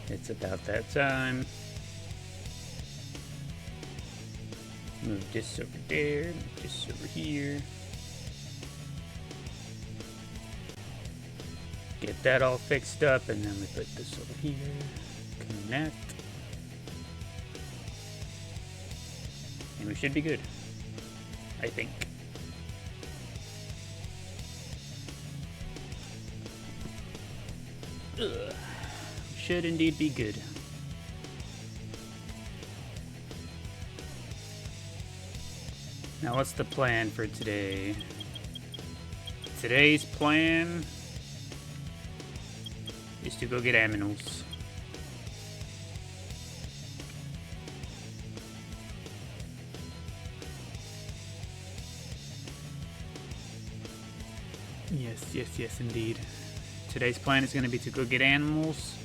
It's about that time. Move this over there, move this over here. Get that all fixed up, and then we put this over here. Connect. And we should be good. I think. Ugh. Should indeed be good. Now what's the plan for today? Today's plan is to go get aminals. Yes, indeed. Today's plan is going to be to go get animals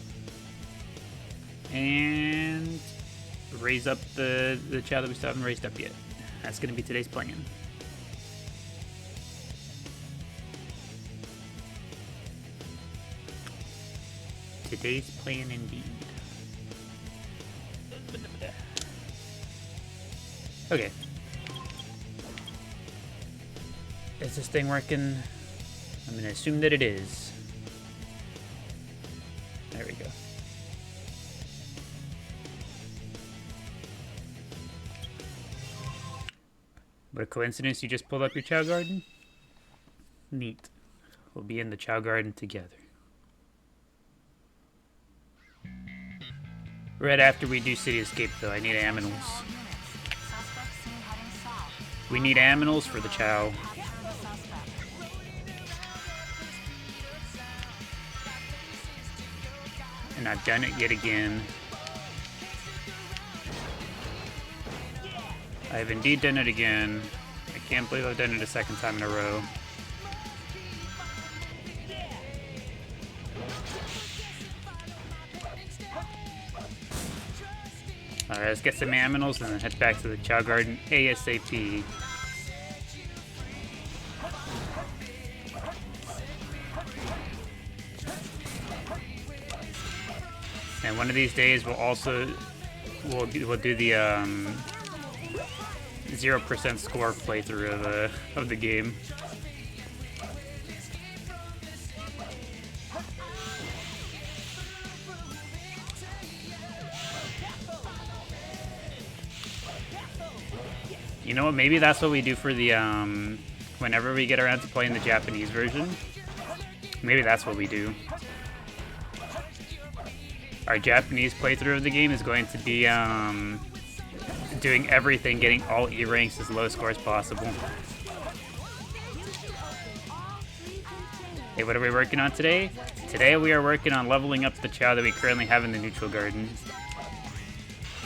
and raise up the Chao that we still haven't raised up yet. That's going to be today's plan. Today's plan indeed. Okay. Is this thing working? I'm going to assume that it is. There we go. What a coincidence, you just pulled up your Chao garden? Neat. We'll be in the Chao garden together. Right after we do City Escape, though, I need aminals. We need aminals for the Chao. And I've done it yet again. I have indeed done it again. I can't believe I've done it a second time in a row. Alright, let's get some aminals and then head back to the Chao garden ASAP. And one of these days we'll do the 0% score playthrough of the game. You know what? Maybe that's what we do for the whenever we get around to playing the Japanese version. Maybe that's what we do. Our Japanese playthrough of the game is going to be doing everything, getting all E ranks as low score as possible. Hey, what are we working on today? Today we are working on leveling up the Chao that we currently have in the neutral garden.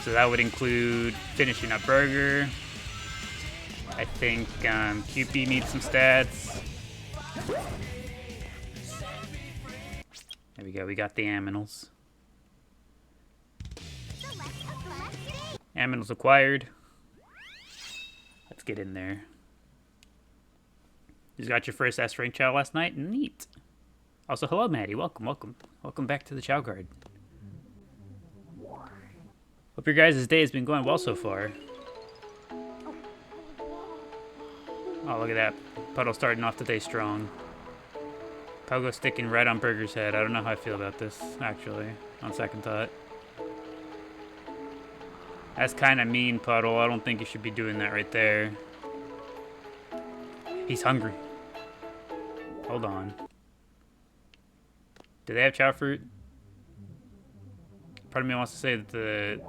So that would include finishing up Burger. I think QP needs some stats. There we go, we got the aminals. Aminals acquired. Let's get in there. You got your first S rank Chao last night? Neat. Also, hello Maddie, welcome. Welcome back to the Chao garden. Hope your guys' day has been going well so far. Oh, look at that. Puddle starting off the day strong. Pogo sticking right on Burger's head. I don't know how I feel about this, actually, on second thought. That's kind of mean, Puddle. I don't think you should be doing that right there. He's hungry. Hold on. Do they have Chao fruit? Part of me wants to say that the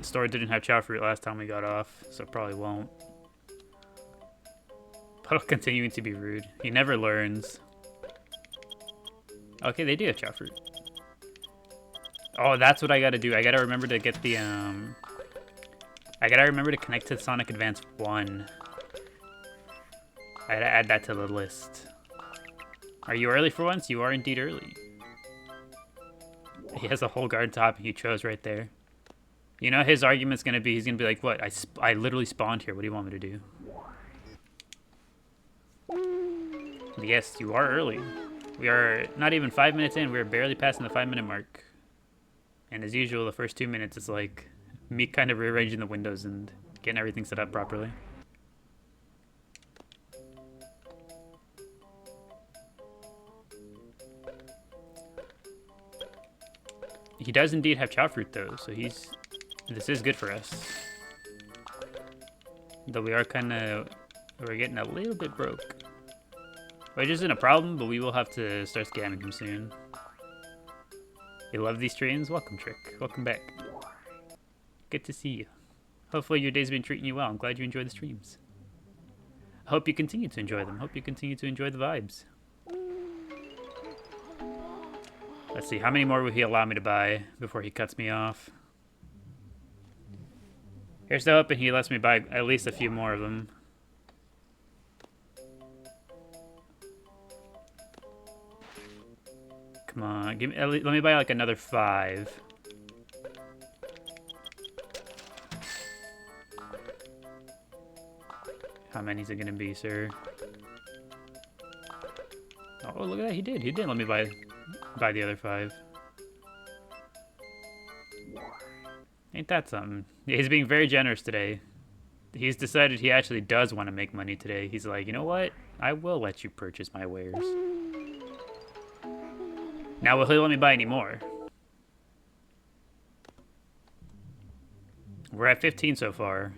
store didn't have Chao fruit last time we got off, so it probably won't. Puddle continuing to be rude. He never learns. Okay, they do have Chao fruit. Oh, that's what I gotta do. I gotta remember to get the, I gotta remember to connect to Sonic Advance 1. I gotta add that to the list. Are you early for once? You are indeed early. He has a whole garden topic he chose right there. You know, his argument's gonna be, he's gonna be like, what? I literally spawned here. What do you want me to do? Yes, you are early. We are not even 5 minutes in. We're barely passing the 5-minute mark. And as usual, the first 2 minutes is like me kind of rearranging the windows and getting everything set up properly. He does indeed have Chao fruit though, so this is good for us. Though we're getting a little bit broke. Which isn't a problem, but we will have to start scamming him soon. You love these streams? Welcome, Trick. Welcome back. Good to see you. Hopefully your day's been treating you well. I'm glad you enjoy the streams. I hope you continue to enjoy them. Hope you continue to enjoy the vibes. Let's see, how many more will he allow me to buy before he cuts me off? Here's the hope, and he lets me buy at least a few more of them. Come on, let me buy like another 5. How many is it gonna be, sir? Oh, look at that, he did let me buy the other 5. Ain't that something? He's being very generous today. He's decided he actually does want to make money today. He's like, you know what? I will let you purchase my wares. Now, will he let me buy any more? We're at 15 so far.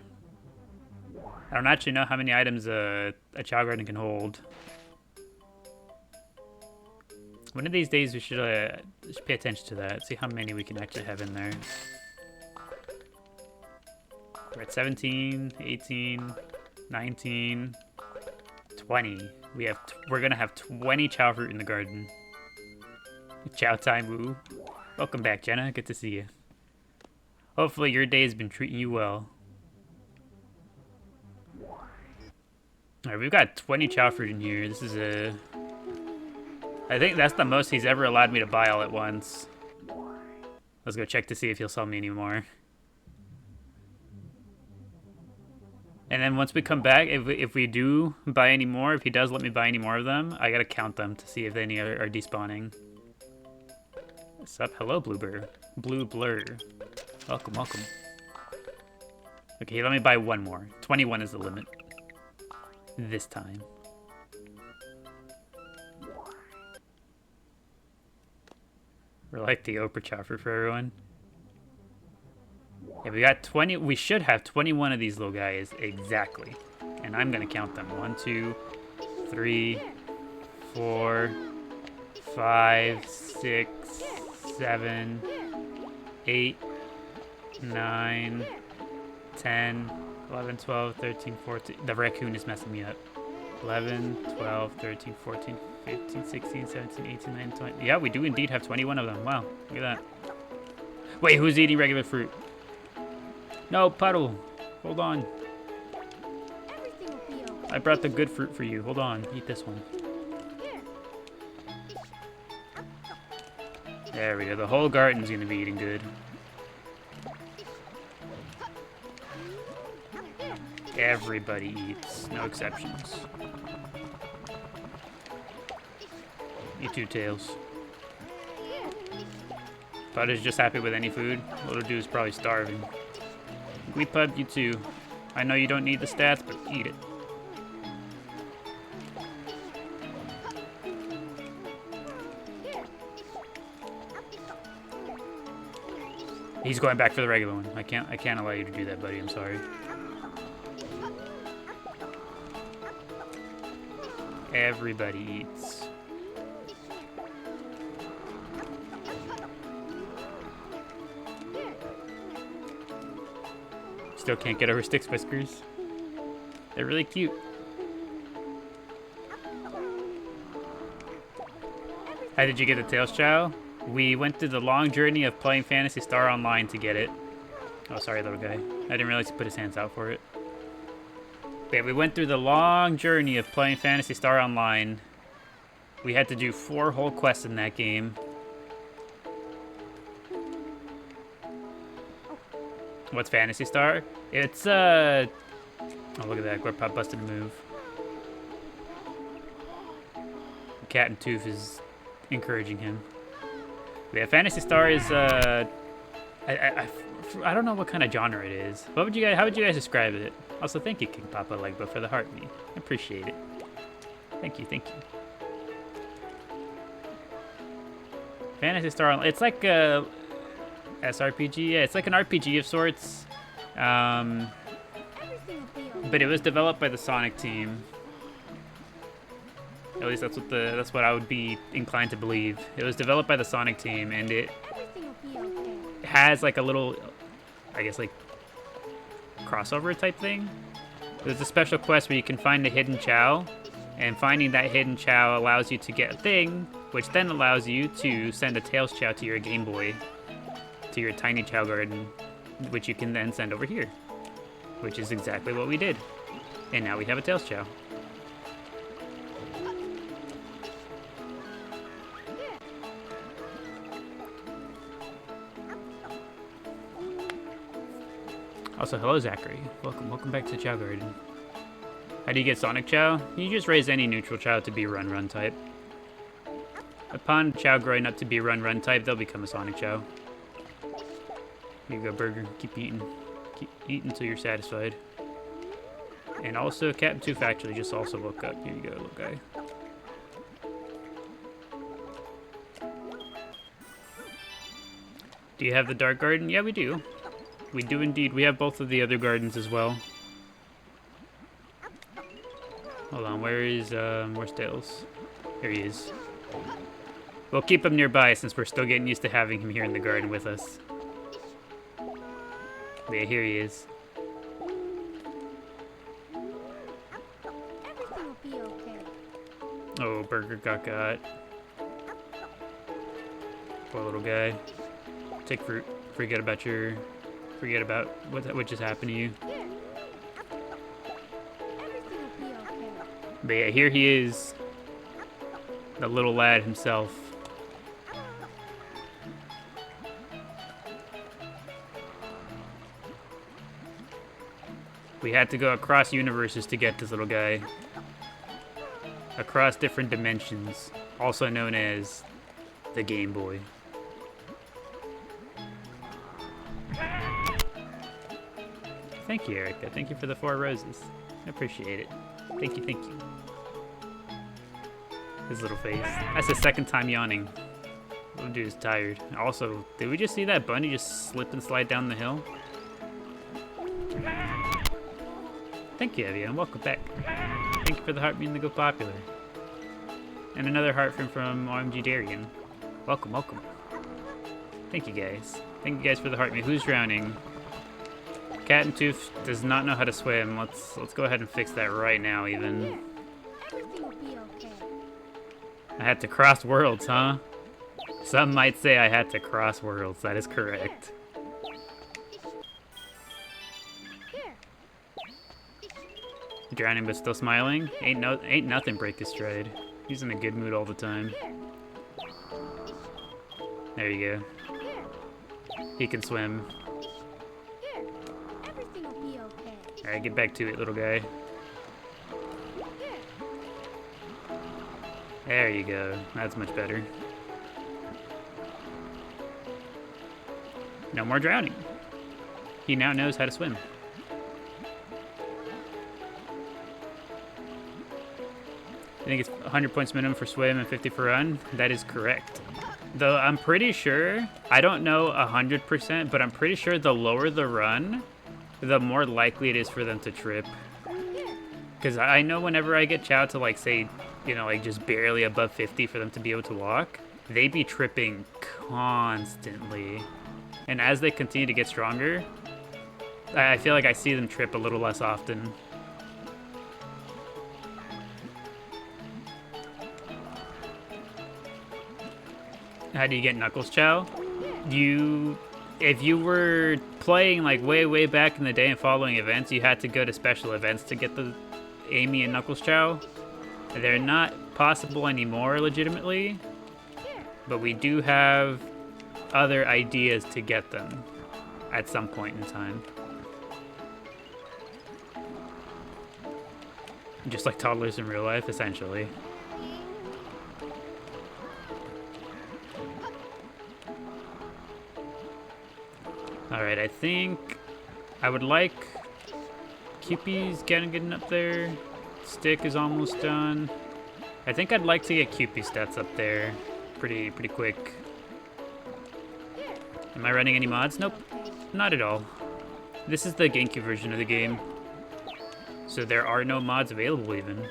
I don't actually know how many items a Chao Garden can hold. One of these days we should pay attention to that. See how many we can actually have in there. We're at 17, 18, 19, 20. We're gonna have 20 Chao fruit in the garden. Chow time, woo. Welcome back, Jenna. Good to see you. Hopefully your day has been treating you well. Alright, we've got 20 Chao fruit in here. This is I think that's the most he's ever allowed me to buy all at once. Let's go check to see if he'll sell me any more. And then once we come back, if we do buy any more, if he does let me buy any more of them, I gotta count them to see if any are despawning. What's up? Hello, Blue Blur. Welcome, welcome. Okay, let me buy one more. 21 is the limit. This time. We're like the Oprah chopper for everyone. Yeah, we got 20. We should have 21 of these little guys exactly. And I'm gonna count them. 1, 2, 3, 4, 5, 6, 7, 8, 9, 10, 11, 12, 13, 14. The raccoon is messing me up. 11, 12, 13, 14, 15, 16, 17, 18, 19, 20. Yeah, we do indeed have 21 of them. Wow, look at that. Wait, who's eating regular fruit? No, Puddle. Hold on. I brought the good fruit for you. Hold on. Eat this one. There we go. The whole garden's going to be eating good. Everybody eats. No exceptions. You too, Tails. Pud is just happy with any food. Little dude's probably starving. Pud, you too. I know you don't need the stats, but eat it. He's going back for the regular one. I can't allow you to do that, buddy. I'm sorry. Everybody eats. Still can't get over Stick's whiskers. They're really cute. How did you get the Tails, Chao? We went through the long journey of playing Phantasy Star Online to get it. Oh, sorry, little guy. I didn't realize he put his hands out for it. But yeah, we went through the long journey of playing Phantasy Star Online. We had to do 4 whole quests in that game. What's Phantasy Star? It's, oh, look at that. Gorpop busted a move. Cat and Tooth is encouraging him. Yeah, Phantasy Star is I don't know what kind of genre it is. How would you guys describe it? Also, thank you, King Papa Legba, for the heart me. I appreciate it. Thank you. Phantasy Star, it's like a SRPG. Yeah, it's like an RPG of sorts. But it was developed by the Sonic team. At least that's what I would be inclined to believe. It was developed by the Sonic team, and it has like a little, I guess, like crossover type thing. There's a special quest where you can find the hidden Chao, and finding that hidden Chao allows you to get a thing, which then allows you to send a Tails Chao to your Game Boy, to your tiny Chao garden, which you can then send over here, which is exactly what we did. And now we have a Tails Chao. Also, hello Zachary. Welcome back to Chao Garden. How do you get Sonic Chao? You just raise any neutral Chao to be Run type. Upon Chao growing up to be Run type, they'll become a Sonic Chao. Here you go, Burger. Keep eating. Keep eating until you're satisfied. And also, Captain Tooth actually just also woke up. Here you go, little guy. Do you have the Dark Garden? Yeah, we do. We do indeed. We have both of the other gardens as well. Hold on, where's Tails? There he is. We'll keep him nearby since we're still getting used to having him here in the garden with us. Yeah, here he is. Oh, Burger got. Poor little guy. Take fruit. Forget about what just happened to you. But yeah, here he is. The little lad himself. We had to go across universes to get this little guy. Across different dimensions, also known as the Game Boy. Thank you, Erica. Thank you for the 4 roses. I appreciate it. Thank you. His little face. That's the second time yawning. Little dude is tired. Also, did we just see that bunny just slip and slide down the hill? Thank you, Evie, and welcome back. Thank you for the heart being the Go Popular. And another heart from OMG Darian. Welcome. Thank you guys. Thank you guys for the heart me. Who's drowning? Cat and Tooth does not know how to swim. Let's go ahead and fix that right now, even. I had to cross worlds, huh? Some might say I had to cross worlds. That is correct. Drowning but still smiling. Ain't nothing break his stride. He's in a good mood all the time. There you go. He can swim. Alright, get back to it, little guy. There you go. That's much better. No more drowning. He now knows how to swim. I think it's 100 points minimum for swim and 50 for run. That is correct. Though I'm pretty sure, I don't know 100%, but I'm pretty sure the lower the run, the more likely it is for them to trip. Because I know whenever I get Chao to, like, say, you know, like just barely above 50 for them to be able to walk, they be tripping constantly. And as they continue to get stronger, I feel like I see them trip a little less often. How do you get Knuckles Chao? If you were playing like way back in the day and following events, you had to go to special events to get the Amy and Knuckles Chao. They're not possible anymore legitimately, but we do have other ideas to get them at some point in time. Just like toddlers in real life, essentially. I think I would like... Cupid's getting up there. Stick is almost done. I think I'd like to get Cupid stats up there pretty quick. Am I running any mods? Nope, not at all. This is the GameCube version of the game, so there are no mods available even.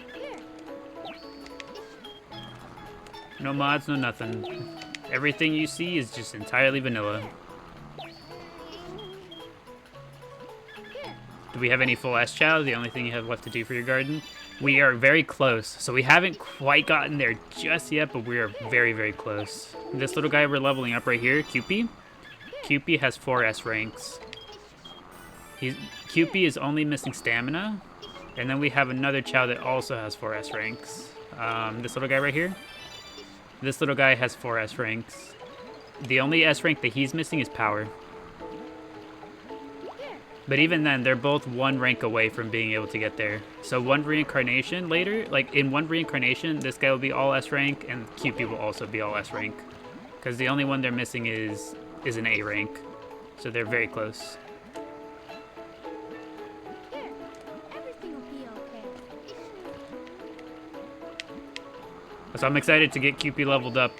No mods, no nothing. Everything you see is just entirely vanilla. Do we have any full S Chao? The only thing you have left to do for your garden? We are very close. So we haven't quite gotten there just yet, but we are very close. This little guy we're leveling up right here, Cupid. Cupid has 4 S ranks. Cupid is only missing stamina. And then we have another Chao that also has 4 S ranks. This little guy right here. This little guy has 4 S ranks. The only S rank that he's missing is power. But even then, they're both 1 rank away from being able to get there. So 1 reincarnation later, like in 1 reincarnation, this guy will be all S rank, and Cupid will also be all S rank. Because the only one they're missing is an A rank. So they're very close. Everything will be okay. So I'm excited to get Cupid leveled up.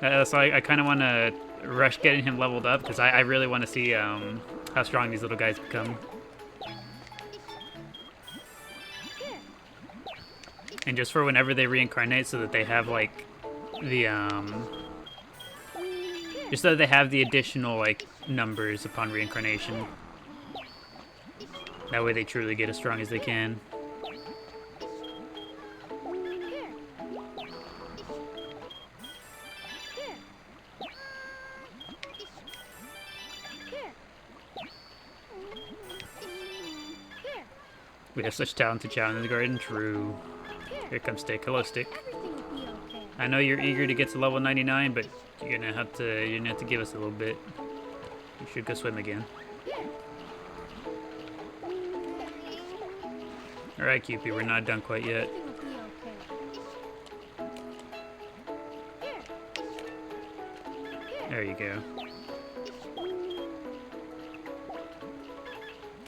So I kind of want to rush getting him leveled up, because I really want to see how strong these little guys become. And just for whenever they reincarnate, so that they have like the just so that they have the additional like numbers upon reincarnation. That way they truly get as strong as they can. We have such talented Chao in the garden. True. Here comes Stick. Hello, Stick. I know you're eager to get to level 99, but you're gonna have to give us a little bit. You should go swim again. All right, Cupid, we're not done quite yet. There you go.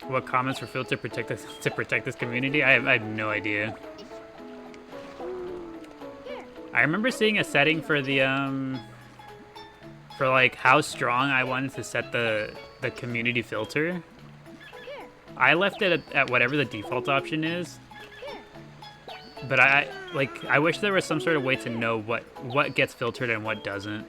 What comments were filtered to protect this community? I have no idea. I remember seeing a setting for the for like how strong I wanted to set the community filter. I left it at whatever the default option is. But I wish there was some sort of way to know what gets filtered and what doesn't.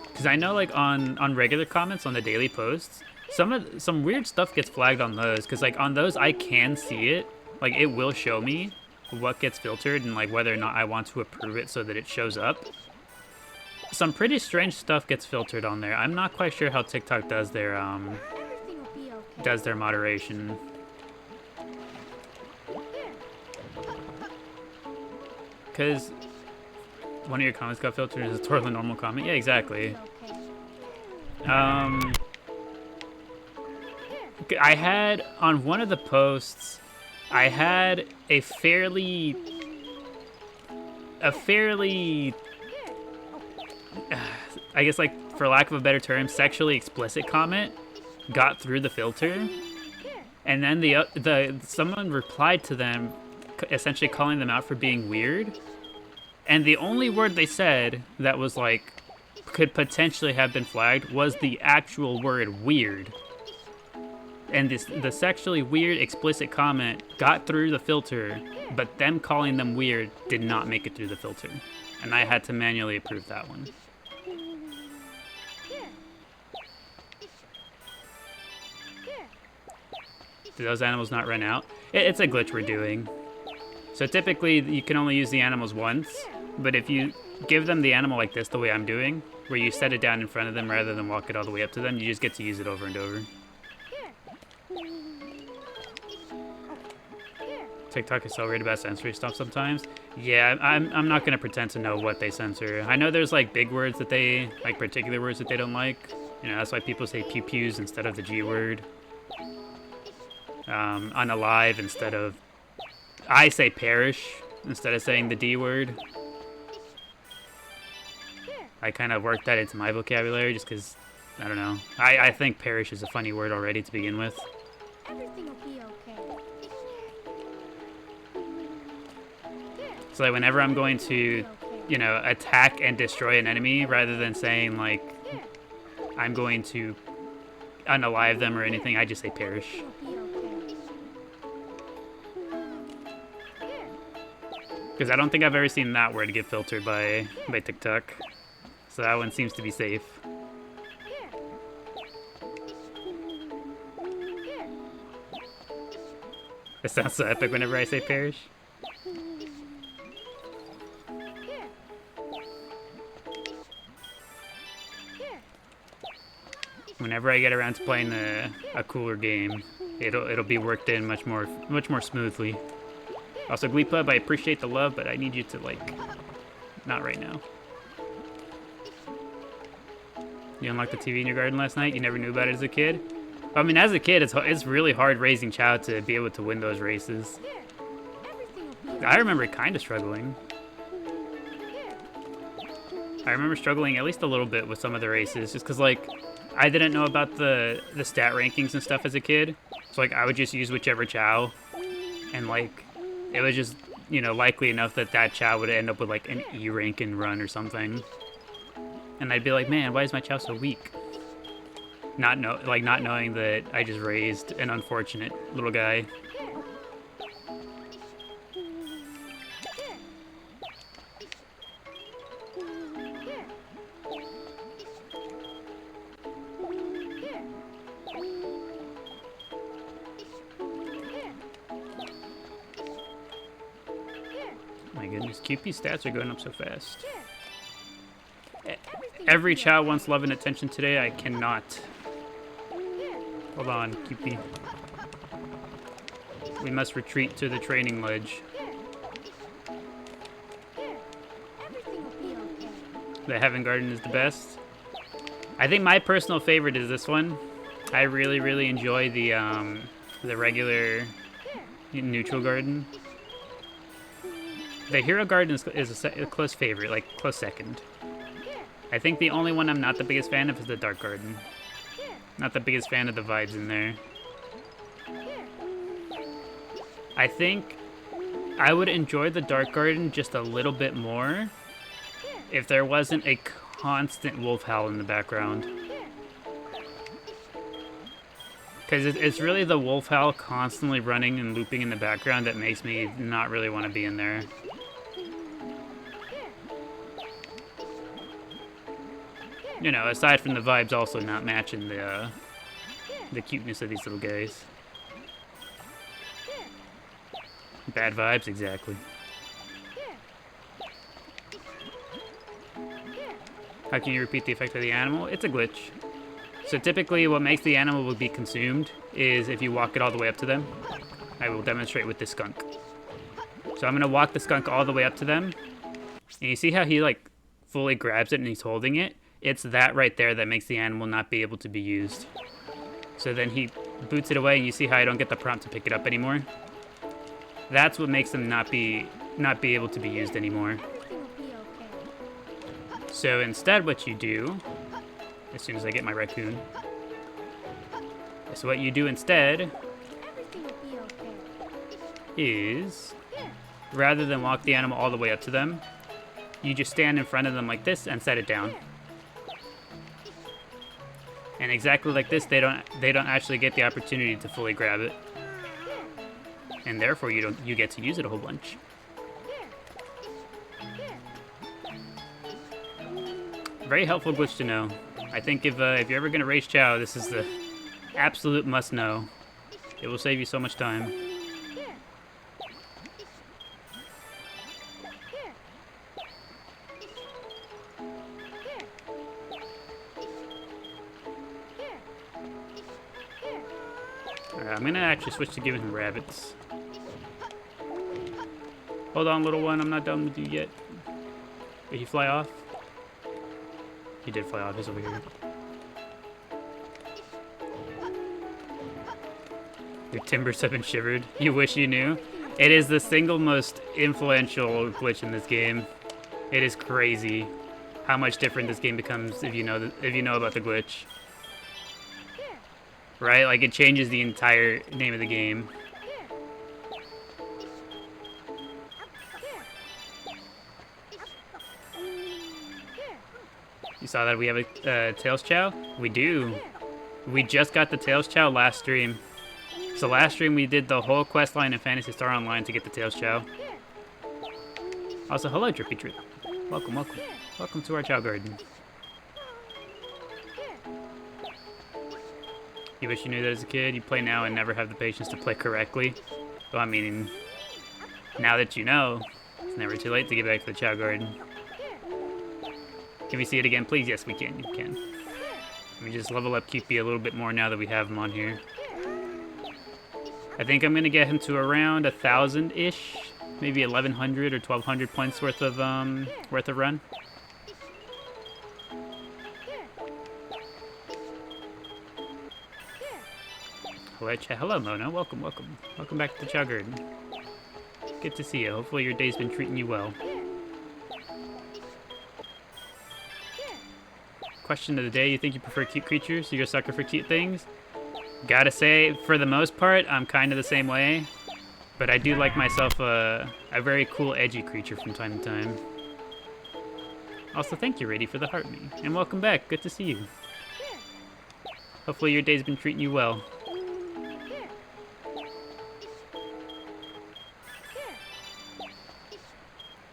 Because I know like on regular comments on the daily posts, some weird stuff gets flagged on those, because like on those I can see it, like it will show me what gets filtered and like whether or not I want to approve it so that it shows up. Some pretty strange stuff gets filtered on there. I'm not quite sure how TikTok does their moderation. Because one of your comments got filtered as a totally normal comment. Yeah, exactly. I had, on one of the posts, I had a fairly, I guess like, for lack of a better term, sexually explicit comment got through the filter. And then someone replied to them, essentially calling them out for being weird. And the only word they said that was like, could potentially have been flagged was the actual word weird. And the sexually weird explicit comment got through the filter, but them calling them weird did not make it through the filter. And I had to manually approve that one. Do those animals not run out? It's a glitch we're doing. So typically you can only use the animals once, but if you give them the animal like this, the way I'm doing, where you set it down in front of them rather than walk it all the way up to them, you just get to use it over and over. TikTok is so weird about sensory stuff sometimes. Yeah, I'm not gonna pretend to know what they censor. I know there's like big words that they, like particular words that they don't like. You know, that's why people say pew-pews instead of the G word. Unalive instead of, I say perish instead of saying the D word. I kind of worked that into my vocabulary just because I don't know. I think perish is a funny word already to begin with. Everything will be okay. So like whenever I'm going to, you know, attack and destroy an enemy, rather than saying like I'm going to unalive them or anything, I just say perish. Because I don't think I've ever seen that word get filtered by TikTok. So that one seems to be safe. It sounds so epic whenever I say perish. Whenever I get around to playing a cooler game, it'll be worked in much more smoothly. Also, Glee Pub, I appreciate the love, but I need you to like, not right now. You unlocked the TV in your garden last night? You never knew about it as a kid? I mean, as a kid, it's really hard raising Chao to be able to win those races. I remember kind of struggling. I remember struggling at least a little bit with some of the races, just because like I didn't know about the stat rankings and stuff as a kid, so like I would just use whichever Chao, and like it was just, you know, likely enough that Chao would end up with like an E rank and run or something, and I'd be like, man, why is my Chao so weak? Not knowing that I just raised an unfortunate little guy. My goodness, QP stats are going up so fast. Every Chao wants love and attention today. I cannot. Hold on, QP. We must retreat to the training ledge. The Heaven Garden is the best. I think my personal favorite is this one. I really enjoy the regular neutral garden. The Hero Garden is a close favorite, like close second. I think the only one I'm not the biggest fan of is the Dark Garden. Not the biggest fan of the vibes in there. I think I would enjoy the Dark Garden just a little bit more if there wasn't a constant wolf howl in the background. Because it's really the wolf howl constantly running and looping in the background that makes me not really want to be in there. You know, aside from the vibes also not matching the cuteness of these little guys. Bad vibes, exactly. How can you repeat the effect of the animal? It's a glitch. So typically what makes the animal be consumed is if you walk it all the way up to them. I will demonstrate with this skunk. So I'm going to walk the skunk all the way up to them. And you see how he like fully grabs it and he's holding it? It's that right there that makes the animal not be able to be used. So then he boots it away and you see how I don't get the prompt to pick it up anymore? That's what makes them not be able to be used anymore. So instead what you do, as soon as I get my raccoon, so what you do instead is, rather than walk the animal all the way up to them, you just stand in front of them like this and set it down. And exactly like this, they don't actually get the opportunity to fully grab it. And therefore you get to use it a whole bunch. Very helpful glitch to know. I think if you're ever gonna race Chao, this is the absolute must know. It will save you so much time. Alright, I'm gonna actually switch to giving him rabbits. Hold on, little one, I'm not done with you yet. Did he fly off? He did fly off, he's over here. Your timbers have been shivered. You wish you knew. It is the single most influential glitch in this game. It is crazy how much different this game becomes if you know about the glitch. right? Like, it changes the entire name of the game. You saw that we have a Tails Chao? We do. We just got the Tails Chao last stream. So last stream we did the whole quest line in Phantasy Star Online to get the Tails Chao. Also, hello, Drippy Drip. Welcome, welcome. Welcome to our Chao Garden. You wish you knew that as a kid? You play now and never have the patience to play correctly? Well, I mean, now that you know, it's never too late to get back to the Chao Garden. Can we see it again, please? Yes, we can. You can. Let me just level up QP a little bit more now that we have him on here. I think I'm gonna get him to around 1,000-ish, maybe 1,100 or 1,200 points worth of run. Hello, hello, Mona. Welcome, welcome. Welcome back to the Chao Garden. Good to see you. Hopefully your day's been treating you well. Question of the day, you think you prefer cute creatures? You're a sucker for cute things? Gotta say, for the most part, I'm kind of the same way. But I do like myself a very cool, edgy creature from time to time. Also, thank you, Rady, for the heart me. And welcome back. Good to see you. Hopefully your day's been treating you well.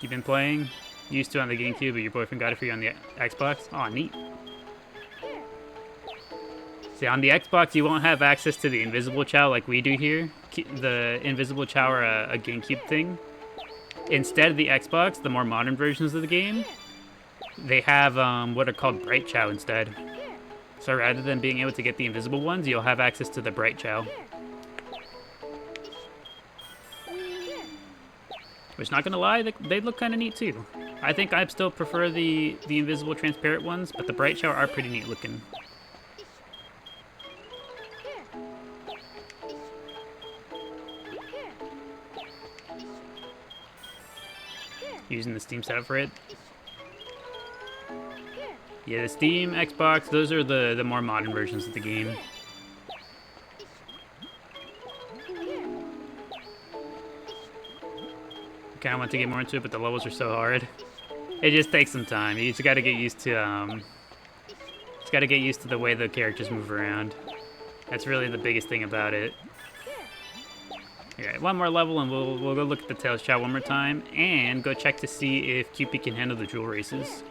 You been playing? Used to on the GameCube, but your boyfriend got it for you on the Xbox? Aw, neat. See, on the Xbox, you won't have access to the Invisible Chao like we do here. The Invisible Chao are a GameCube thing. Instead of the Xbox, the more modern versions of the game, they have what are called Bright Chao instead. So rather than being able to get the invisible ones, you'll have access to the Bright Chao. Which, not gonna lie, they look kind of neat too. I think I still prefer the invisible transparent ones, but the Bright Chao are pretty neat looking. Using the Steam setup for it. Yeah, the Steam, Xbox, those are the more modern versions of the game. I kind of want to get more into it, but the levels are so hard. It just takes some time. You just got to get used to the way the characters move around. That's really the biggest thing about it. Alright, one more level and we'll go look at the Tails Chao one more time and go check to see if QP can handle the jewel races.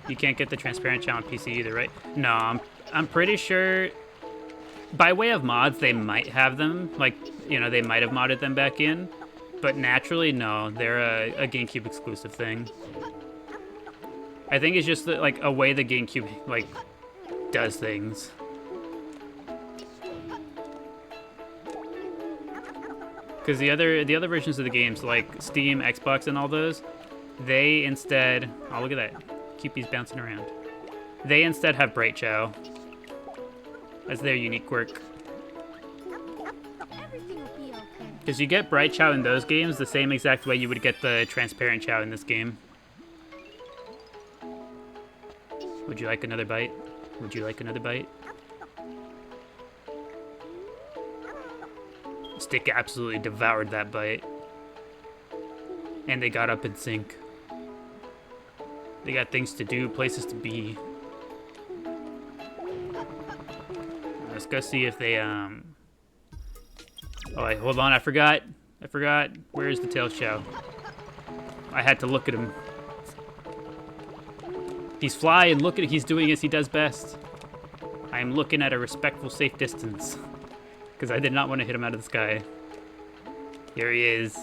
You can't get the transparent Chao on PC either, right? No, I'm pretty sure by way of mods they might have them. Like, you know, they might have modded them back in. But naturally, no, they're a GameCube exclusive thing. I think it's just like a way the GameCube like does things. Because the other versions of the games, like Steam, Xbox, and all those, they instead... Oh, look at that. QP's bouncing around. They instead have Bright Chao as their unique quirk. Because you get Bright Chao in those games the same exact way you would get the transparent Chao in this game. Would you like another bite? Would you like another bite? Stick absolutely devoured that bite. And they got up in sync. They got things to do, places to be. Let's go see if they, Oh, wait, hold on, I forgot. Where's the Tails Chao? I had to look at him. He's flying, look at it, he's doing as he does best. I am looking at a respectful, safe distance. Because I did not want to hit him out of the sky. Here he is.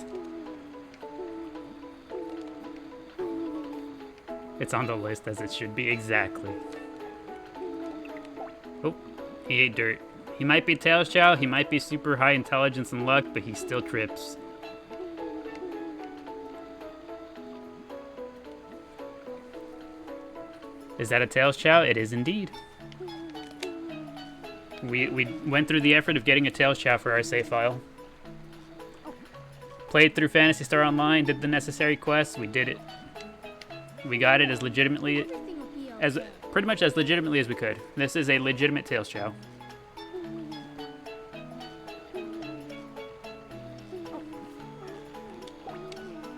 It's on the list as it should be, exactly. Oh, he ate dirt. He might be Tails Chao, he might be super high intelligence and luck, but he still trips. Is that a Tails Chao? It is indeed. We went through the effort of getting a Tails Chao for our save file. Played through Phantasy Star Online, did the necessary quests, we did it. We got it as legitimately as pretty much as legitimately as we could. This is a legitimate Tails Chao.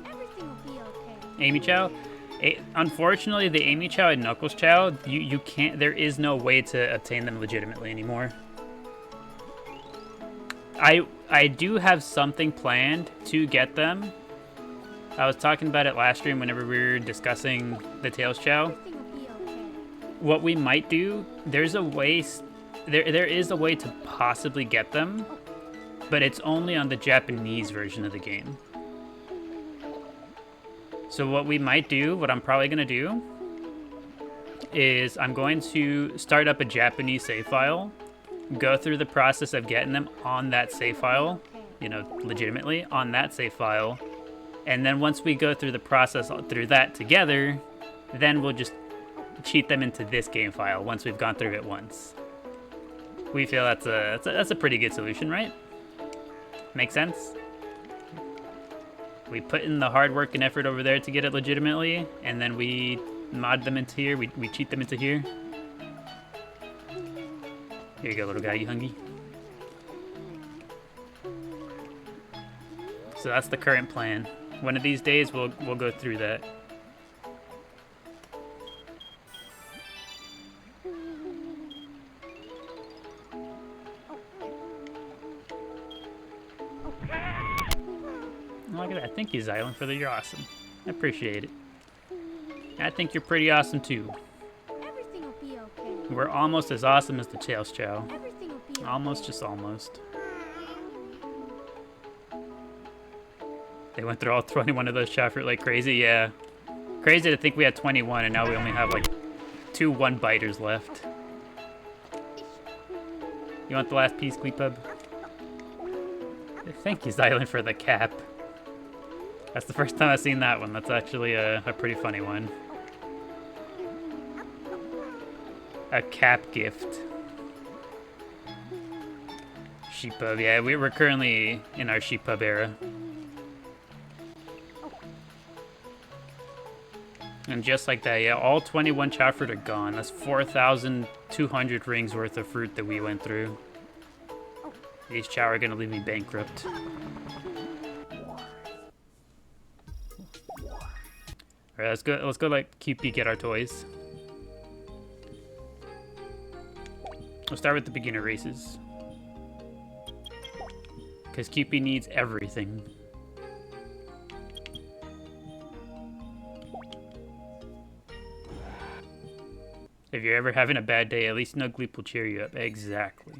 Everything will be okay. Amy Chao. Unfortunately, the Amy Chao and Knuckles Chao, you can't. There is no way to obtain them legitimately anymore. I do have something planned to get them. I was talking about it last stream whenever we were discussing the Tails Chao. Everything will be okay. What we might do, there's a way. There is a way to possibly get them, but it's only on the Japanese version of the game. So what we might do, what I'm probably going to do, is I'm going to start up a Japanese save file, go through the process of getting them on that save file, you know, legitimately on that save file, and then once we go through the process through that together, then we'll just cheat them into this game file once we've gone through it once. We feel that's a pretty good solution, right? Make sense? We put in the hard work and effort over there to get it legitimately, and then we mod them into here, we cheat them into here. Here you go, little guy, you hungry? So that's the current plan. One of these days, we'll go through that. Look at that. Thank you, Xylem, for the you're awesome. I appreciate it. I think you're pretty awesome too. Everything will be okay. We're almost as awesome as the Tails Chao. Everything will be okay. Almost, just almost. They went through all 21 of those Chao fruit like crazy, yeah. Crazy to think we had 21 and now we only have like 2 one-biters left. You want the last piece, Gleepub? Thank you, Xylem, for the cap. That's the first time I've seen that one. That's actually a pretty funny one. A cap gift. Sheepub, yeah, we're currently in our Sheepub era. And just like that, yeah, all 21 Chao fruit are gone. That's 4,200 rings worth of fruit that we went through. These Chao are gonna leave me bankrupt. Alright, let's go like QP get our toys. We'll start with the beginner races. Because QP needs everything. If you're ever having a bad day, at least no Gleep will cheer you up. Exactly.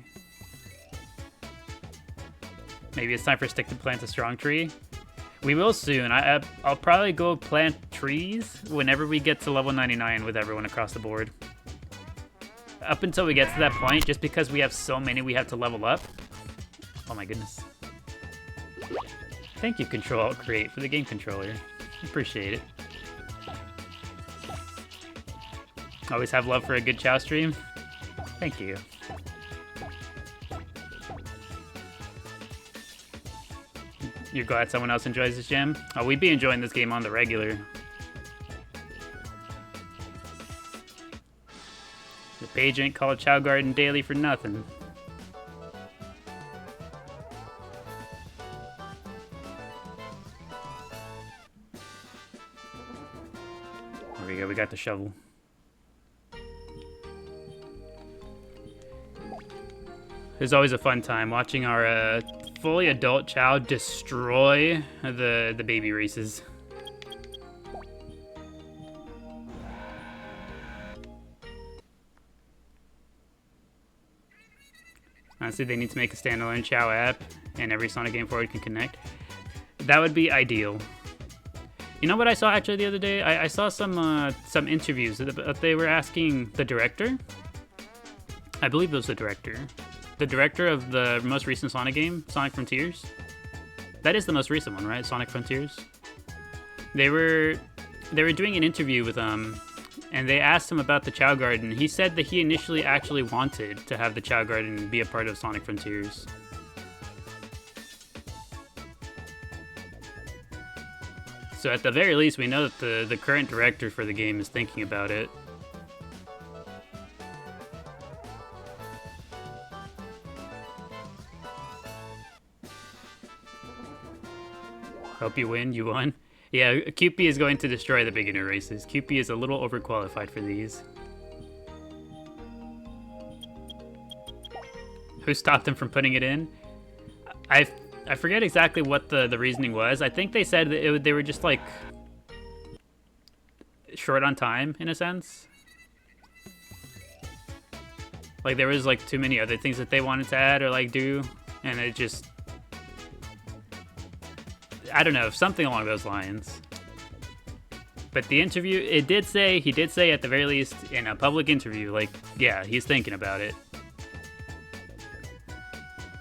Maybe it's time for Stick to plant a strong tree. We will soon. I'll probably go plant trees whenever we get to level 99 with everyone across the board. Up until we get to that point, just because we have so many we have to level up. Oh my goodness. Thank you, Control Alt Create, for the game controller. Appreciate it. Always have love for a good Chao stream. Thank you. You're glad someone else enjoys this gem? Oh, we'd be enjoying this game on the regular. The page ain't called ChaoGardenDaily for nothing. There we go, we got the shovel. It's always a fun time watching our fully adult Chao destroy the baby races. Honestly, they need to make a standalone Chao app and every Sonic game forward can connect. That would be ideal. You know what I saw actually the other day? I saw some interviews that they were asking the director. I believe it was the director. The director of the most recent Sonic game, Sonic Frontiers. That is the most recent one, right? Sonic Frontiers. They were doing an interview with him, and they asked him about the Chao Garden. He said that he initially actually wanted to have the Chao Garden be a part of Sonic Frontiers. So at the very least, we know that the current director for the game is thinking about it. Hope you win. You won. Yeah, QP is going to destroy the beginner races. QP is a little overqualified for these. Who stopped him from putting it in? I forget exactly what the reasoning was. I think they said that they were just like short on time in a sense. Like there was like too many other things that they wanted to add or like do, and it just, I don't know, something along those lines. But the interview, he did say at the very least in a public interview, like, yeah, he's thinking about it.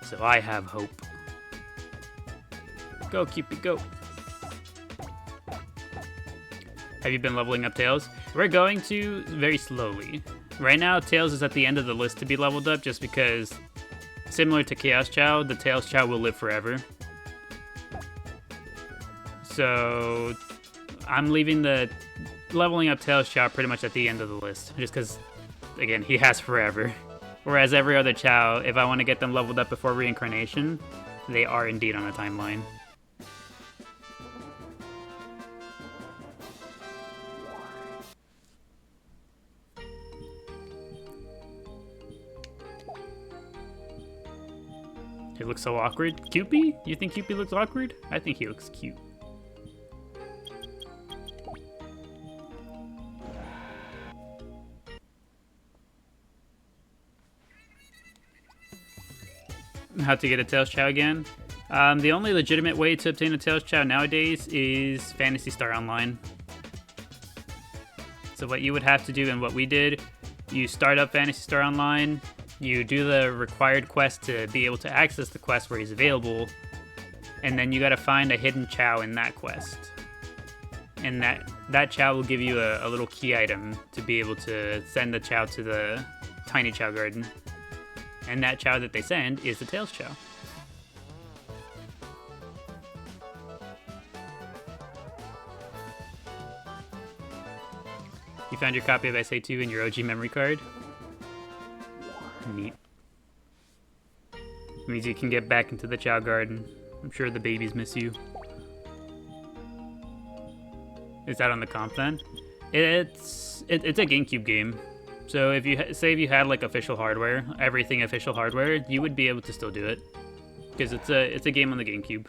So I have hope. Go, Cupid, go. Have you been leveling up Tails? We're going to very slowly. Right now, Tails is at the end of the list to be leveled up just because, similar to Chaos Chao, the Tails Chao will live forever. So I'm leaving the leveling up Tails Chao pretty much at the end of the list, just because, again, he has forever. Whereas every other Chao, if I want to get them leveled up before reincarnation, they are indeed on a timeline. He looks so awkward. Cupid? You think Cupid looks awkward? I think he looks cute. How to get a Tails Chao again? The only legitimate way to obtain a Tails Chao nowadays is Phantasy Star Online. So what you would have to do and what we did, you start up Phantasy Star Online, you do the required quest to be able to access the quest where he's available, and then you gotta find a hidden Chao in that quest. And that Chao will give you a little key item to be able to send the Chao to the tiny Chao garden. And that Chao that they send is the Tails Chao. You found your copy of SA2 in your OG memory card? Neat. Means you can get back into the Chao garden. I'm sure the babies miss you. Is that on the comp then? It's a GameCube game. So if you if you had like official hardware, everything official hardware, you would be able to still do it, because it's a game on the GameCube.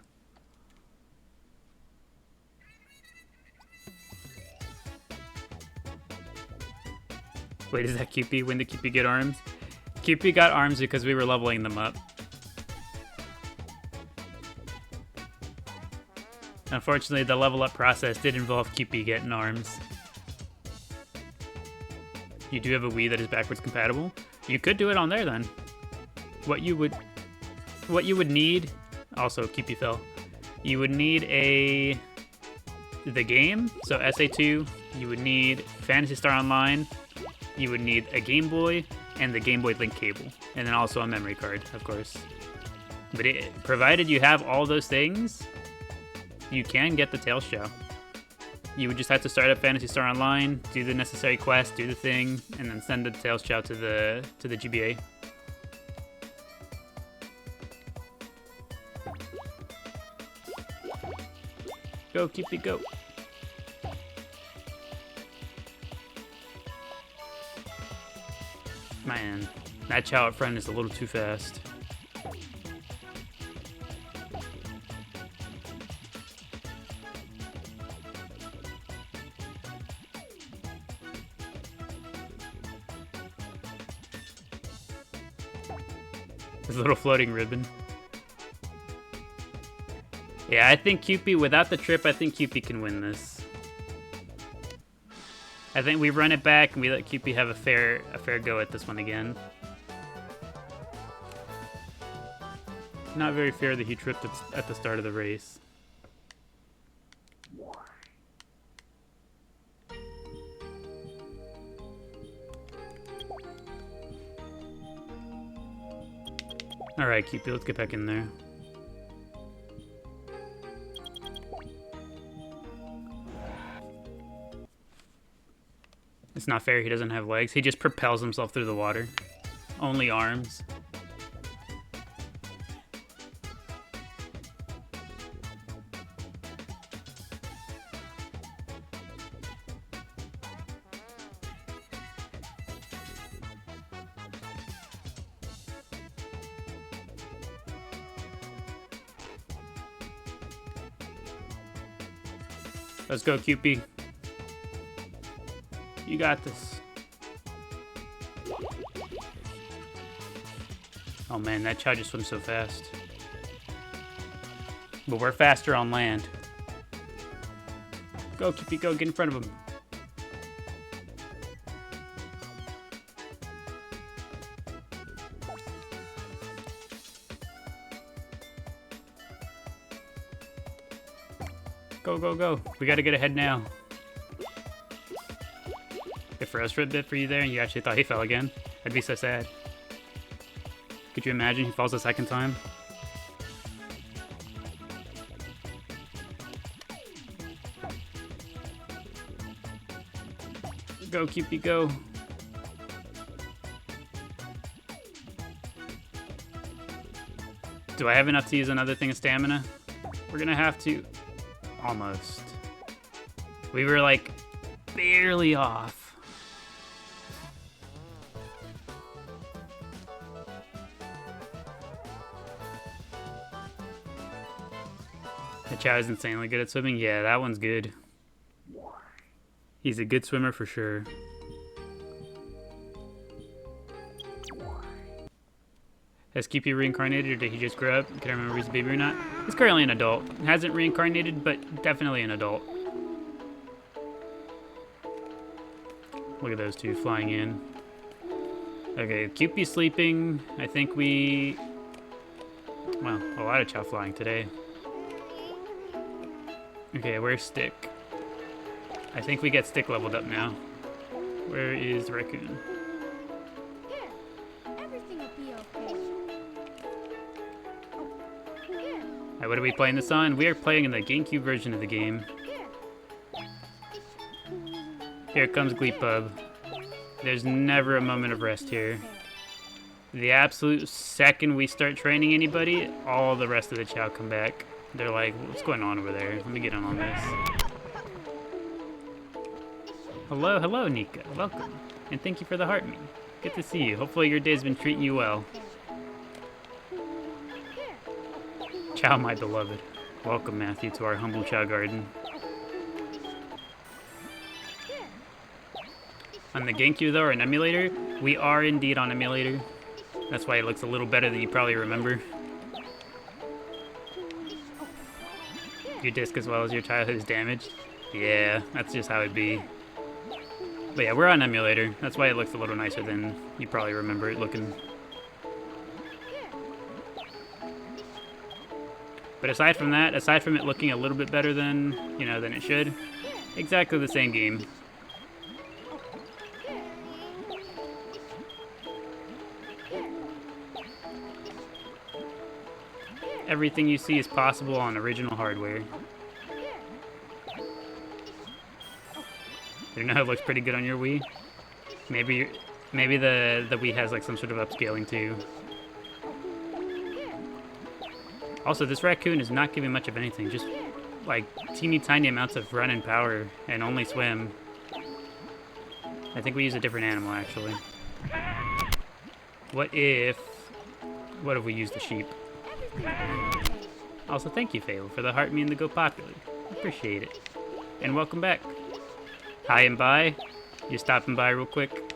Wait, is that Cupid? When did Cupid get arms? Cupid got arms because we were leveling them up. Unfortunately, the level up process did involve Cupid getting arms. You do have a Wii that is backwards compatible. You could do it on there then. What you would need, also Cupid fell. You would need the game, so SA2. You would need Phantasy Star Online. You would need a Game Boy and the Game Boy Link cable, and then also a memory card, of course. But provided you have all those things, you can get the Tails Chao. You would just have to start up Phantasy Star Online, do the necessary quest, do the thing, and then send the Tails Chao to the GBA. Go, Cupid, go. Man, that Chao up front is a little too fast. His little floating ribbon. Yeah, I think Cupid, without the trip, I think Cupid can win this. I think we run it back and we let Cupid have a fair go at this one again. Not very fair that he tripped at the start of the race. Alright, Cupid, let's get back in there. It's not fair he doesn't have legs. He just propels himself through the water. Only arms. Let's go, Cupid. You got this. Oh man, that Chao just swims so fast. But we're faster on land. Go, Cupid, go. Get in front of him. Go, go, go. We gotta get ahead now. It froze for a bit for you there and you actually thought he fell again. I'd be so sad. Could you imagine he falls a second time? Go, Cupid, go. Do I have enough to use another thing of stamina? We're gonna have to. Almost. We were like barely off. The Chao is insanely good at swimming. Yeah, that one's good. He's a good swimmer for sure. Has Cupid reincarnated, or did he just grow up? Can I remember if he's a baby or not? He's currently an adult. Hasn't reincarnated, but definitely an adult. Look at those two flying in. Okay, Cupid's sleeping. I think we... Well, a lot of Chao flying today. Okay, where's Stick? I think we get Stick leveled up now. Where is Raccoon? Alright, what are we playing this on? We are playing in the GameCube version of the game. Here comes Glee Pub. There's never a moment of rest here. The absolute second we start training anybody, all the rest of the Chao come back. They're like, what's going on over there? Let me get in on this. Hello, hello, Nika. Welcome. And thank you for the heart me. Good to see you. Hopefully your day's been treating you well. Chao, my beloved. Welcome, Matthew, to our humble Chao garden. On the GameCube, though, or an emulator, we are indeed on emulator. That's why it looks a little better than you probably remember. Your disc as well as your childhood is damaged? Yeah, that's just how it'd be. But yeah, we're on emulator. That's why it looks a little nicer than you probably remember it looking. But aside from that, aside from it looking a little bit better than, you know, than it should, exactly the same game. Everything you see is possible on original hardware. You know, it looks pretty good on your Wii. Maybe the Wii has like some sort of upscaling too. Also, this raccoon is not giving much of anything, just like teeny tiny amounts of run and power and only swim. I think we use a different animal actually. What if we use the sheep? Also, thank you, Fable, for the heart me and the Go Popular. Appreciate it. And welcome back. Hi and bye. You stopping by real quick?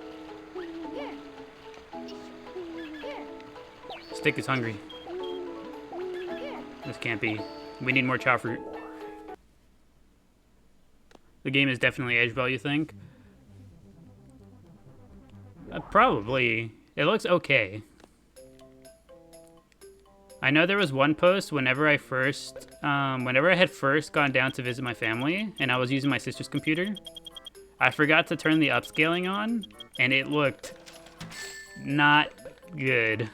Stick is hungry. This can't be. We need more Chao fruit. The game is definitely edge bell, you think? Probably. It looks okay. I know there was one post whenever I had first gone down to visit my family and I was using my sister's computer. I forgot to turn the upscaling on and it looked not good.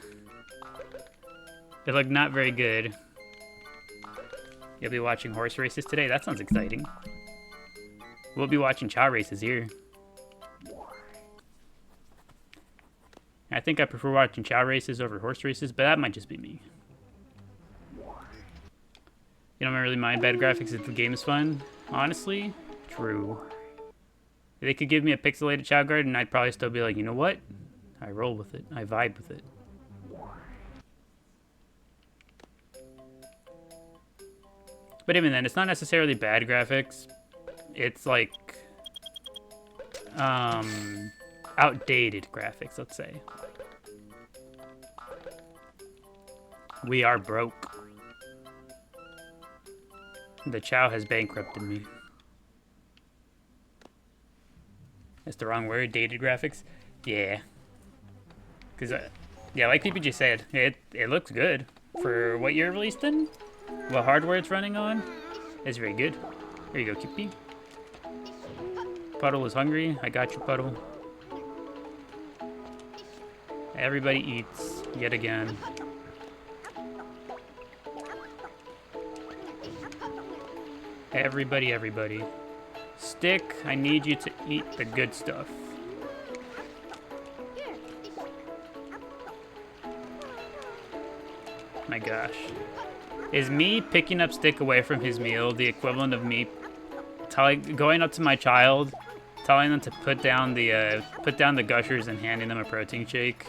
It looked not very good. You'll be watching horse races today? That sounds exciting. We'll be watching Chao races here. I think I prefer watching Chao races over horse races, but that might just be me. You don't really mind bad graphics if the game is fun? Honestly, true. If they could give me a pixelated Chao garden, I'd probably still be like, you know what? I roll with it. I vibe with it. But even then, it's not necessarily bad graphics. It's like outdated graphics, let's say. We are broke. The Chao has bankrupted me. That's the wrong word. Dated graphics? Yeah. Because, yeah, like PPG said, it looks good. For what year released in? What hardware it's running on? It's very good. There you go, Kippy. Puddle is hungry. I got you, Puddle. Everybody eats, yet again. Everybody. Stick, I need you to eat the good stuff. My gosh. Is me picking up Stick away from his meal the equivalent of me going up to my child, telling them to put down the Gushers and handing them a protein shake?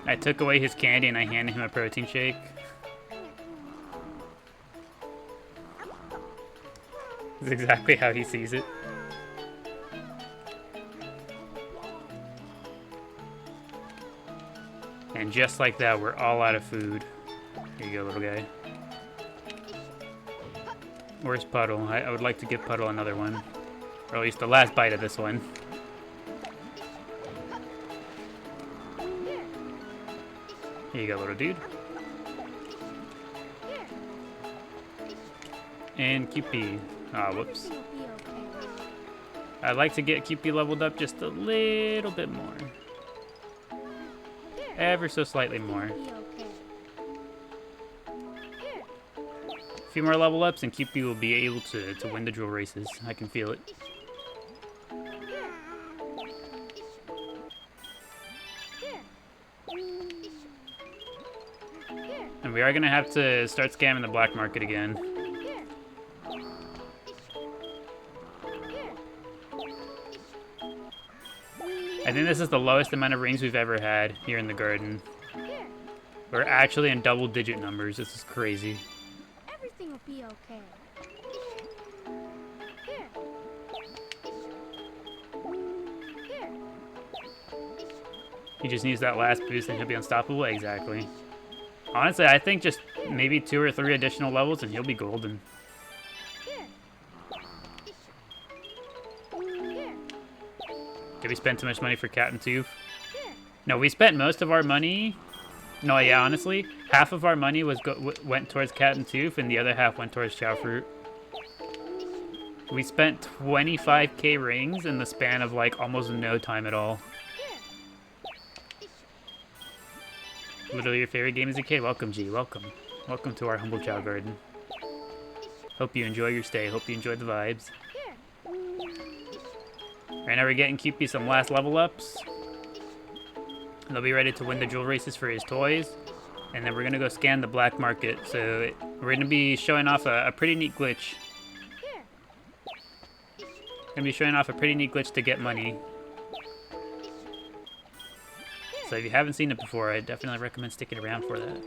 I took away his candy and I handed him a protein shake. That's exactly how he sees it. And just like that, we're all out of food. Here you go, little guy. Where's Puddle? I would like to give Puddle another one. Or at least the last bite of this one. Here you go, little dude. And QP. Ah, whoops. I'd like to get QP leveled up just a little bit more. Ever so slightly more. A few more level ups and QP will be able to win the drill races. I can feel it. And we are going to have to start scamming the black market again. I think this is the lowest amount of rings we've ever had here in the garden. We're actually in double-digit numbers. This is crazy. Everything will be okay. He just needs that last boost and he'll be unstoppable. Exactly. Honestly, I think just maybe 2 or 3 additional levels and he'll be golden. Did we spend too much money for Cat and Tooth? No, we spent most of our money. No, yeah, honestly, half of our money went towards Cat and Tooth, and the other half went towards Chao Fruit. We spent 25k rings in the span of like almost no time at all. Literally your favorite game as a kid? Welcome, G. Welcome. Welcome to our humble Chao garden. Hope you enjoy your stay. Hope you enjoy the vibes. Right now we're getting QP some last level ups. They'll be ready to win the jewel races for his toys. And then we're going to go scan the black market. So we're going to be showing off a pretty neat glitch. Going to be showing off a pretty neat glitch to get money. So if you haven't seen it before, I definitely recommend sticking around for that.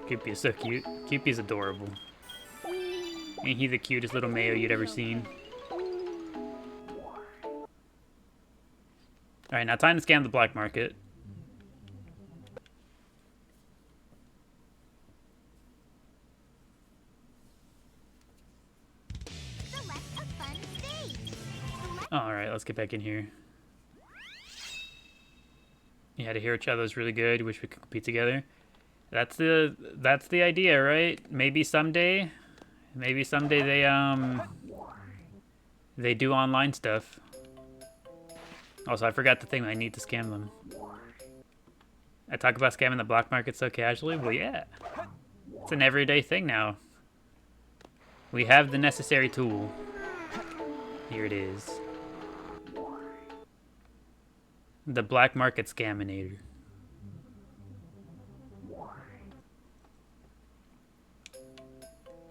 Cupie is so cute. Cupie is adorable. Ain't he the cutest little Mayo you'd ever seen? Alright, now time to scan the black market. Alright, let's get back in here. Yeah, to hear each other's really good. Wish we could compete together. That's the idea, right? Maybe someday they do online stuff. Also, I forgot the thing I need to scam them. I talk about scamming the black market so casually. Well, yeah, it's an everyday thing now. We have the necessary tool. Here it is. The black market scaminator.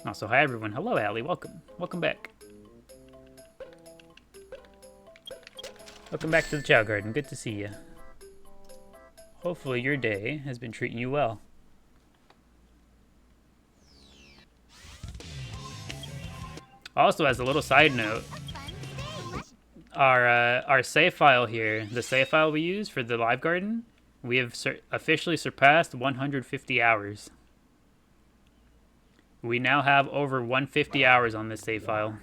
Also, hi everyone. Hello, Allie. Welcome. Welcome back. Welcome back to the Chao Garden. Good to see you. Hopefully your day has been treating you well. Also, as a little side note, our save file here, the save file we use for the live garden, we have officially surpassed 150 hours. We now have over 150 hours on this save file.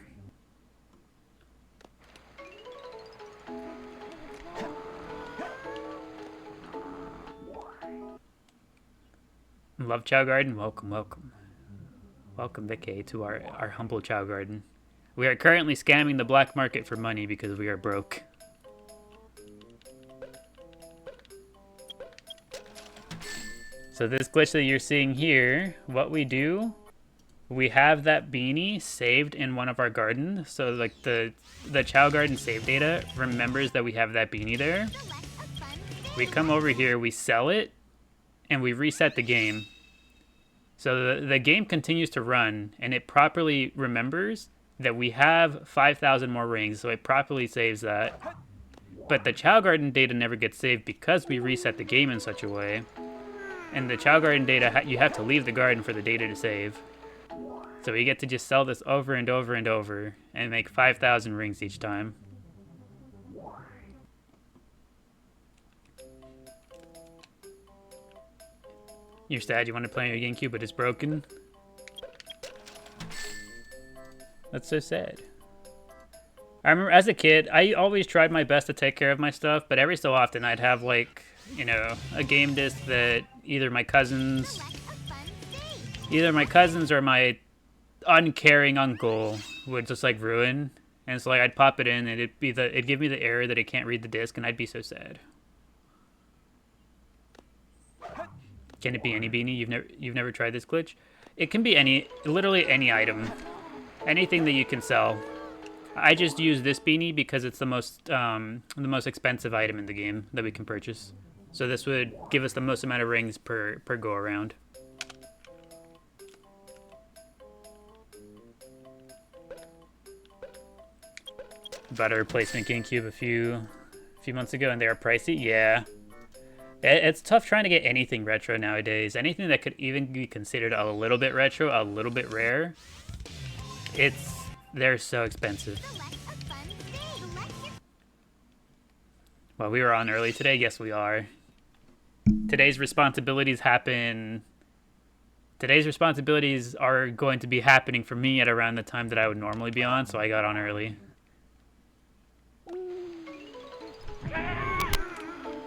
Love Chao Garden? Welcome, welcome. Welcome, Vicky, to our humble Chao Garden. We are currently scamming the black market for money because we are broke. So this glitch that you're seeing here, what we do, we have that beanie saved in one of our gardens. So like the Chao Garden save data remembers that we have that beanie there. We come over here, we sell it, and we reset the game. So the game continues to run, and it properly remembers that we have 5,000 more rings, so it properly saves that. But the Chao Garden data never gets saved because we reset the game in such a way. And the Chao Garden data, you have to leave the garden for the data to save. So we get to just sell this over and over and over, and make 5,000 rings each time. You're sad you want to play on your GameCube, but it's broken? That's so sad. I remember as a kid, I always tried my best to take care of my stuff, but every so often I'd have like, you know, a game disc that either my cousins or my uncaring uncle would just like ruin. And so like I'd pop it in and it'd give me the error that it can't read the disc, and I'd be so sad. Can it be any beanie? You've never tried this glitch? It can be literally any item. Anything that you can sell. I just use this beanie because it's the most expensive item in the game that we can purchase. So this would give us the most amount of rings per go around. Bought a replacement GameCube a few months ago, and they are pricey. Yeah. It's tough trying to get anything retro nowadays. Anything that could even be considered a little bit retro, a little bit rare, they're so expensive. Well, we were on early today. Yes, we are. Today's responsibilities are going to be happening for me at around the time that I would normally be on, so I got on early.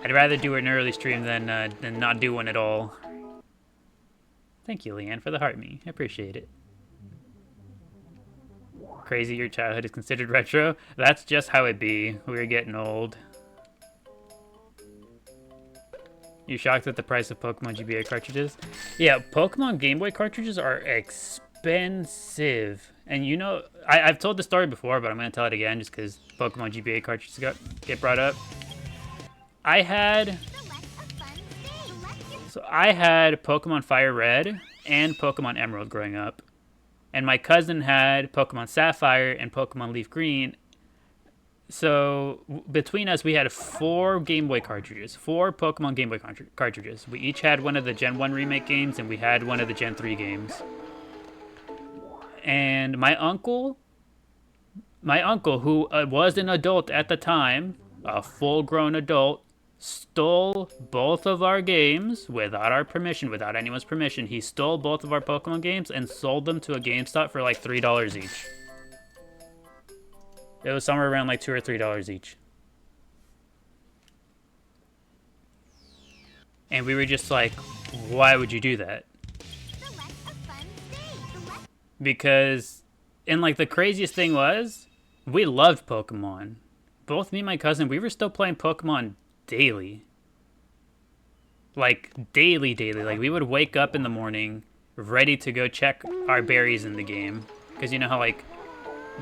I'd rather do an early stream than not do one at all. Thank you, Leanne, for the heart me. I appreciate it. Crazy your childhood is considered retro? That's just how it be. We're getting old. You shocked at the price of Pokemon GBA cartridges? Yeah, Pokemon Game Boy cartridges are expensive. And you know, I've told the story before, but I'm going to tell it again just because Pokemon GBA cartridges get brought up. I had Pokemon Fire Red and Pokemon Emerald growing up. And my cousin had Pokemon Sapphire and Pokemon Leaf Green. So between us, we had 4 Game Boy cartridges, 4 Pokemon Game Boy cartridges. We each had one of the Gen 1 remake games, and we had one of the Gen 3 games. And my uncle, who was an adult at the time, a full-grown adult, stole both of our games without our permission, without anyone's permission. He stole both of our Pokemon games and sold them to a GameStop for like $3 each. It was somewhere around like $2 or $3 each. And we were just like, why would you do that? Because, and like the craziest thing was, we loved Pokemon. Both me and my cousin, we were still playing Pokemon daily. Like daily. Like we would wake up in the morning ready to go check our berries in the game. Because you know how like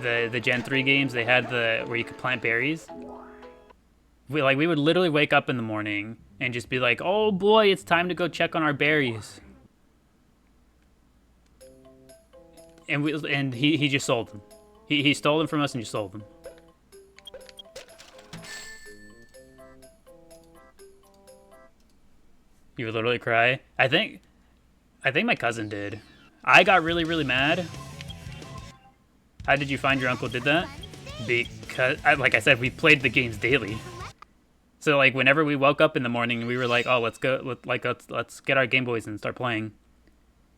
the Gen 3 games, they had where you could plant berries. We would literally wake up in the morning and just be like, oh boy, it's time to go check on our berries. And he just sold them. He stole them from us and just sold them. You would literally cry. I think my cousin did. I got really, really mad. How did you find your uncle did that? Because, like I said, we played the games daily. So like whenever we woke up in the morning, we were like, "Oh, let's go. Let's get our Game Boys and start playing."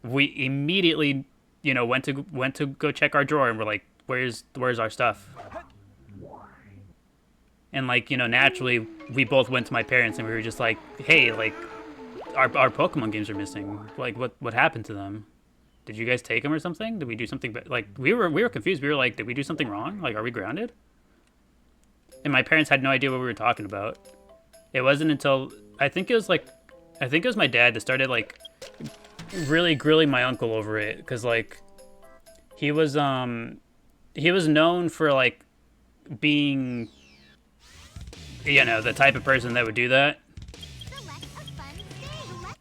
We immediately, you know, went to go check our drawer, and we're like, "Where's our stuff?" And like, you know, naturally, we both went to my parents, and we were just like, "Hey, like, our Pokemon games are missing. Like, what happened to them? Did you guys take them or something? Did we do something? Like, we were confused. We were like, did we do something wrong? Like, are we grounded?" And my parents had no idea what we were talking about. It wasn't until I think it was my dad that started like really grilling my uncle over it, because like he was known for like being, you know, the type of person that would do that.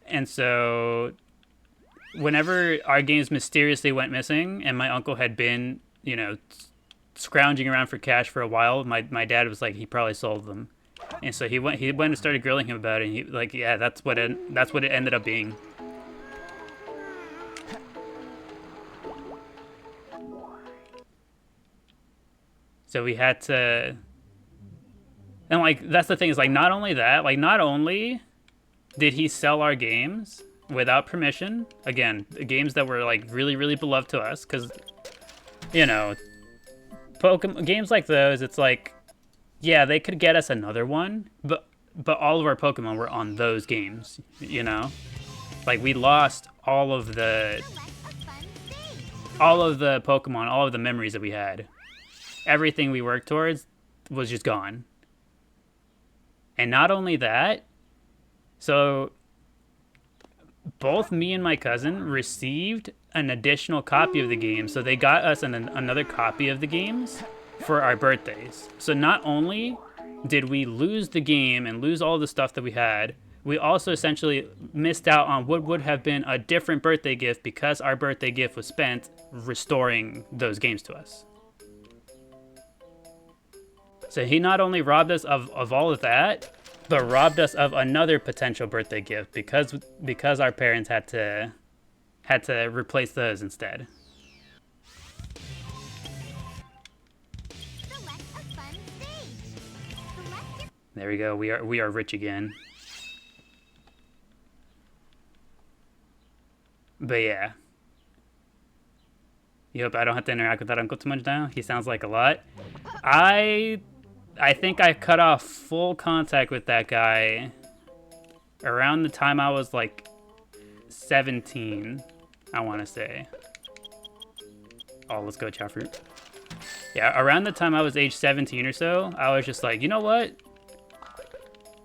And so whenever our games mysteriously went missing and my uncle had been, you know, scrounging around for cash for a while, my dad was like, he probably sold them. And so he went and started grilling him about it, and he like, yeah, that's what it ended up being. So we had to, and like that's the thing, is like not only did he sell our games without permission, again, the games that were like really, really beloved to us, because, you know, Pokemon games like those, it's like, yeah, they could get us another one, but all of our Pokemon were on those games, you know? Like, we lost all of the Pokemon, all of the memories that we had. Everything we worked towards was just gone. And not only that, so both me and my cousin received an additional copy of the game, so they got us another copy of the games for our birthdays. So not only did we lose the game and lose all the stuff that we had, we also essentially missed out on what would have been a different birthday gift, because our birthday gift was spent restoring those games to us. So he not only robbed us of all of that, but robbed us of another potential birthday gift, because our parents had to replace those instead. There we go. We are rich again. But yeah. You hope I don't have to interact with that uncle too much now? He sounds like a lot. I think I cut off full contact with that guy around the time I was like 17, I want to say. Oh, let's go, Chao Fruit. Yeah, around the time I was age 17 or so, I was just like, you know what?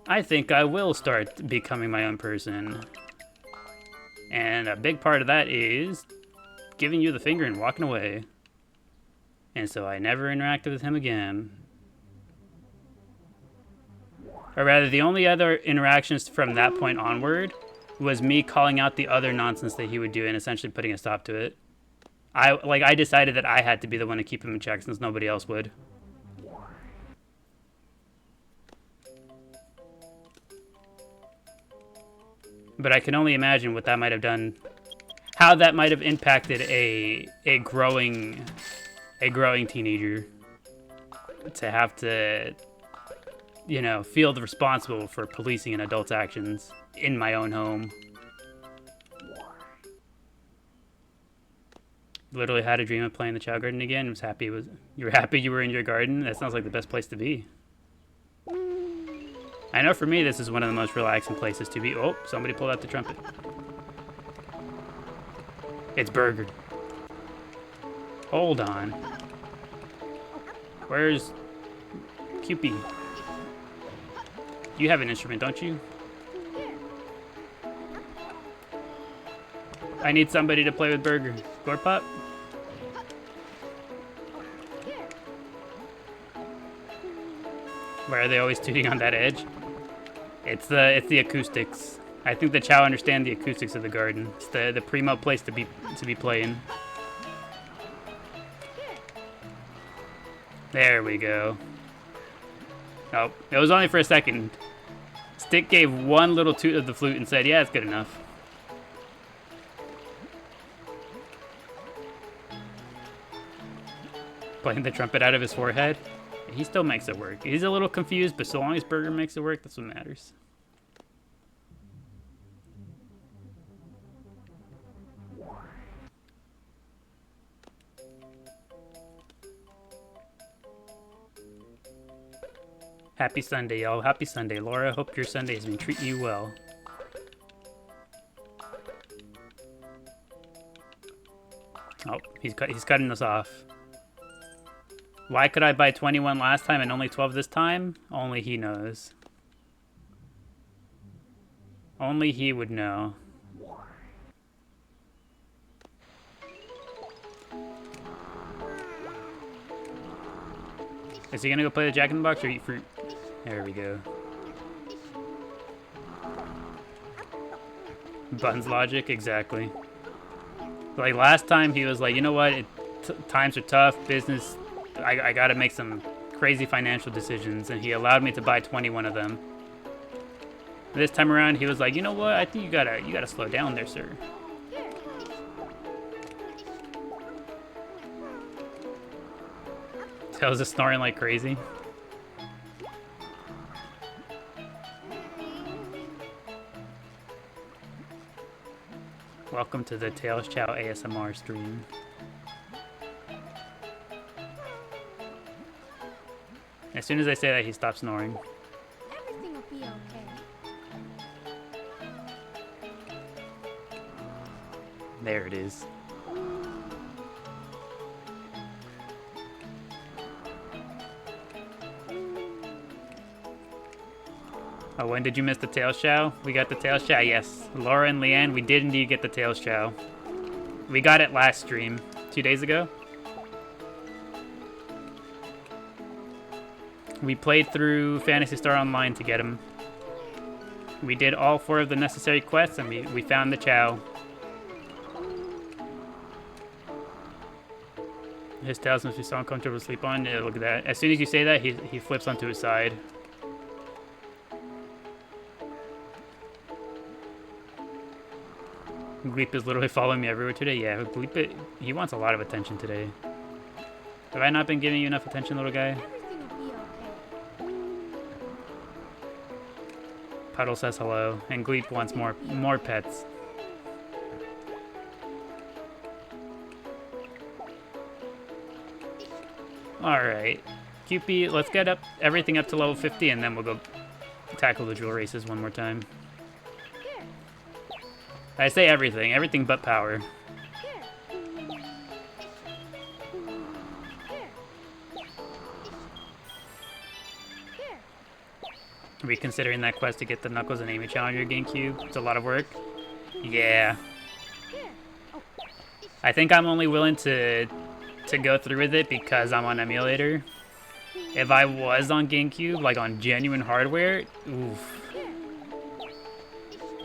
I think I will start becoming my own person. And a big part of that is giving you the finger and walking away. And so I never interacted with him again. Or rather, the only other interactions from that point onward was me calling out the other nonsense that he would do and essentially putting a stop to it. I decided that I had to be the one to keep him in check since nobody else would. But I can only imagine what that might have done, how that might have impacted a growing teenager to have to, you know, feel responsible for policing an adult's actions in my own home. Literally had a dream of playing the Chao Garden again. You were happy you were in your garden. That sounds like the best place to be. I know for me, this is one of the most relaxing places to be. Oh, somebody pulled out the trumpet. It's Burger. Hold on. Where's Cupid? You have an instrument, don't you? I need somebody to play with Burger. Gorpop? Why are they always tooting on that edge? It's the acoustics. I think the Chao understand the acoustics of the garden. It's the primo place to be playing. There we go. Oh, it was only for a second. Stick gave one little toot of the flute and said, yeah, it's good enough. Playing the trumpet out of his forehead. He still makes it work. He's a little confused, but so long as Burger makes it work, that's what matters. Happy Sunday, y'all. Happy Sunday. Laura, hope your Sunday has been treating you well. Oh, he's cutting us off. Why could I buy 21 last time and only 12 this time? Only he knows. Only he would know. Is he gonna go play the Jack in the Box or eat fruit? There we go. Buns logic, exactly. Like last time he was like, you know what, times are tough, business, I gotta make some crazy financial decisions, and he allowed me to buy 21 of them. This time around he was like, you know what, I think you gotta slow down there, sir. Tails is snoring like crazy. Welcome to the Tails Chao ASMR stream. As soon as I say that, he stops snoring. Everything will be okay. There it is. Oh, when did you miss the Tails Chao? We got the Tails Chao, yes. Laura and Leanne, we did indeed get the Tails Chao. We got it last stream, 2 days ago. We played through Phantasy Star Online to get him. We did all 4 of the necessary quests, and we found the Chao. His tails must be so uncomfortable to sleep on. Yeah, look at that. As soon as you say that, he flips onto his side. Gleep is literally following me everywhere today. Yeah, Gleep, he wants a lot of attention today. Have I not been giving you enough attention, little guy? Everything will be okay. Puddle says hello, and Gleep wants more pets. Alright. QP, let's get everything up to level 50, and then we'll go tackle the jewel races one more time. I say everything but power. Are we considering that quest to get the Knuckles and Amy Challenger GameCube? It's a lot of work. Yeah. I think I'm only willing to go through with it because I'm on emulator. If I was on GameCube, like on genuine hardware, oof.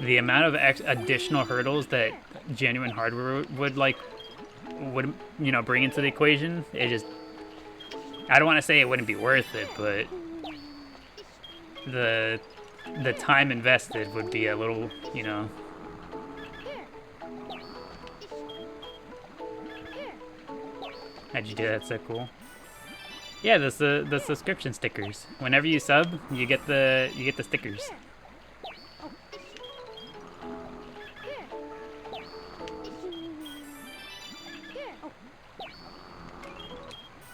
The amount of additional hurdles that genuine hardware would bring into the equation, it just, I don't want to say it wouldn't be worth it, but the time invested would be a little, How'd you do that? So cool. Yeah, the subscription stickers. Whenever you sub, you get the stickers.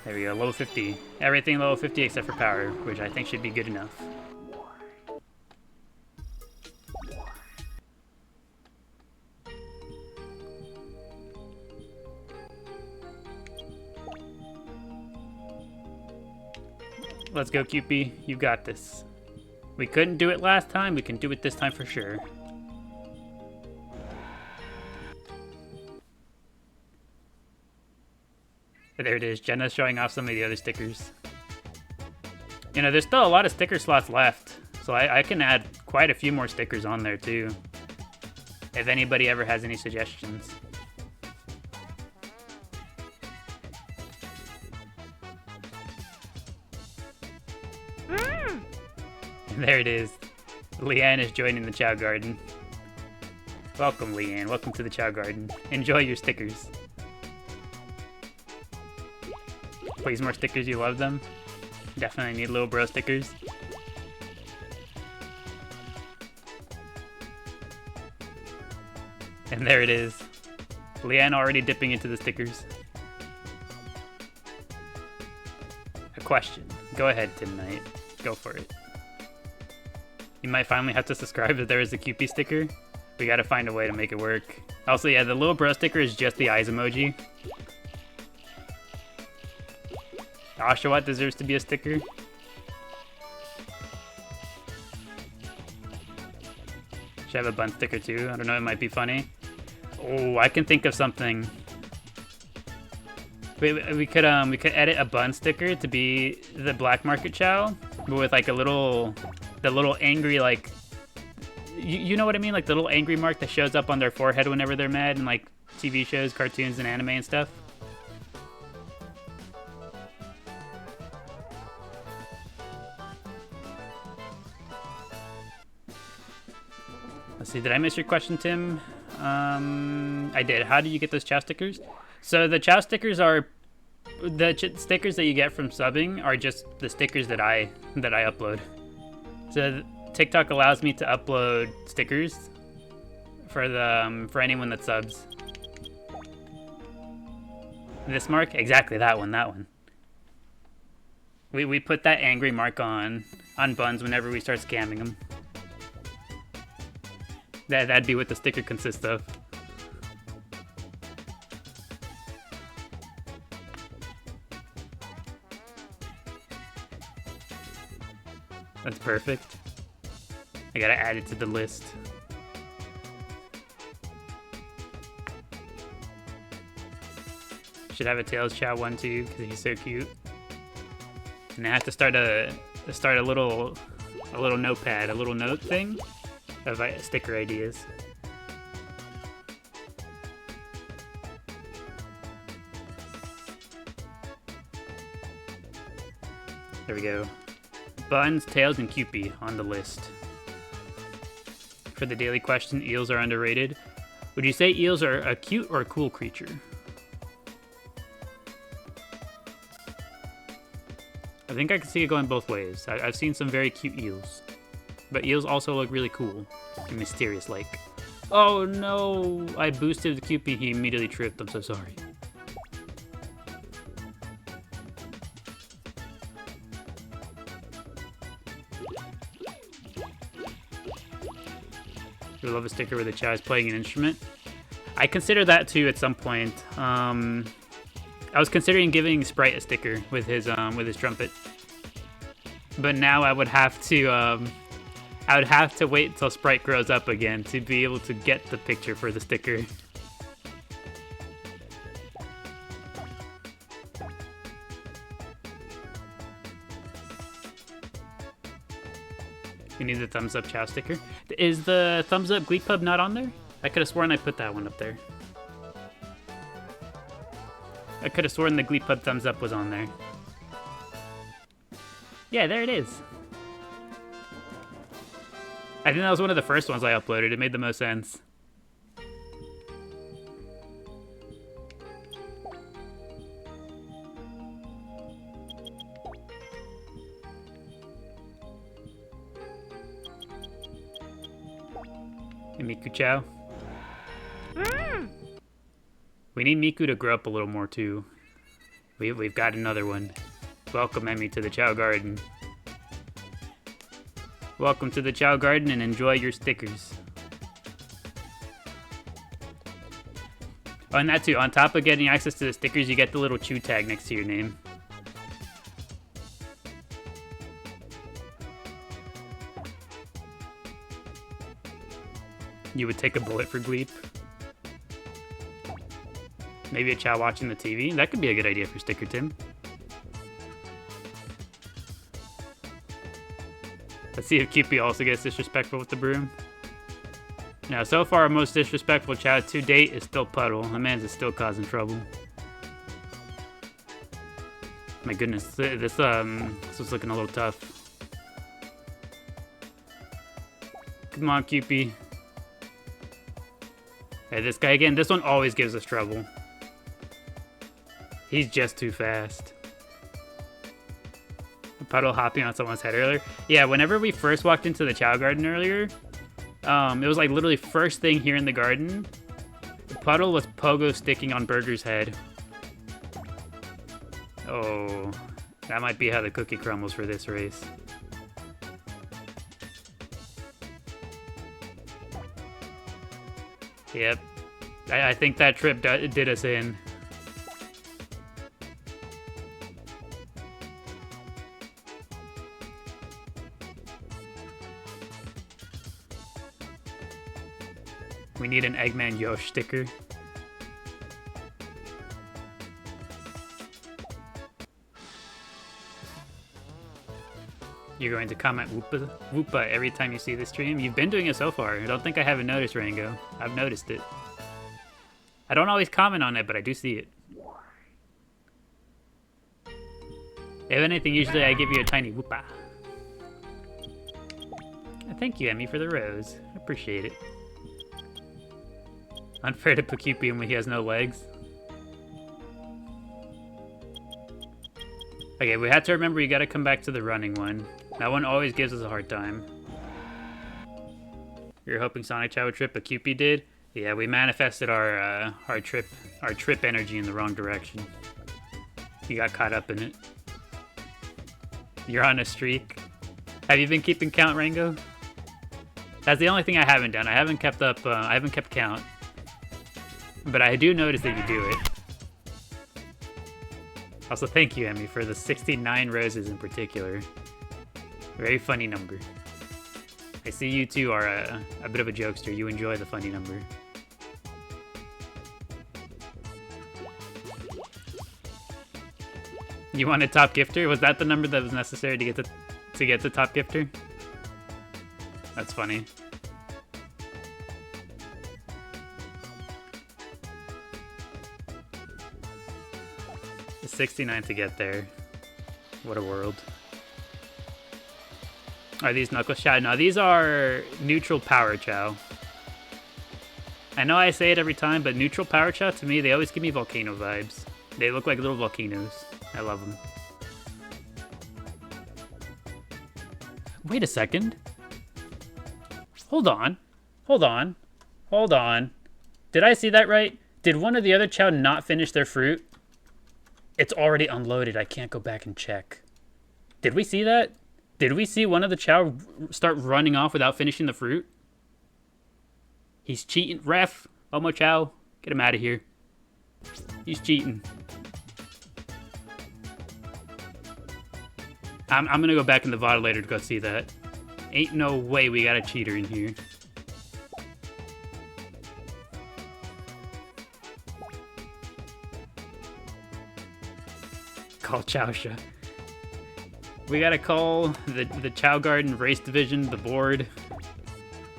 There we go, level 50. Everything level 50 except for power, which I think should be good enough. Let's go, QP. You got this. We couldn't do it last time, we can do it this time for sure. There it is. Jenna's showing off some of the other stickers. There's still a lot of sticker slots left, so I can add quite a few more stickers on there too, if anybody ever has any suggestions. There it is. Leanne is joining the Chao Garden. Welcome, Leanne. Welcome to the Chao Garden. Enjoy your stickers. Please, more stickers. You love them. Definitely need little bro stickers. And there it is. Leanne already dipping into the stickers. A question. Go ahead, Tim Knight. Go for it. You might finally have to subscribe if there is a Cupid sticker. We gotta find a way to make it work. Also, yeah, the little bro sticker is just the eyes emoji. Oshawott deserves to be a sticker. Should have a bun sticker too. I don't know, it might be funny. Oh, I can think of something. We could edit a bun sticker to be the black market Chao, but with like the little angry, like, you know what I mean? Like the little angry mark that shows up on their forehead whenever they're mad in like TV shows, cartoons, and anime and stuff. Let's see, did I miss your question, Tim? I did. How do you get those Chao stickers? So the Chao stickers are stickers that you get from subbing are just the stickers that I upload. So TikTok allows me to upload stickers for anyone that subs. This mark? Exactly, that one. We put that angry mark on buns whenever we start scamming them. That'd be what the sticker consists of. That's perfect. I gotta add it to the list. Should have a Tails Chao one too, because he's so cute. And I have to start a little notepad, a little note thing of sticker ideas. There we go. Buns, Tails, and Cupid on the list. For the daily question, eels are underrated. Would you say eels are a cute or a cool creature? I think I can see it going both ways. I've seen some very cute eels. But eels also look really cool and mysterious-like. Oh no! I boosted the Cupid, he immediately tripped. I'm so sorry. We love a sticker where the Chao is playing an instrument. I consider that too at some point. I was considering giving Sprite a sticker with his trumpet, but now I would have to wait until Sprite grows up again to be able to get the picture for the sticker. We need the thumbs up Chao sticker. Is the thumbs up Gleek Pub not on there? I could have sworn I put that one up there. I could have sworn the Gleek Pub thumbs up was on there. Yeah, there it is. I think that was one of the first ones I uploaded. It made the most sense. Hey, Miku Chao. We need Miku to grow up a little more too. We've got another one. Welcome, Emmy, to the Chao Garden. Welcome to the Chao Garden and enjoy your stickers. Oh, and that too, on top of getting access to the stickers, you get the little chew tag next to your name. You would take a bullet for Gleep. Maybe a Chao watching the TV? That could be a good idea for sticker, Tim. Let's see if Cupid also gets disrespectful with the broom. Now, so far, our most disrespectful Chao to date is still Puddle. My man's still causing trouble. My goodness, this was looking a little tough. Come on, Cupid. Hey, this guy again. This one always gives us trouble. He's just too fast. Puddle hopping on someone's head earlier. Yeah, whenever we first walked into the Chao garden earlier, it was like literally first thing here in the garden. Puddle was pogo sticking on Burger's head. Oh, that might be how the cookie crumbles for this race. Yep, I think that trip did us in. We need an Eggman Yosh sticker. You're going to comment Woopa, Woopa every time you see the stream? You've been doing it so far. I don't think I haven't noticed, Rango. I've noticed it. I don't always comment on it, but I do see it. If anything, usually I give you a tiny Woopa. Thank you, Emmy, for the rose. I appreciate it. Unfair to Pacupian when he has no legs. Okay, we have to remember you gotta come back to the running one. That one always gives us a hard time. You're hoping Sonic Chao would trip, but Cupid did? Yeah, we manifested our trip energy in the wrong direction. You got caught up in it. You're on a streak. Have you been keeping count, Rango? That's the only thing I haven't done. I haven't kept up, I haven't kept count. But I do notice that you do it. Also, thank you, Emmy, for the 69 roses in particular. Very funny number. I see you two are a bit of a jokester. You enjoy the funny number. You want a top gifter? Was that the number that was necessary to get the top gifter? That's funny. It's 69 to get there. What a world. Are these Knuckles Chao? No, these are neutral power Chao. I know I say it every time, but neutral power Chao, to me, they always give me volcano vibes. They look like little volcanoes. I love them. Wait a second. Hold on. Hold on. Hold on. Did I see that right? Did one of the other Chao not finish their fruit? It's already unloaded. I can't go back and check. Did we see that? Did we see one of the Chao start running off without finishing the fruit? He's cheating. Ref! Omo Chao. Get him out of here. He's cheating. I'm gonna go back in the VOD later to go see that. Ain't no way we got a cheater in here. Call Chaosha. We gotta call the Chao Garden race division, the board.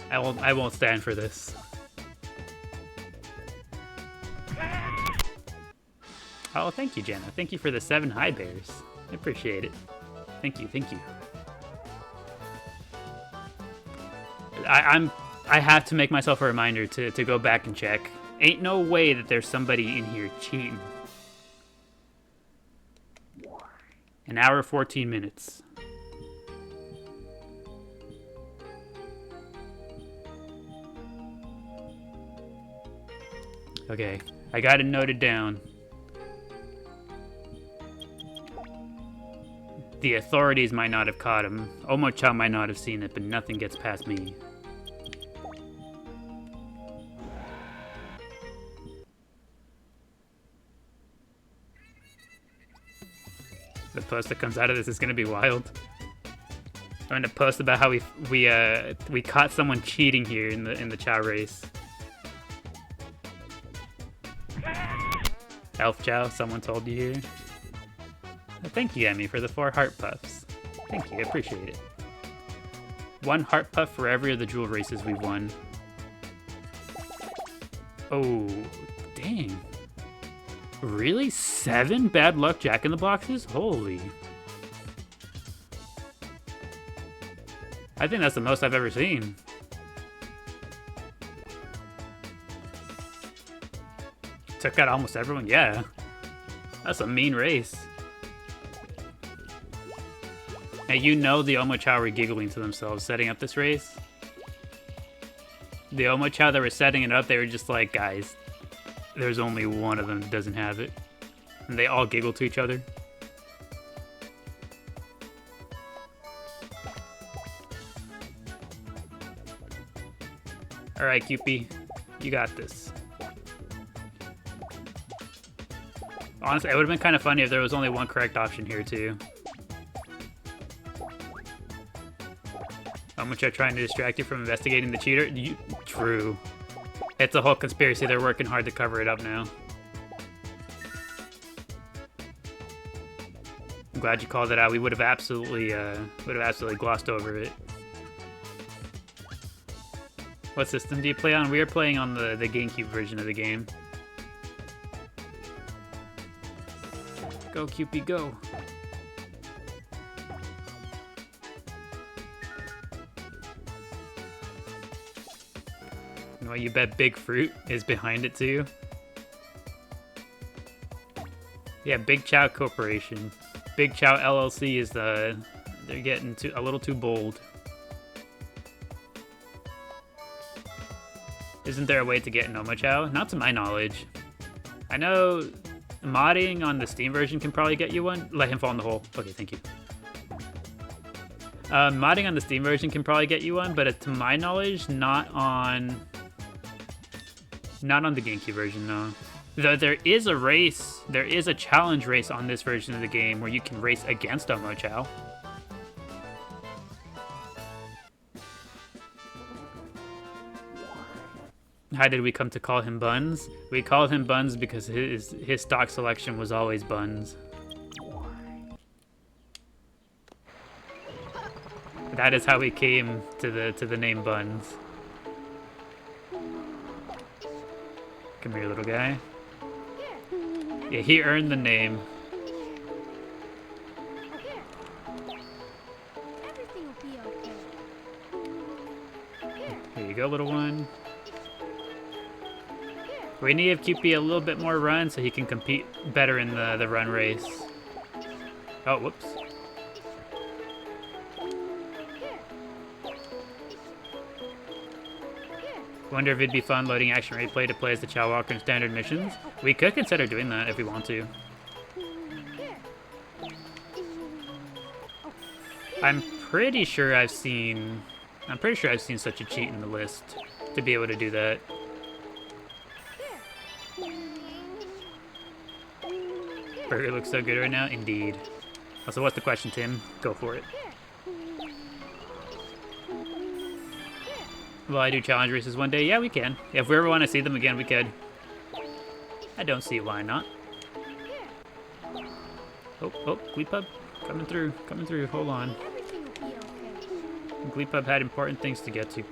I won't stand for this. Oh, thank you, Jenna. Thank you for the 7 high bears. I appreciate it. Thank you, thank you. I have to make myself a reminder to go back and check. Ain't no way that there's somebody in here cheating. An hour, 14 minutes. Okay, I got it noted down. The authorities might not have caught him. Omo Chao might not have seen it, but nothing gets past me. The post that comes out of this is gonna be wild. I'm going to post about how we caught someone cheating here in the Chao race. Elf Chao, someone told you here. Thank you, Emmy, for the 4 heart puffs. Thank you, I appreciate it. 1 heart puff for every of the jewel races we've won. Oh, dang. Really? 7 bad luck Jack-in-the-Boxes? Holy. I think that's the most I've ever seen. Took out almost everyone? Yeah. That's a mean race. Now you know the Omochao were giggling to themselves setting up this race. The Omochao that were setting it up, they were just like, guys, there's only one of them that doesn't have it. And they all giggle to each other. Alright, Cupie. You got this. Honestly, it would have been kind of funny if there was only one correct option here, too. Omochao trying to distract you from investigating the cheater? True. It's a whole conspiracy. They're working hard to cover it up now. I'm glad you called it out. We would have absolutely glossed over it. What system do you play on? We are playing on the GameCube version of the game. Go, Cupie, go. Well, you bet Big Fruit is behind it too. Yeah, Big Chao Corporation. Big Chao LLC is they're getting a little too bold. Isn't there a way to get an Omochao? Not to my knowledge. I know modding on the Steam version can probably get you one. Let him fall in the hole. Okay, thank you. Modding on the Steam version can probably get you one, but to my knowledge, not on the GameCube version, no. Though there is a race, there is a challenge race on this version of the game where you can race against Omochao. How did we come to call him Buns? We called him Buns because his stock selection was always Buns. That is how we came to the name Buns. Come here, little guy. Yeah, he earned the name. Everything will be okay. Here you go, little one. We need to give Cupie a little bit more run so he can compete better in the run race. Oh, whoops. Wonder if it'd be fun loading Action Replay to play as the Chao Walker in standard missions. We could consider doing that if we want to. I'm pretty sure I've seen such a cheat in the list to be able to do that. Burger looks so good right now, indeed. Also, what's the question, Tim? Go for it. Will I do challenge races one day? Yeah, we can. If we ever want to see them again, we could. I don't see why not. Oh, Gleepub, coming through, hold on. Everything will be okay. Gleepub had important things to get to.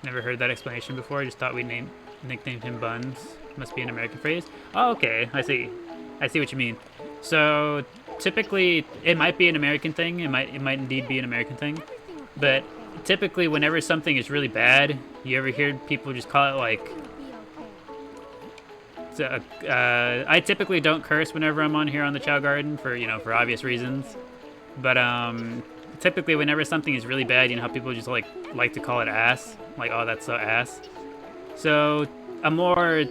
Never heard that explanation before. I just thought we nicknamed him Buns. Must be an American phrase. Oh, okay. I see what you mean. So typically, it might be an American thing. It might indeed be an American thing. But typically, whenever something is really bad, you ever hear people just call it like. So, I typically don't curse whenever I'm on here on the Chao Garden for obvious reasons. But typically, whenever something is really bad, you know how people just like to call it ass. Like, oh, that's so ass. So a more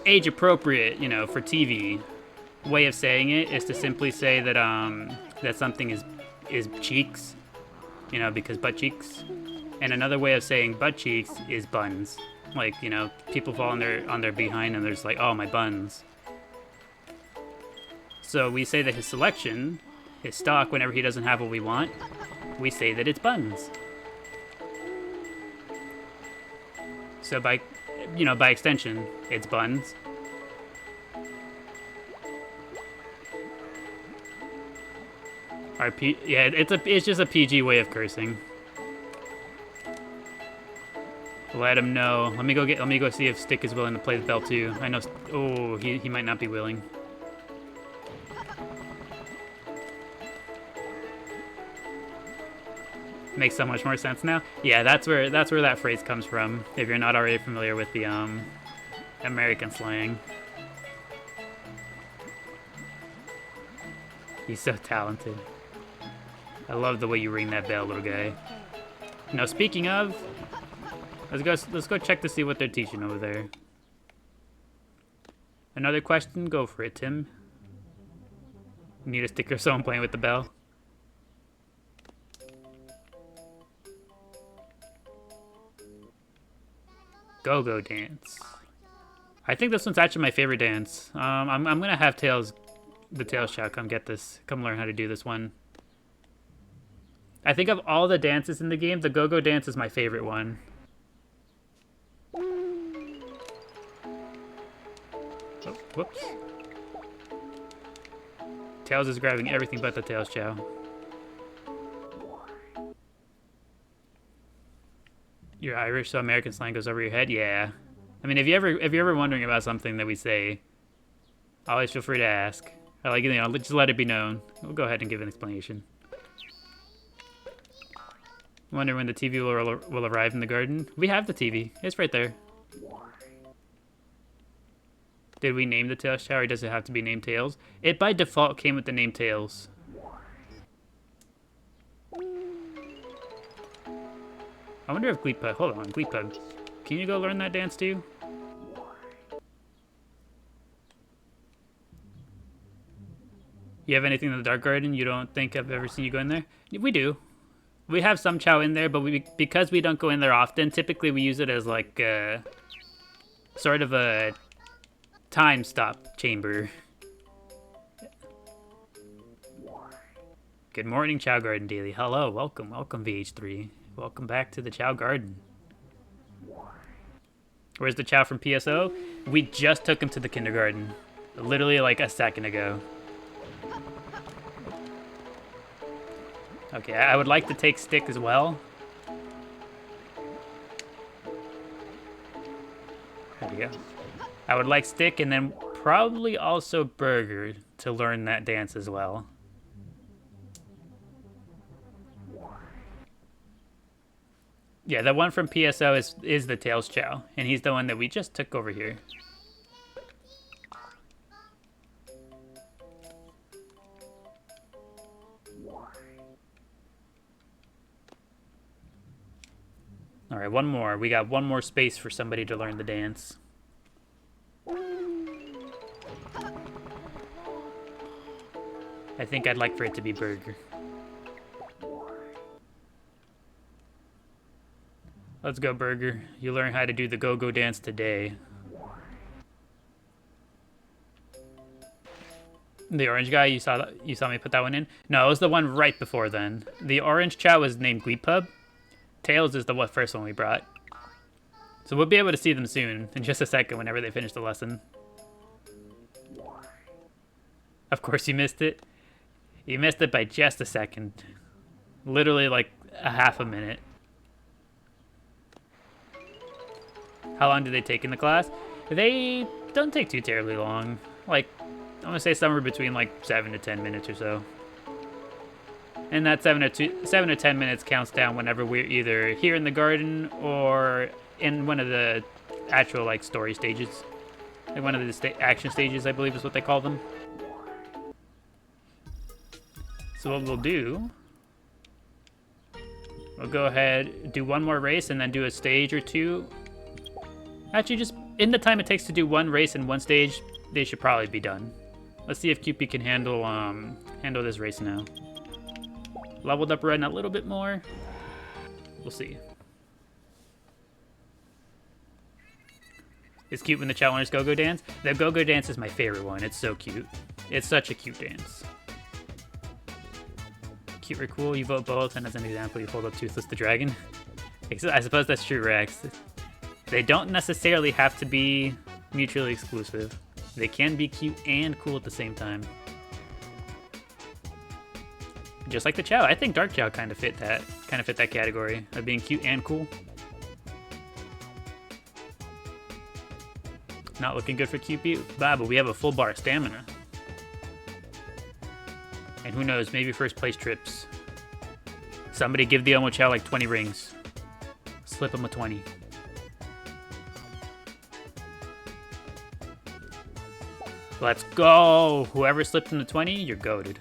age-appropriate, for TV way of saying it is to simply say that that something is cheeks, because butt cheeks. And another way of saying butt cheeks is buns. Like, people fall on their behind and they're just like, oh, my buns. So we say that his selection, his stock, whenever he doesn't have what we want, we say that it's buns. So by extension, it's buns. Yeah, it's just a PG way of cursing. Let him know. Let me go see if Stick is willing to play the bell too. I know. Oh, he might not be willing. Makes so much more sense now. Yeah, that's where that phrase comes from, if you're not already familiar with the American slang. He's so talented. I love the way you ring that bell, little guy. Now, speaking of, let's go check to see what they're teaching over there. Another question? Go for it, Tim. Need a sticker of someone playing with the bell? Go-go dance. I think this one's actually my favorite dance. I'm gonna have the Tails Chao come learn how to do this one. I think of all the dances in the game, the go-go dance is my favorite one. Oh, whoops. Tails is grabbing everything but the Tails Chao. You're Irish, so American slang goes over your head? Yeah. I mean, if you're ever wondering about something that we say, always feel free to ask. I like, you know, just let it be known. We'll go ahead and give an explanation. Wonder when the TV will arrive in the garden. We have the TV. It's right there. Did we name the Tails Chao, or does it have to be named Tails? It by default came with the name Tails. I wonder if Gleepug... Hold on, Gleepug. Can you go learn that dance too? You have anything in the Dark Garden you don't think I've ever seen you go in there? We do. We have some Chao in there, but because we don't go in there often, typically we use it as like sort of a time stop chamber. Good morning, ChaoGardenDaily. Hello, welcome VH3. Welcome back to the Chao Garden. Where's the Chao from PSO? We just took him to the kindergarten. Literally like a second ago. Okay, I would like to take Stick as well. There we go. I would like Stick and then probably also Burger to learn that dance as well. Yeah, the one from PSO is the Tails Chao, and he's the one that we just took over here. All right, one more. We got one more space for somebody to learn the dance. I think I'd like for it to be Burger. Let's go, Burger. You learn how to do the go-go dance today. The orange guy, you saw me put that one in? No, it was the one right before then. The orange Chao was named Gleepug. Tails is the first one we brought. So we'll be able to see them soon, in just a second, whenever they finish the lesson. Of course you missed it. You missed it by just a second. Literally like a half a minute. How long do they take in the class? They don't take too terribly long. Like, I'm gonna say somewhere between like 7 to 10 minutes or so. And that 7 to 10 minutes counts down whenever we're either here in the garden or in one of the actual like story stages. Like one of the action stages, I believe is what they call them. So what we'll do, we'll go ahead, do one more race and then do a stage or two. Actually, just in the time it takes to do one race and one stage, they should probably be done. Let's see if QP can handle this race now. Leveled up Red a little bit more. We'll see. It's cute when the Chao learns go-go dance. The go-go dance is my favorite one. It's so cute. It's such a cute dance. Cute or cool, you vote both, and as an example, you hold up Toothless the Dragon. I suppose that's true, Rex. They don't necessarily have to be mutually exclusive. They can be cute and cool at the same time. Just like the Chao. I think Dark Chao kind of fit that category of being cute and cool. Not looking good for QP, but we have a full bar of stamina. And who knows, maybe first place trips. Somebody give the Omo Chao like 20 rings. Slip him a 20. Let's go! Whoever slipped him the 20, you're goated.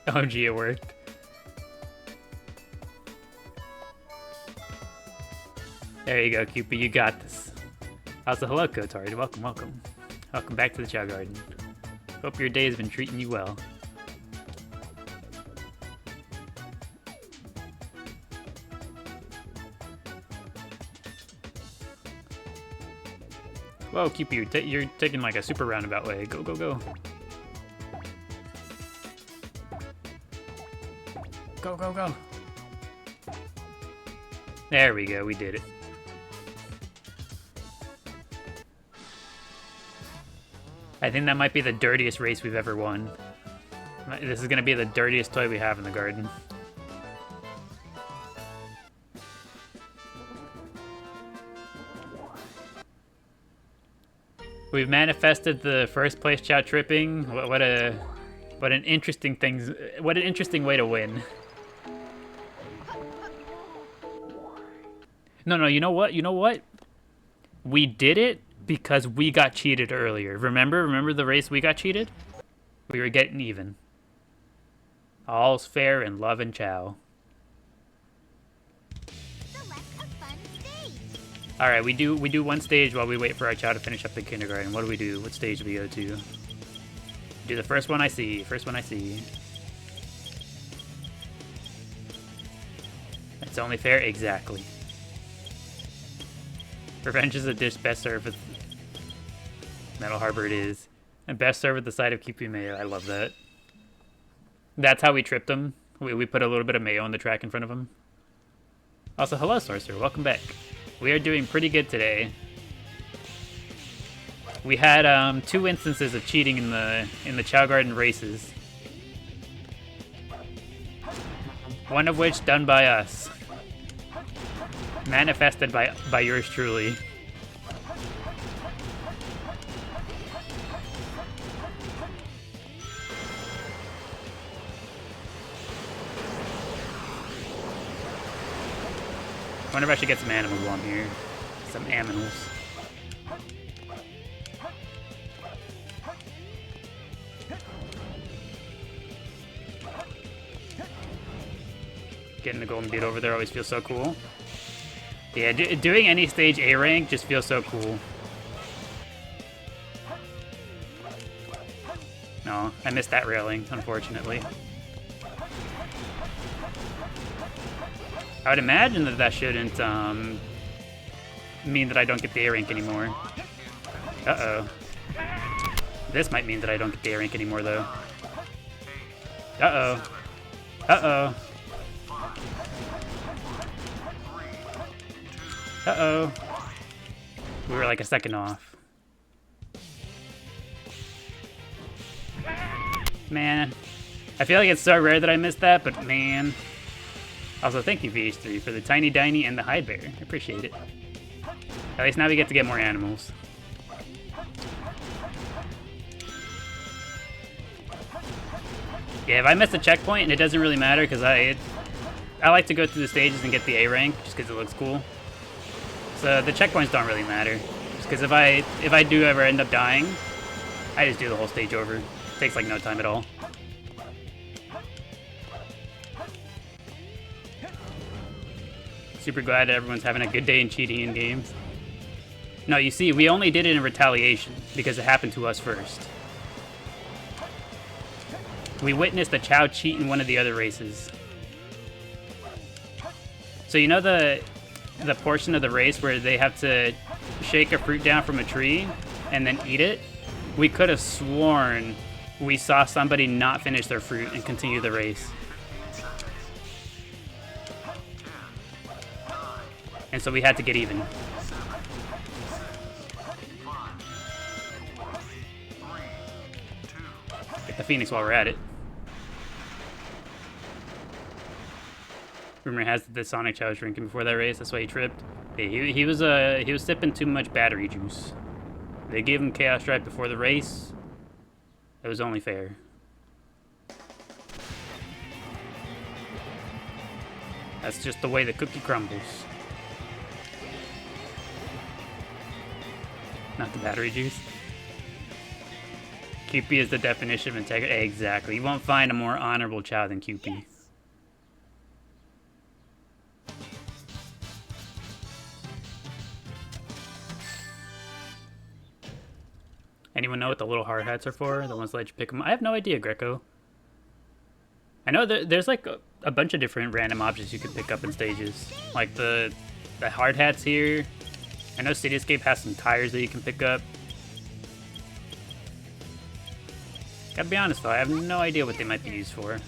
Oh, gee, it worked. There you go, Cupid. You got this. Also, hello, Kotard. Welcome, welcome. Welcome back to the Chao Garden. Hope your day has been treating you well. Whoa, Cupid, you're taking like a super roundabout way. Go, go, go. Go, go, go. There we go, we did it. I think that might be the dirtiest race we've ever won. This is gonna be the dirtiest toy we have in the garden. We've manifested the first place Chao tripping. What an interesting way to win. No, you know what? You know what? We did it because we got cheated earlier. Remember the race we got cheated? We were getting even. All's fair in love and Chao. All right, we do one stage while we wait for our Chao to finish up the kindergarten. What do we do? What stage do we go to? Do the first one I see. First one I see. It's only fair, exactly. Revenge is a dish best served with Metal Harbor. It is, and best served with the side of keeping mayo. I love that. That's how we tripped him. We put a little bit of mayo on the track in front of him. Also, hello, Sorcerer. Welcome back. We are doing pretty good today. We had 2 instances of cheating in the Chao Garden races. One of which done by us. Manifested by yours truly. I wonder if I should get some animals on here. Some aminals. Getting the golden bead over there always feels so cool. Yeah, doing any stage A rank just feels so cool. No, I missed that railing, unfortunately. I would imagine that shouldn't mean that I don't get the A rank anymore. Uh-oh. This might mean that I don't get the A rank anymore, though. Uh-oh. Uh-oh. Uh-oh. We were like a second off. Man. I feel like it's so rare that I missed that, but man. Also, thank you, VH3, for the Tiny Diny and the Hide Bear. I appreciate it. At least now we get to get more animals. Yeah, if I miss a checkpoint, and it doesn't really matter, because I like to go through the stages and get the A rank, just because it looks cool. So the checkpoints don't really matter. Just because if I do ever end up dying, I just do the whole stage over. It takes like no time at all. Super glad everyone's having a good day in cheating in games. No, you see, we only did it in retaliation because it happened to us first. We witnessed a Chao cheat in one of the other races. So you know the portion of the race where they have to shake a fruit down from a tree and then eat it? We could have sworn we saw somebody not finish their fruit and continue the race. And so we had to get even. Get the Phoenix while we're at it. Rumor has that Sonic Chao was drinking before that race. That's why he tripped. Hey, he was sipping too much battery juice. They gave him Chaos right before the race. It was only fair. That's just the way the cookie crumbles. Not the battery juice. QP is the definition of integrity. Exactly. You won't find a more honorable Chao than QP. Yes. Anyone know what the little hard hats are for? The ones that let you pick them? I have no idea, Greco. I know there's like a bunch of different random objects you can pick up in stages. Like the hard hats here. I know Cityscape has some tires that you can pick up. Gotta be honest though, I have no idea what they might be used for.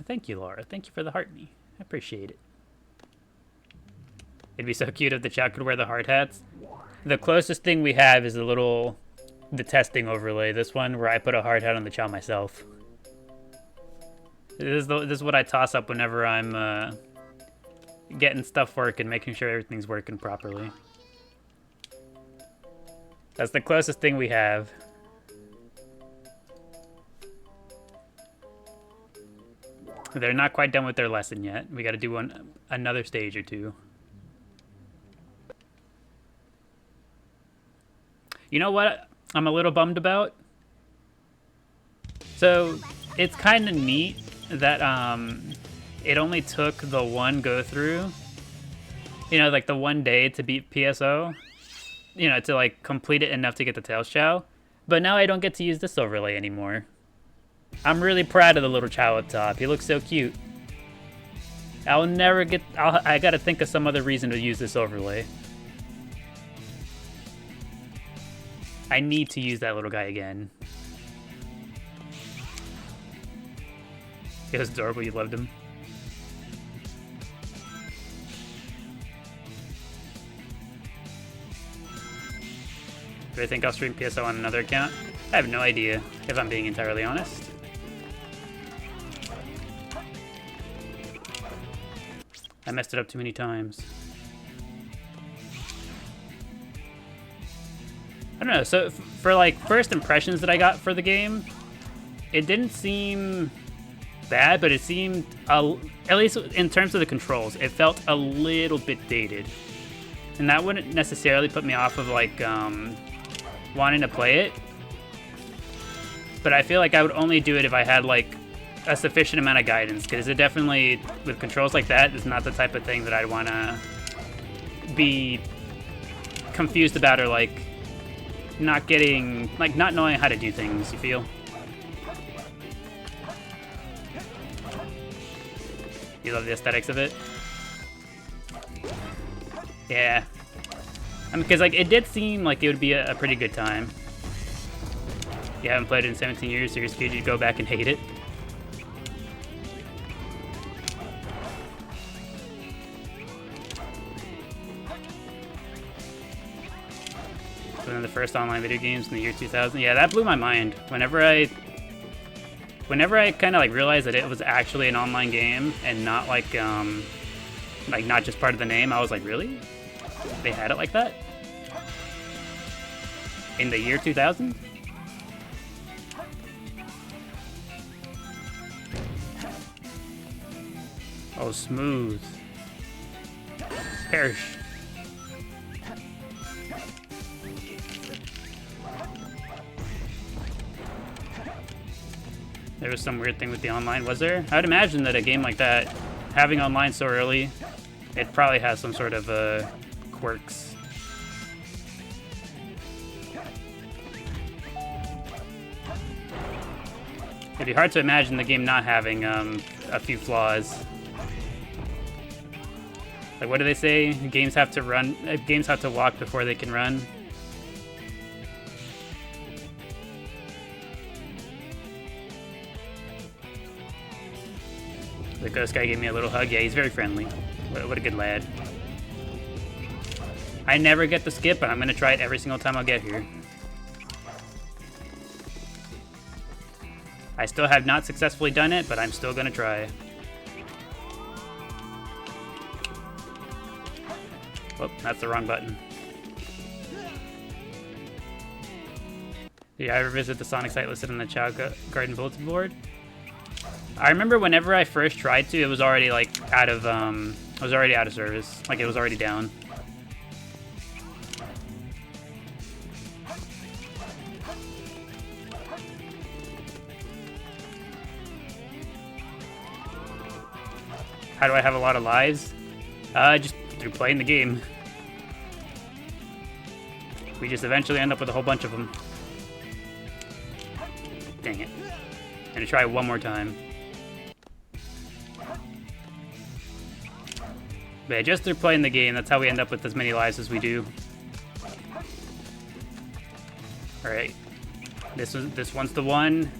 Thank you, Laura. Thank you for the heart me. I appreciate it. It'd be so cute if the Chao could wear the hard hats. The closest thing we have is the testing overlay. This one where I put a hard hat on the Chao myself. This is what I toss up whenever I'm getting stuff working, making sure everything's working properly. That's the closest thing we have. They're not quite done with their lesson yet. We got to do another stage or two. You know what I'm a little bummed about? So it's kind of neat that it only took the one go through, you know, like the one day to beat PSO, you know, to like complete it enough to get the Tails Chao. But now I don't get to use this overlay anymore. I'm really proud of the little Chao up top. He looks so cute. I'll never get... I gotta think of some other reason to use this overlay. I need to use that little guy again. It was adorable, you loved him. Do I think I'll stream PSO on another account? I have no idea, if I'm being entirely honest. I messed it up too many times. I don't know, so for like first impressions that I got for the game, it didn't seem bad, but it seemed, at least in terms of the controls, it felt a little bit dated. And that wouldn't necessarily put me off of like wanting to play it. But I feel like I would only do it if I had like a sufficient amount of guidance, because it definitely, with controls like that, is not the type of thing that I'd want to be confused about, or like not getting, like not knowing how to do things, you feel? You love the aesthetics of it? Yeah. I mean, because like it did seem like it would be a pretty good time. You haven't played it in 17 years, so you're scared you'd go back and hate it. One of the first online video games in the year 2000. Yeah, that blew my mind. Whenever I kind of like realized that it was actually an online game and not like not just part of the name, I was like, really? They had it like that? In the year 2000? Oh, smooth. Perish. There was some weird thing with the online, was there? I'd imagine that a game like that, having online so early, it probably has some sort of quirks. It'd be hard to imagine the game not having a few flaws. Like, what do they say? Games have to run. Games have to walk before they can run. The ghost guy gave me a little hug. Yeah, he's very friendly. What a good lad. I never get the skip, but I'm gonna try it every single time I'll get here. I still have not successfully done it, but I'm still gonna try. Oh, that's the wrong button. Did you ever visit the Sonic site listed on the Chao Garden bulletin board? I remember whenever I first tried to, it was already like out of service. Like it was already down. How do I have a lot of lives? Just through playing the game. We just eventually end up with a whole bunch of them. Dang it. I'm gonna try one more time. But yeah, just through playing the game, that's how we end up with as many lives as we do. Alright. This one's the one.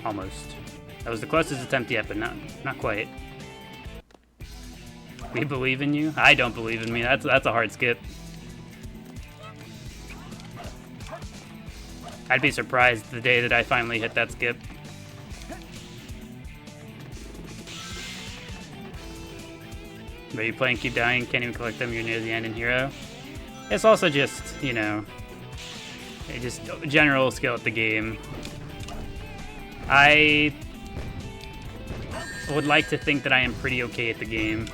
Almost. That was the closest attempt yet, but not quite. We believe in you? I don't believe in me. That's a hard skip. I'd be surprised the day that I finally hit that skip. But you play and keep dying, can't even collect them, you're near the end in Hero. It's also just, you know, just general skill at the game. I would like to think that I am pretty okay at the game.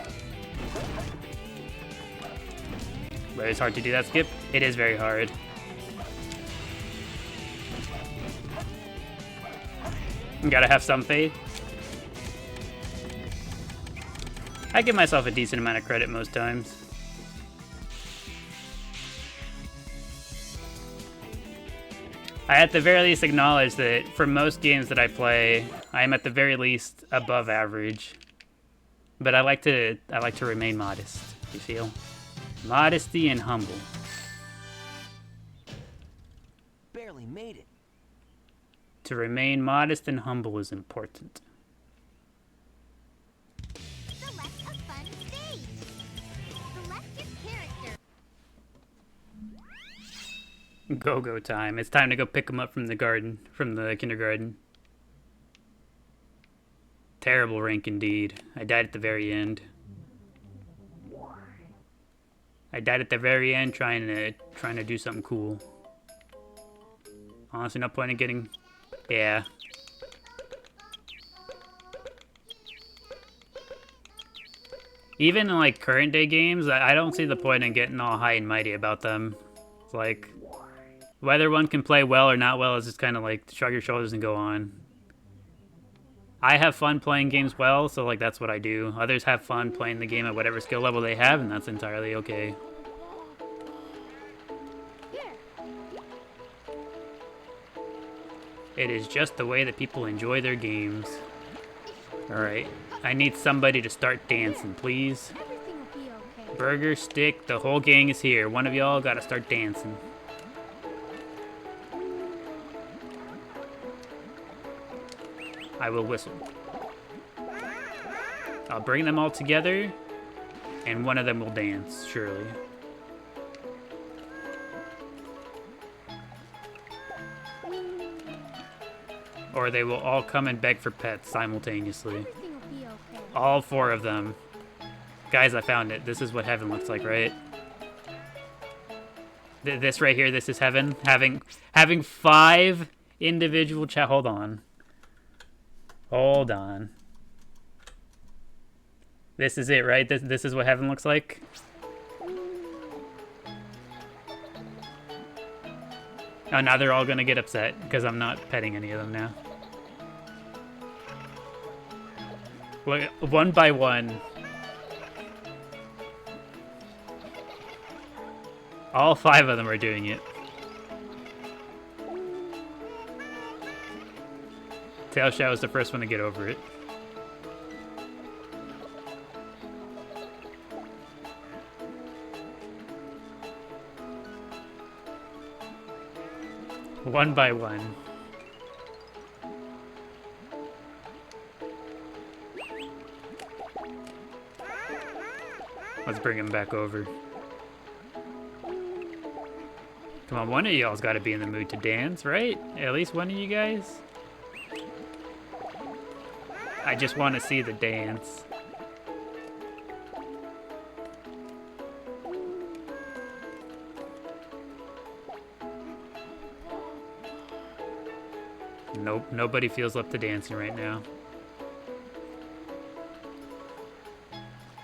But it's hard to do that skip. It is very hard. You gotta have some faith. I give myself a decent amount of credit most times. I at the very least acknowledge that for most games that I play, I am at the very least above average. But I like to remain modest, you feel? Modesty and humble. Barely made it. To remain modest and humble is important. Select a fun stage. Select your character. Go time. It's time to go pick them up from the garden, from the kindergarten. Terrible rank indeed. I died at the very end. trying to do something cool. Honestly, no point in getting... Yeah. Even in, like, current day games, I don't see the point in getting all high and mighty about them. It's like, whether one can play well or not well is just kind of like, shrug your shoulders and go on. I have fun playing games well, so, like, that's what I do. Others have fun playing the game at whatever skill level they have, and that's entirely okay. It is just the way that people enjoy their games. Alright, I need somebody to start dancing, please. Everything will be okay. Burger, Stick, the whole gang is here. One of y'all gotta start dancing. I will whistle. I'll bring them all together, and one of them will dance, surely. Or they will all come and beg for pets simultaneously. Everything will be okay. All four of them. Guys, I found it. This is what heaven looks like, right? This right here, this is heaven. Having 5 individual hold on. Hold on. This is it, right? This is what heaven looks like? Oh, now they're all gonna get upset because I'm not petting any of them now. Look, one by one. All 5 of them are doing it. Tail Chao is the first one to get over it. One by one. Let's bring him back over. Come on, one of y'all's got to be in the mood to dance, right? At least one of you guys? I just want to see the dance. Nope, nobody feels up to dancing right now.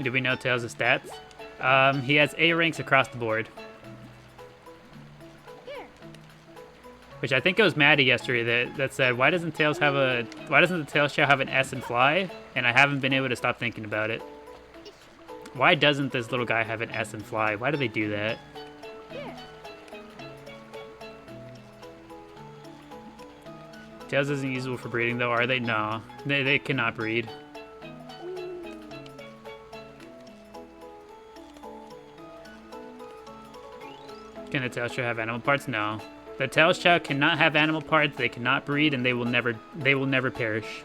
Do we know Tails' stats? He has A ranks across the board. Which I think it was Maddie yesterday that said, why doesn't the Tails Chao have an S in fly? And I haven't been able to stop thinking about it. Why doesn't this little guy have an S in fly? Why do they do that? Tails isn't usable for breeding though, are they? No, they cannot breed. Can the Tails Chao have animal parts? No. The Tails Chao cannot have animal parts, they cannot breed, and they will never perish.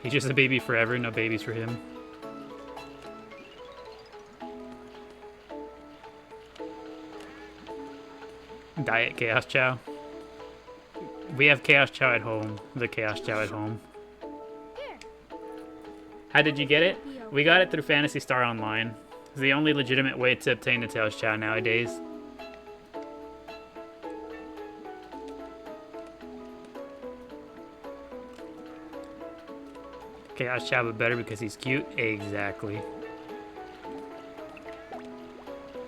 He's just a baby forever, no babies for him. Diet Chaos Chao. We have Chaos Chao at home. The Chaos Chao at home. How did you get it? We got it through Phantasy Star Online. It's the only legitimate way to obtain the Tails Chao nowadays. Chaos Chao, but better because he's cute? Exactly.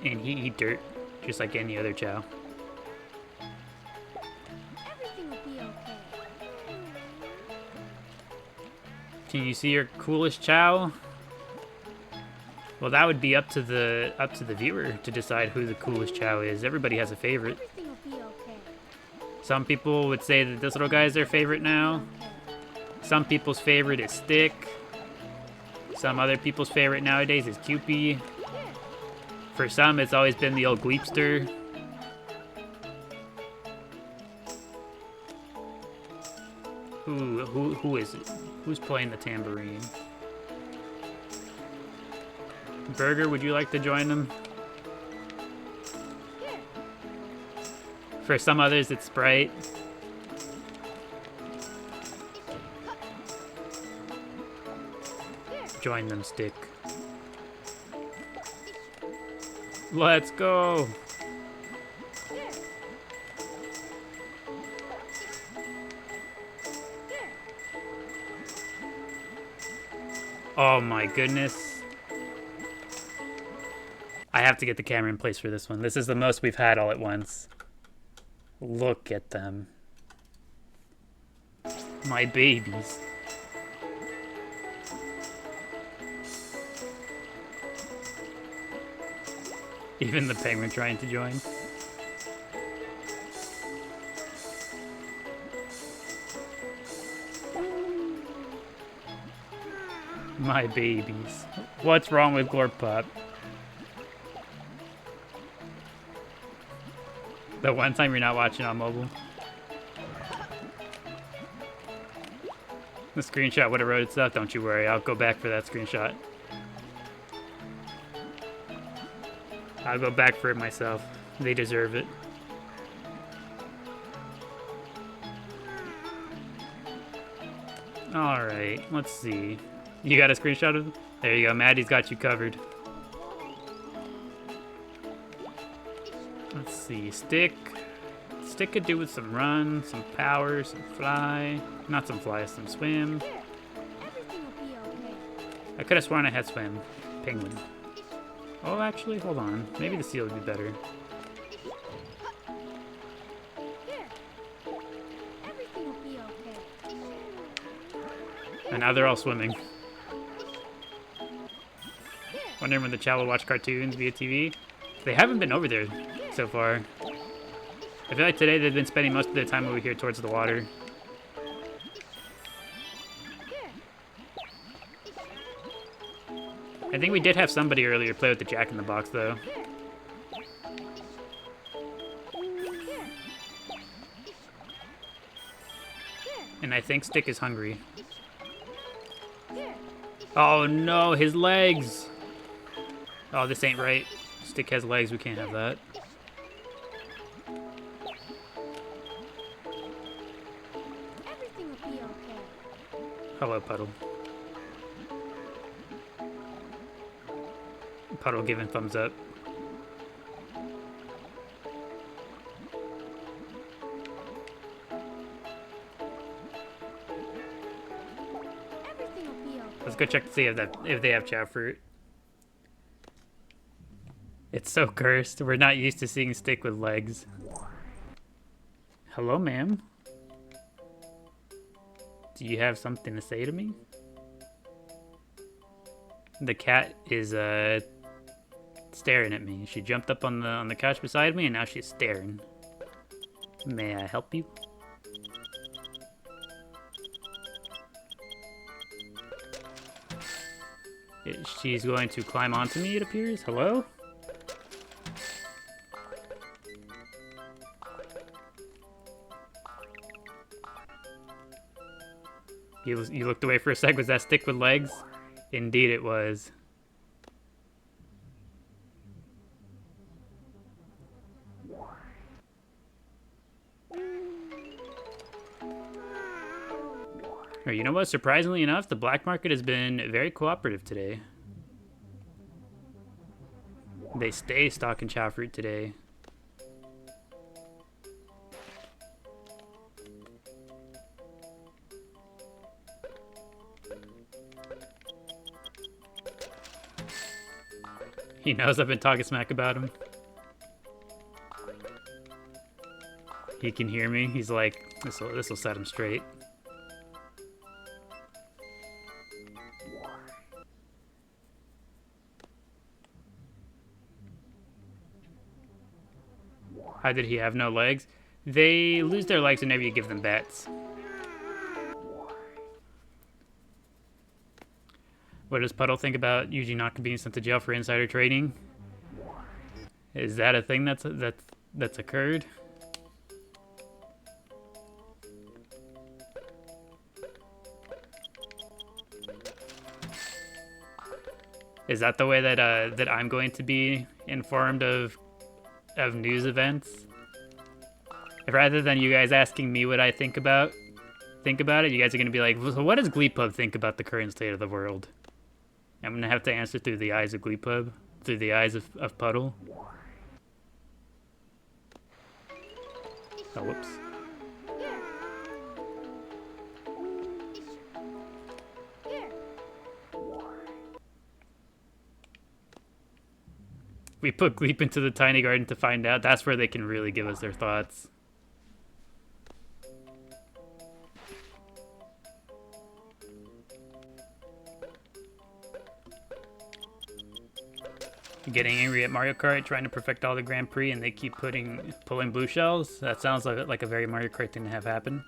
And he eat dirt, just like any other Chao. Everything will be okay. Can you see your coolest Chao? Well, that would be up to the viewer to decide who the coolest Chao is. Everybody has a favorite. Everything will be okay. Some people would say that this little guy is their favorite now. Some people's favorite is Stick. Some other people's favorite nowadays is Cupid. For some, it's always been the old Gleepster. Who is it? Who's playing the tambourine? Burger, would you like to join them? For some others, it's Sprite. Join them, Stick. Let's go! Oh my goodness. I have to get the camera in place for this one. This is the most we've had all at once. Look at them. My babies. Even the penguin trying to join. My babies. What's wrong with Glorp Pop? The one time you're not watching on mobile. The screenshot would have wrote itself, don't you worry. I'll go back for that screenshot. I'll go back for it myself. They deserve it. Alright, let's see. You got a screenshot of it? There you go, Maddie's got you covered. Let's see, Stick. Stick could do with some run, some power, some fly. Not some fly, some swim. Everything will be okay. I could have sworn I had swim. Penguin. Oh, actually, hold on. Maybe the seal would be better. Everything will be okay. And now they're all swimming. Wondering when the Chao will watch cartoons via TV? They haven't been over there so far. I feel like today they've been spending most of their time over here towards the water. I think we did have somebody earlier play with the Jack in the Box, though. And I think Stick is hungry. Oh no, his legs! Oh, this ain't right. Stick has legs, we can't have that. Everything will be okay. Hello, Puddle. Puddle giving thumbs up. Let's go check to see if they have Chao fruit. It's so cursed. We're not used to seeing stick with legs. Hello, ma'am. Do you have something to say to me? The cat is staring at me. She jumped up on the couch beside me and now she's staring. May I help you? She's going to climb onto me, it appears. Hello? You looked away for a sec. Was that stick with legs? Indeed it was. Or you know what? Surprisingly enough, the black market has been very cooperative today. They stay stocking Chao fruit today. He knows I've been talking smack about him. He can hear me. He's like, this'll set him straight. How did he have no legs? They lose their legs whenever you give them bets. What does Puddle think about Eugene not being sent to jail for insider trading? Is that a thing that's occurred? Is that the way that I'm going to be informed of news events? Rather than you guys asking me what I think about it, you guys are going to be like, so what does Gleepub think about the current state of the world? I'm going to have to answer through the eyes of Gleepub, through the eyes of Puddle. Oh, whoops. We put Gleep into the tiny garden to find out. That's where they can really give us their thoughts. Getting angry at Mario Kart, trying to perfect all the Grand Prix, and they keep pulling blue shells. That sounds like a very Mario Kart thing to have happen.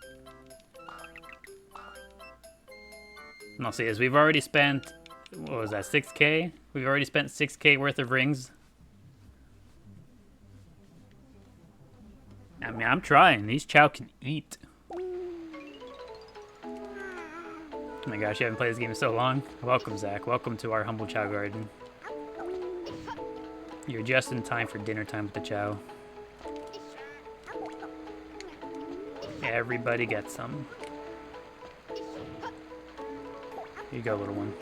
And I'll say is we've already spent, what was that, 6K? We've already spent 6K worth of rings. I mean, I'm trying. These Chao can eat. Oh my gosh, you haven't played this game in so long. Welcome, Zach. Welcome to our humble Chao garden. You're just in time for dinner time with the Chao. Everybody gets some. Here you go, little one.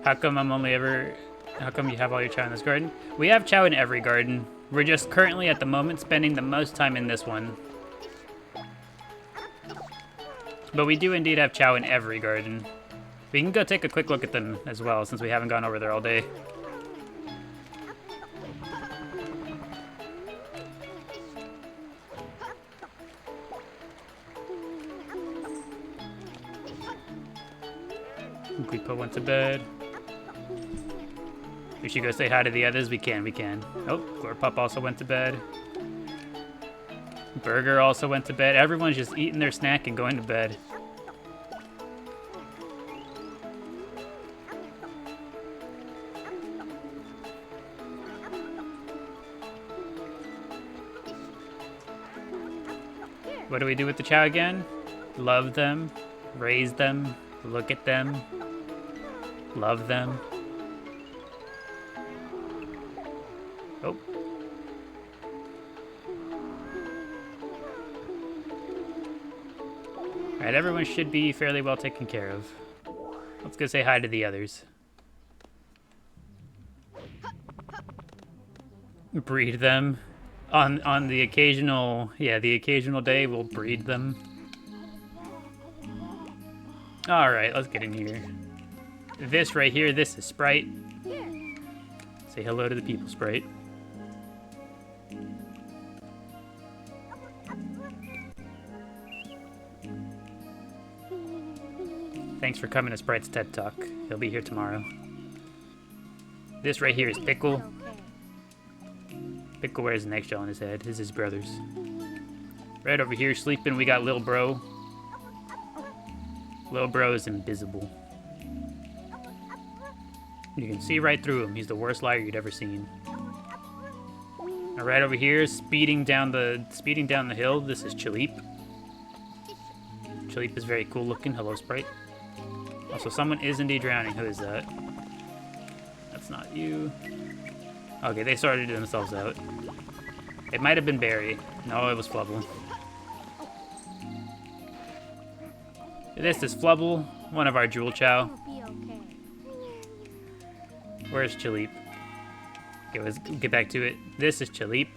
How come you have all your Chao in this garden? We have Chao in every garden. We're just currently at the moment spending the most time in this one. But we do indeed have Chao in every garden. We can go take a quick look at them as well, since we haven't gone over there all day. Gleepa went to bed. We should go say hi to the others. We can. Oh, Glorpup also went to bed. Burger also went to bed. Everyone's just eating their snack and going to bed. What do we do with the Chao again? Love them, raise them, look at them, love them. Oh. Alright, everyone should be fairly well taken care of. Let's go say hi to the others. Breed them. On the occasional, yeah, the occasional day we'll breed them. All right, let's get in here. This right here, this is Sprite. Say hello to the people, Sprite. Thanks for coming to Sprite's TED Talk. He'll be here tomorrow. This right here is Pickle. Pickle wears an eggshell on his head. This is his brother's. Right over here sleeping, we got Lil Bro. Lil Bro is invisible. You can see right through him. He's the worst liar you'd ever seen. Now right over here, speeding down the hill, this is Chaleep. Chaleep is very cool looking. Hello, Sprite. Also, someone is indeed drowning. Who is that? That's not you. Okay, they sorted themselves out. It might have been Barry. No, it was Flubble. This is Flubble, one of our Jewel Chow. Where's Chaleep? Okay, let's get back to it. This is Chaleep.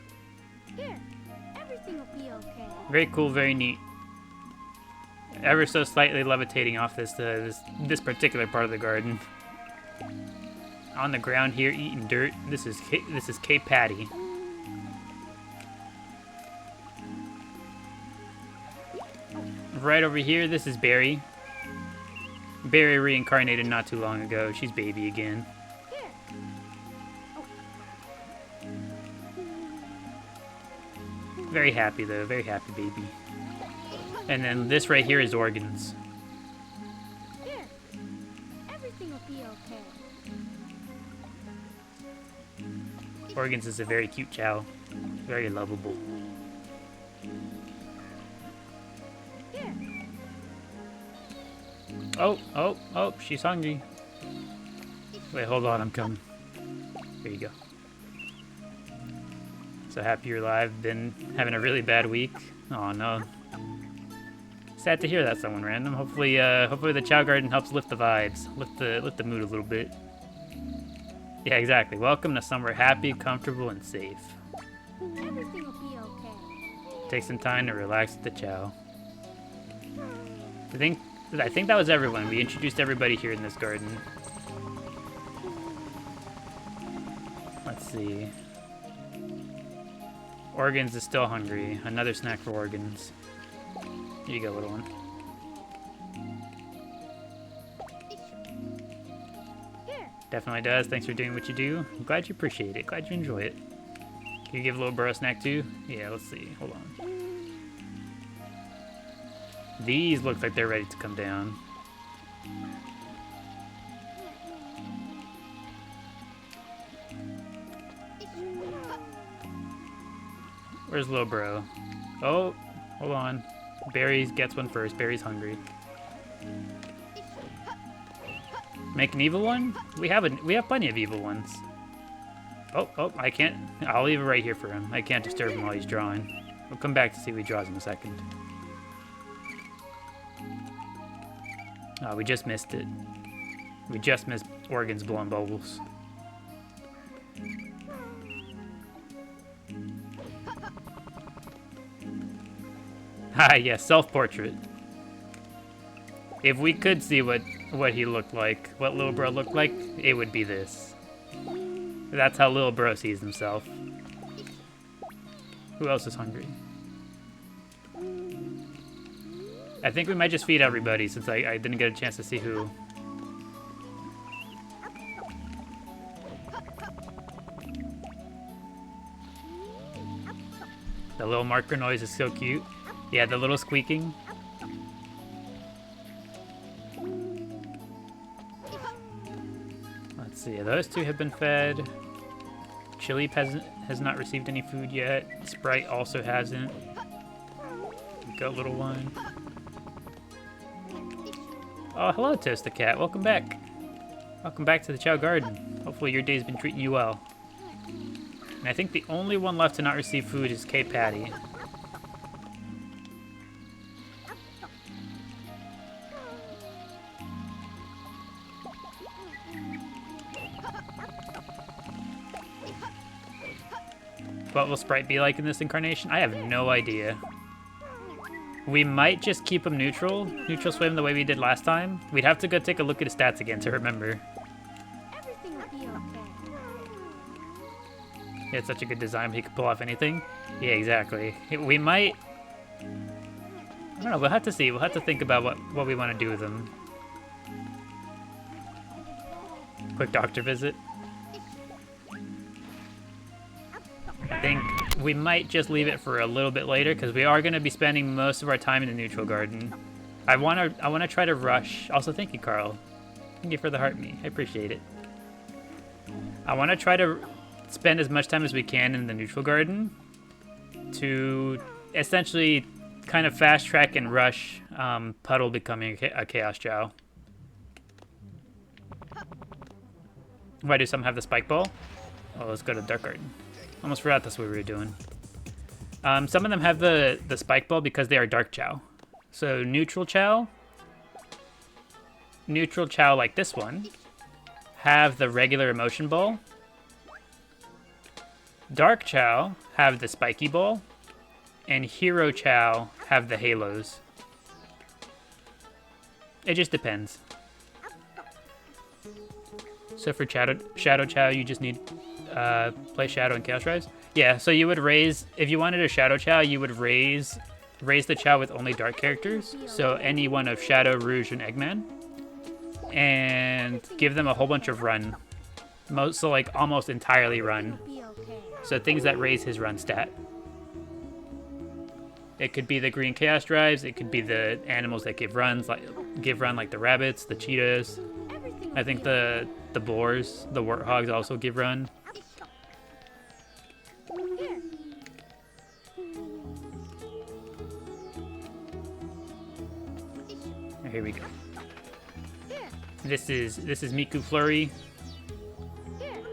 Everything will be okay. Very cool, very neat. Ever so slightly levitating off this particular part of the garden. On the ground here, eating dirt. This is Cape Patty. Right over here, this is Barry. Barry reincarnated not too long ago. She's baby again. Very happy though, very happy baby. And then this right here is Organs. Everything will be okay. Organs is a very cute chow. Very lovable. Oh, she's hungry. Wait, hold on, I'm coming. Here you go. So happy you're alive. Been having a really bad week. Oh no. Sad to hear that, someone random. Hopefully the Chao Garden helps lift the vibes, lift the mood a little bit. Yeah, exactly. Welcome to somewhere happy, comfortable, and safe. Everything will be okay. Take some time to relax with the Chao. I think that was everyone. We introduced everybody here in this garden. Let's see. Organs is still hungry. Another snack for Organs. Here you go, little one. Definitely does. Thanks for doing what you do. I'm glad you appreciate it. Glad you enjoy it. Can you give little bro a snack too? Yeah, let's see. Hold on. These look like they're ready to come down. Where's little bro? Oh, hold on. Barry gets one first. Barry's hungry. Make an evil one? We have plenty of evil ones. Oh, I can't. I'll leave it right here for him. I can't disturb him while he's drawing. We'll come back to see what he draws in a second. Oh, we just missed it. We just missed Organs blowing bubbles. Ah, yeah, self-portrait. If we could see what he looked like, what Lil Bro looked like, it would be this. That's how Lil Bro sees himself. Who else is hungry? I think we might just feed everybody since I didn't get a chance to see who. The little marker noise is so cute. Yeah, the little squeaking. Let's see, those two have been fed. Chaleep has not received any food yet. Sprite also hasn't. Go, little one. Oh, hello, Toast Cat. Welcome back. Welcome back to the Chao Garden. Hopefully your day's been treating you well. And I think the only one left to not receive food is Cape Patty. What will Sprite be like in this incarnation? I have no idea. We might just keep him neutral swim the way we did last time. We'd have to go take a look at his stats again to remember. Everything will be okay. He had such a good design, he could pull off anything. Yeah, exactly. We might... I don't know, we'll have to see. We'll have to think about what we want to do with him. Quick doctor visit. I think we might just leave it for a little bit later because we are going to be spending most of our time in the neutral garden. I want to try to rush. Also, thank you, Carl. Thank you for the heart me. I appreciate it. I want to try to spend as much time as we can in the neutral garden to essentially kind of fast track and rush Puddle becoming a Chaos Chao. Why do some have the spike ball? Oh, let's go to Dark Garden. Almost forgot that's what we were doing. Some of them have the spike ball because they are Dark Chao. So neutral Chao like this one, have the regular emotion ball. Dark Chao have the spiky ball. And Hero Chao have the halos. It just depends. So for Shadow Chao, you just need play Shadow and Chaos Rise. Yeah, so you would raise, if you wanted a Shadow Chao, you would raise the Chao with only dark characters. So any one of Shadow, Rouge, and Eggman. And give them a whole bunch of run. So like almost entirely run. So things that raise his run stat. It could be the green Chaos Drives. It could be the animals that give run like the rabbits, the cheetahs. I think the boars, the warthogs also give run. Here we go. This is Miku Flurry.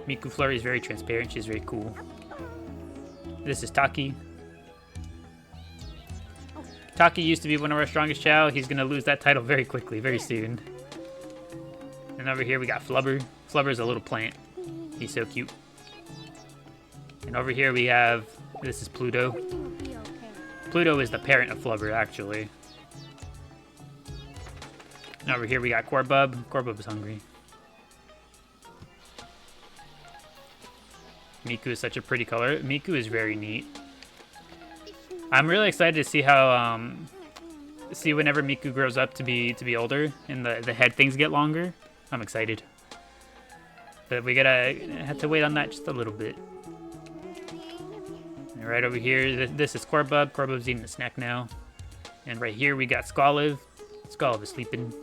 Miku Flurry is very transparent. She's very cool. This is Taki. Taki used to be one of our strongest Chao. He's going to lose that title very quickly, very soon. And over here we got Flubber. Flubber's a little plant. He's so cute. And over here we have, this is Pluto. Pluto is the parent of Flubber, actually. And over here we got Corbub. Corbub is hungry. Miku is such a pretty color. Miku is very neat. I'm really excited to see how, see whenever Miku grows up to be older and the head things get longer. I'm excited. But we have to wait on that just a little bit. And right over here, this is Corbub. Corbub's eating a snack now. And right here we got Skoliv. Skoliv is sleeping.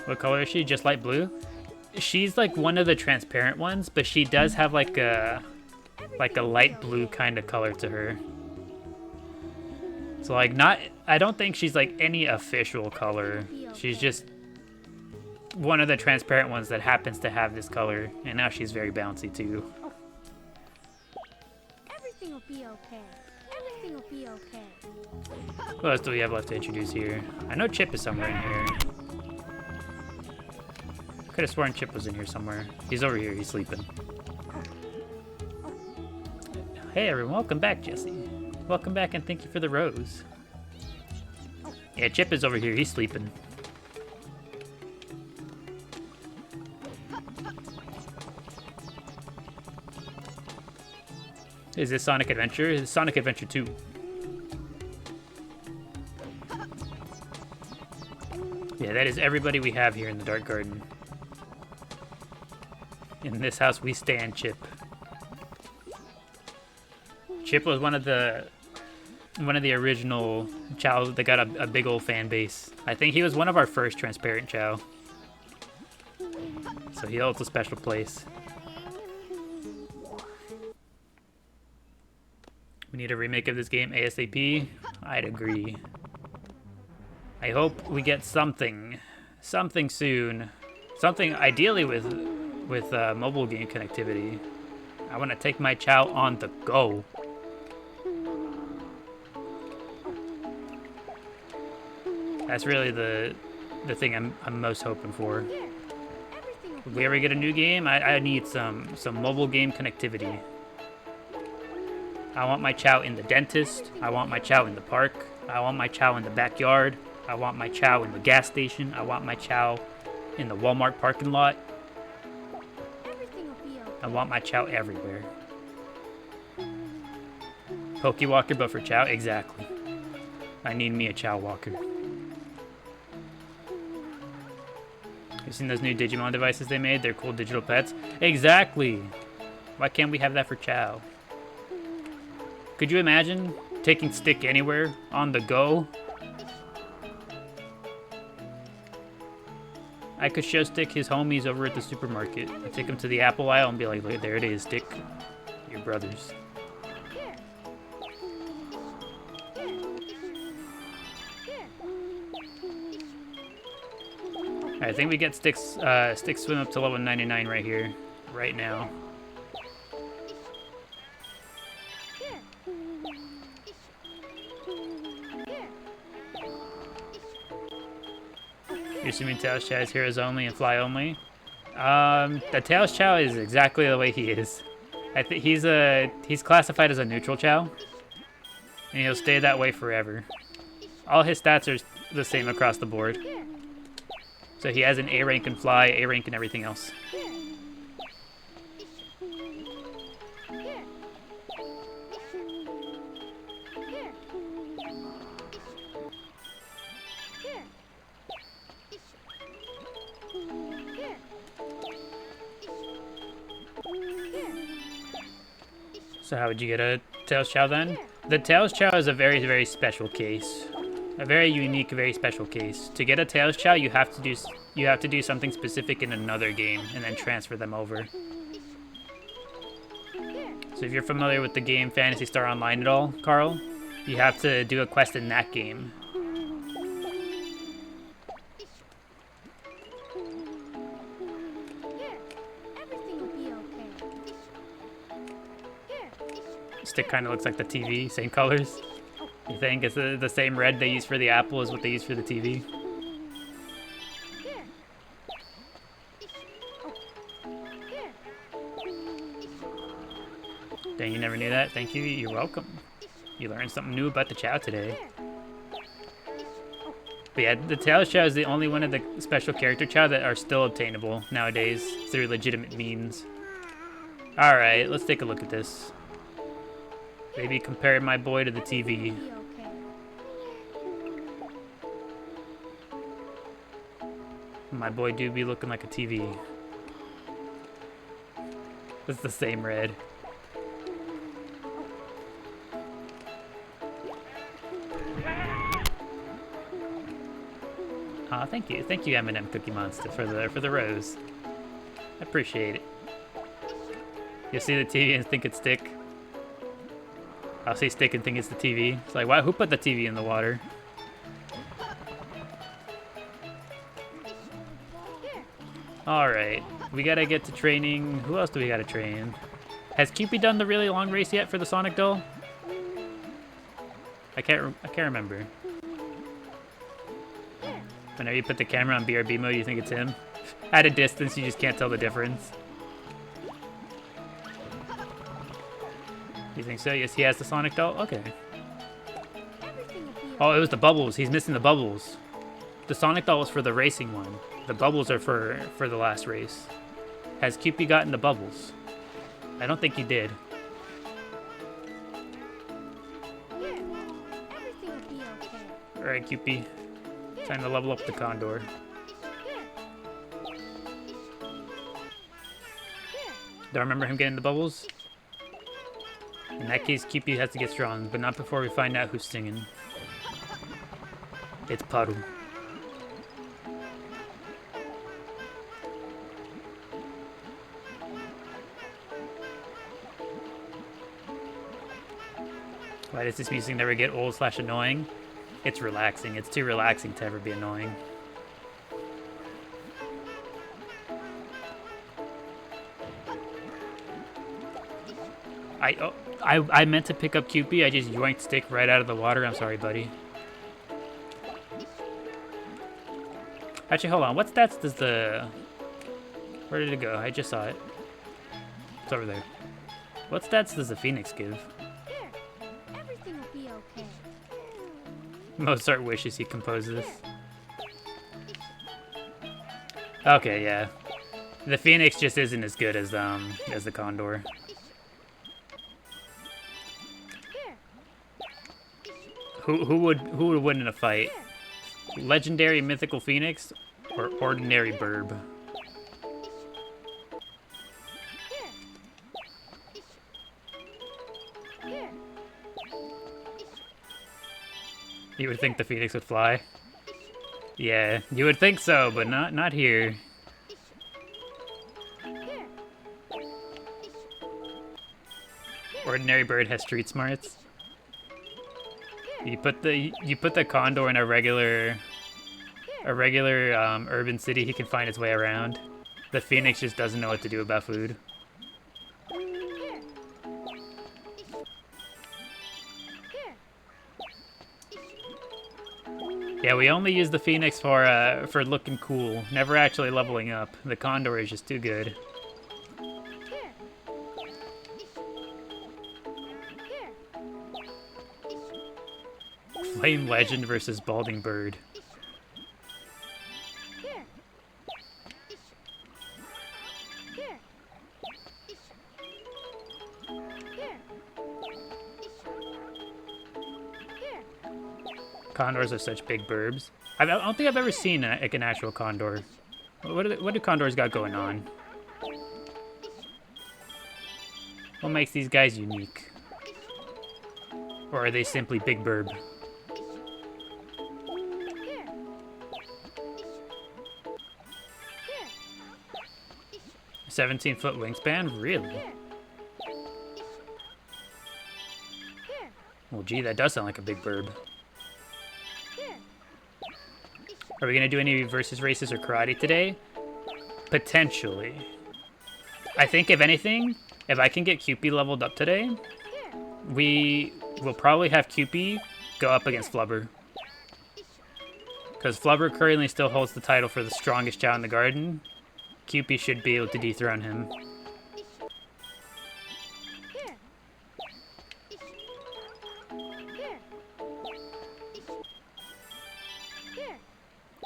What color is she? Just light blue? She's like one of the transparent ones, but she does have like a light blue kind of color to her. So like I don't think she's like any official color. She's just one of the transparent ones that happens to have this color, and now she's very bouncy too. Everything will be okay. Everything will be okay. What else do we have left to introduce here? I know Chip is somewhere in here. Could have sworn Chip was in here somewhere. He's over here, he's sleeping. Hey everyone, welcome back, Jesse. Welcome back and thank you for the rose. Yeah, Chip is over here, he's sleeping. Is this Sonic Adventure? It's Sonic Adventure 2. Yeah, that is everybody we have here in the Dark Garden. In this house we stand, Chip. Chip was one of the original Chao that got a big old fan base. I think he was one of our first transparent Chao. So he holds a special place. We need a remake of this game ASAP. I'd agree. I hope we get something soon. Something ideally with mobile game connectivity. I want to take my Chao on the go. That's really the thing I'm most hoping for. If we ever get a new game, I need some mobile game connectivity. I want my Chao in the dentist. I want my Chao in the park. I want my Chao in the backyard. I want my Chao in the gas station. I want my Chao in the Walmart parking lot. Everything will be okay. I want my Chao everywhere. Pokewalker, but for Chao? Exactly. I need me a Chao walker. You seen those new Digimon devices they made? They're cool digital pets. Exactly! Why can't we have that for Chao? Could you imagine taking Stick anywhere on the go? I could show Stick his homies over at the supermarket. I'd take him to the apple aisle and be like, look, there it is, Stick. Your brothers. Here. I think we get Stick swim up to level 99 right here, right now. You're assuming Tails Chao is heroes only and fly only? The Tails Chao is exactly the way he is. I think he's classified as a neutral Chao, and he'll stay that way forever. All his stats are the same across the board. So he has an A rank in fly, A rank in everything else. So how would you get a Tails Chao then? The Tails Chao is a very, very special case. A very unique, very special case. To get a Tails Chao, you have to do something specific in another game and then transfer them over. So if you're familiar with the game Phantasy Star Online at all, Carl, you have to do a quest in that game. Everything will be okay. Stick kind of looks like the TV, same colors. You think it's the same red they use for the apple as what they use for the TV? Dang, you never knew that? Thank you, you're welcome. You learned something new about the Chao today. But yeah, the Tails Chao is the only one of the special character Chao that are still obtainable nowadays through legitimate means. Alright, let's take a look at this. Maybe compare my boy to the TV. My boy do be looking like a TV. It's the same red. Aw, thank you, M&M Cookie Monster, for the rose. I appreciate it. You'll see the TV and think it's Stick. I'll see Stick and think it's the TV. It's like, why? Who put the TV in the water? Alright, we gotta get to training. Who else do we gotta train? Has Cupid done the really long race yet for the Sonic doll? I can't remember. Whenever you put the camera on BRB mode, you think it's him. At a distance, you just can't tell the difference. You think so? Yes, he has the Sonic doll? Okay. Oh, it was the bubbles. He's missing the bubbles. The Sonic doll was for the racing one. The bubbles are for the last race. Has Cupid gotten the bubbles? I don't think he did. Alright, Cupid. Time to level up the Condor. Do I remember him getting the bubbles? In that case, Cupid has to get strong, but not before we find out who's singing. It's Paru. Why does this music never get old / annoying? It's relaxing. It's too relaxing to ever be annoying. I meant to pick up Cupid. I just yoinked Stick right out of the water. I'm sorry, buddy. Actually, hold on. What stats does the... Where did it go? I just saw it. It's over there. What stats does the Phoenix give? Mozart wishes he composed this. Okay, yeah. The Phoenix just isn't as good as the Condor. Who would win in a fight? Legendary mythical Phoenix or ordinary Burb? You would think the Phoenix would fly. Yeah, you would think so, but not here. Ordinary bird has street smarts. You put the Condor in a regular urban city, he can find his way around. The Phoenix just doesn't know what to do about food. Yeah, we only use the Phoenix for looking cool, never actually leveling up. The Condor is just too good. Flame Legend versus Balding Bird. Condors are such big burbs. I don't think I've ever seen like an actual condor. What do condors got going on? What makes these guys unique? Or are they simply big burb? 17-foot wingspan? Really? Well, gee, that does sound like a big burb. Are we going to do any versus races or karate today? Potentially. I think, if anything, if I can get Cupid leveled up today, we will probably have Cupid go up against Flubber. Because Flubber currently still holds the title for the strongest Chao in the garden. Cupid should be able to dethrone him.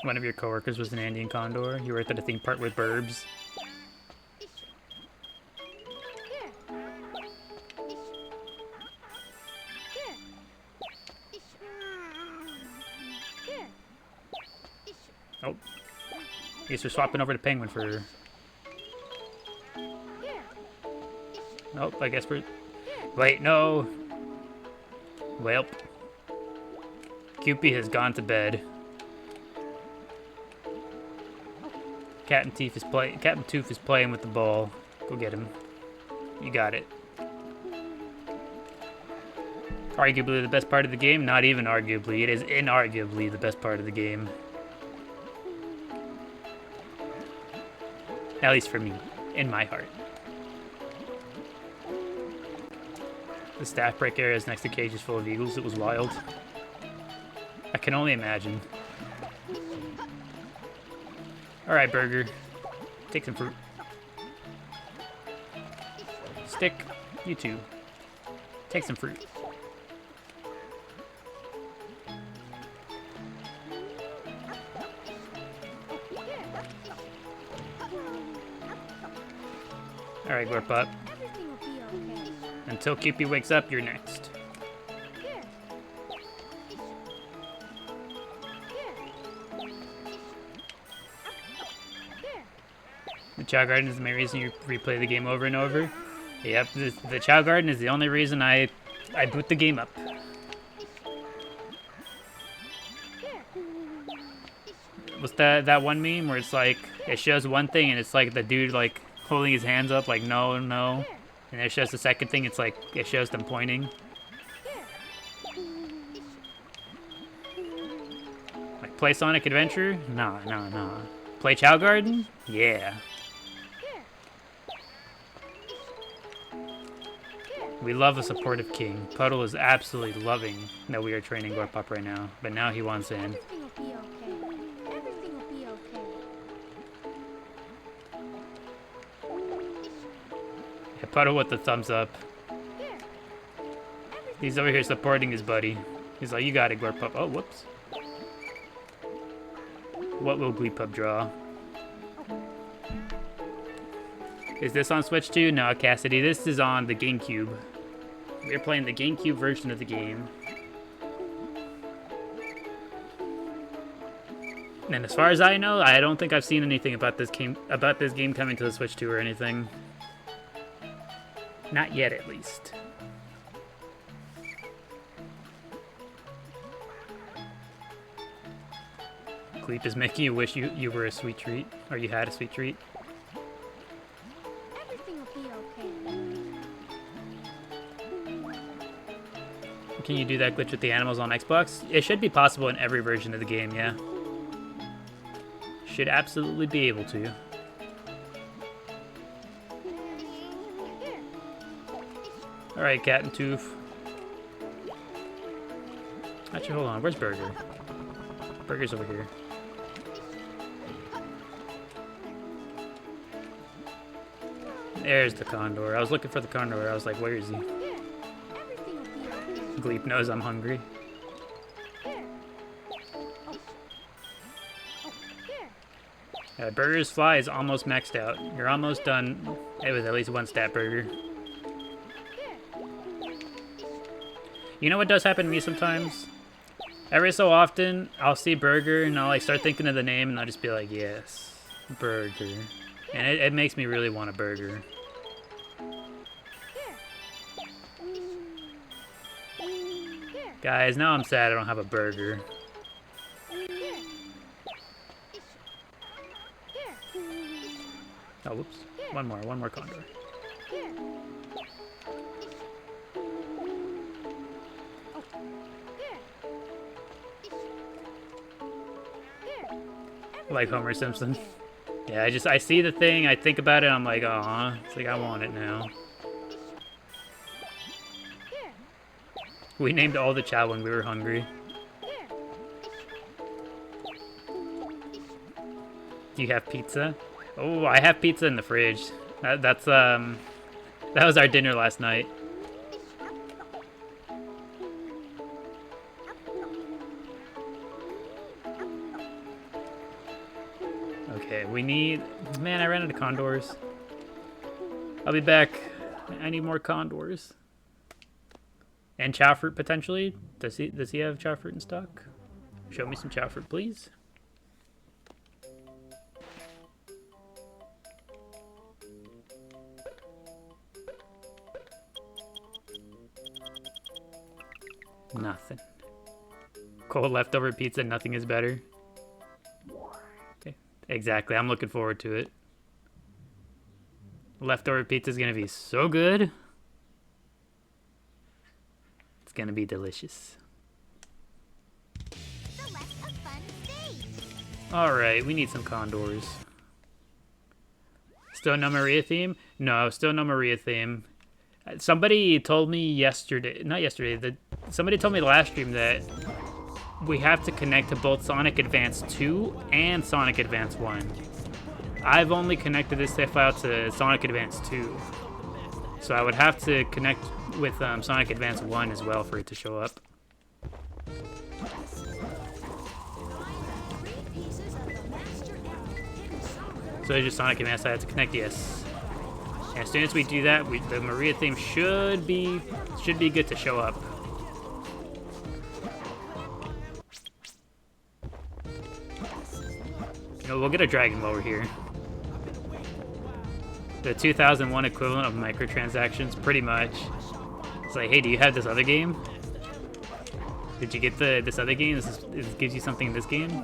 One of your coworkers was an Andean condor. You worked at a theme park with burbs. Oh. I guess we're swapping over to Penguin for... Nope, I guess we're... Wait, no! Welp. Cupid has gone to bed. Captain Tooth is playing with the ball. Go get him. You got it. Arguably the best part of the game? Not even arguably. It is inarguably the best part of the game. At least for me. In my heart. The staff break area is next to cages full of eagles. It was wild. I can only imagine. Alright, Burger. Take some fruit. Stick. You too. Take some fruit. Alright, Gorp up. Until Cupid wakes up, you're next. The Chao Garden is the main reason you replay the game over and over. Yep, the Chao Garden is the only reason I boot the game up. What's that one meme where it's like, it shows one thing and it's like the dude like holding his hands up like no, no. And it shows the second thing, it's like, it shows them pointing. Like, play Sonic Adventure? Nah, nah, nah. Play Chao Garden? Yeah. We love a supportive king. Puddle is absolutely loving that we are training Gorpop right now. But now he wants in. Everything will be okay. Everything will be okay. Yeah, Puddle with the thumbs up. He's over here supporting his buddy. He's like, you got it, Glurpup. Oh, whoops. What will Gleepup draw? Is this on Switch too? No, Cassidy. This is on the GameCube. We're playing the GameCube version of the game. And as far as I know, I don't think I've seen anything about this game coming to the Switch 2 or anything. Not yet, at least. Gleep is making you wish you were a sweet treat, or you had a sweet treat. Everything will be okay. Can you do that glitch with the animals on Xbox? It should be possible in every version of the game, yeah. Should absolutely be able to. Alright, Cat and Tooth. Actually, hold on. Where's Burger? Burger's over here. There's the Condor. I was looking for the Condor. I was like, where is he? Gleep knows I'm hungry. Burger's fly is almost maxed out. You're almost done with at least one stat, Burger. You know what does happen to me sometimes? Every so often, I'll see Burger and I'll like start thinking of the name and I'll just be like, yes, Burger. And it makes me really want a burger. Guys, now I'm sad I don't have a burger. Oh, whoops. One more Condor. Like Homer Simpson. Yeah, I see the thing, I think about it, I'm like, aw, it's like I want it now. We named all the Chao when we were hungry. Do you have pizza? Oh, I have pizza in the fridge. That was our dinner last night. Okay, we need... Man, I ran out of condors. I'll be back. I need more condors. And chow fruit, potentially. Does he have chow fruit in stock? Show me some chow fruit, please. Nothing. Cold leftover pizza, nothing is better. Okay, exactly, I'm looking forward to it. Leftover pizza is gonna be so good. It's gonna be delicious. Alright, we need some condors. Still no Maria theme? No, still no Maria theme. Somebody told me yesterday, not yesterday, somebody told me last stream that we have to connect to both Sonic Advance 2 and Sonic Advance 1. I've only connected this save file to Sonic Advance 2. So I would have to connect with Sonic Advance 1 as well for it to show up. So it's just Sonic Advance I have to connect, yes. And as soon as we do that, the Maria theme should be good to show up. You know, we'll get a dragon while we're here. The 2001 equivalent of microtransactions, pretty much. It's like, hey, do you have this other game? Did you get this other game? This gives you something in this game?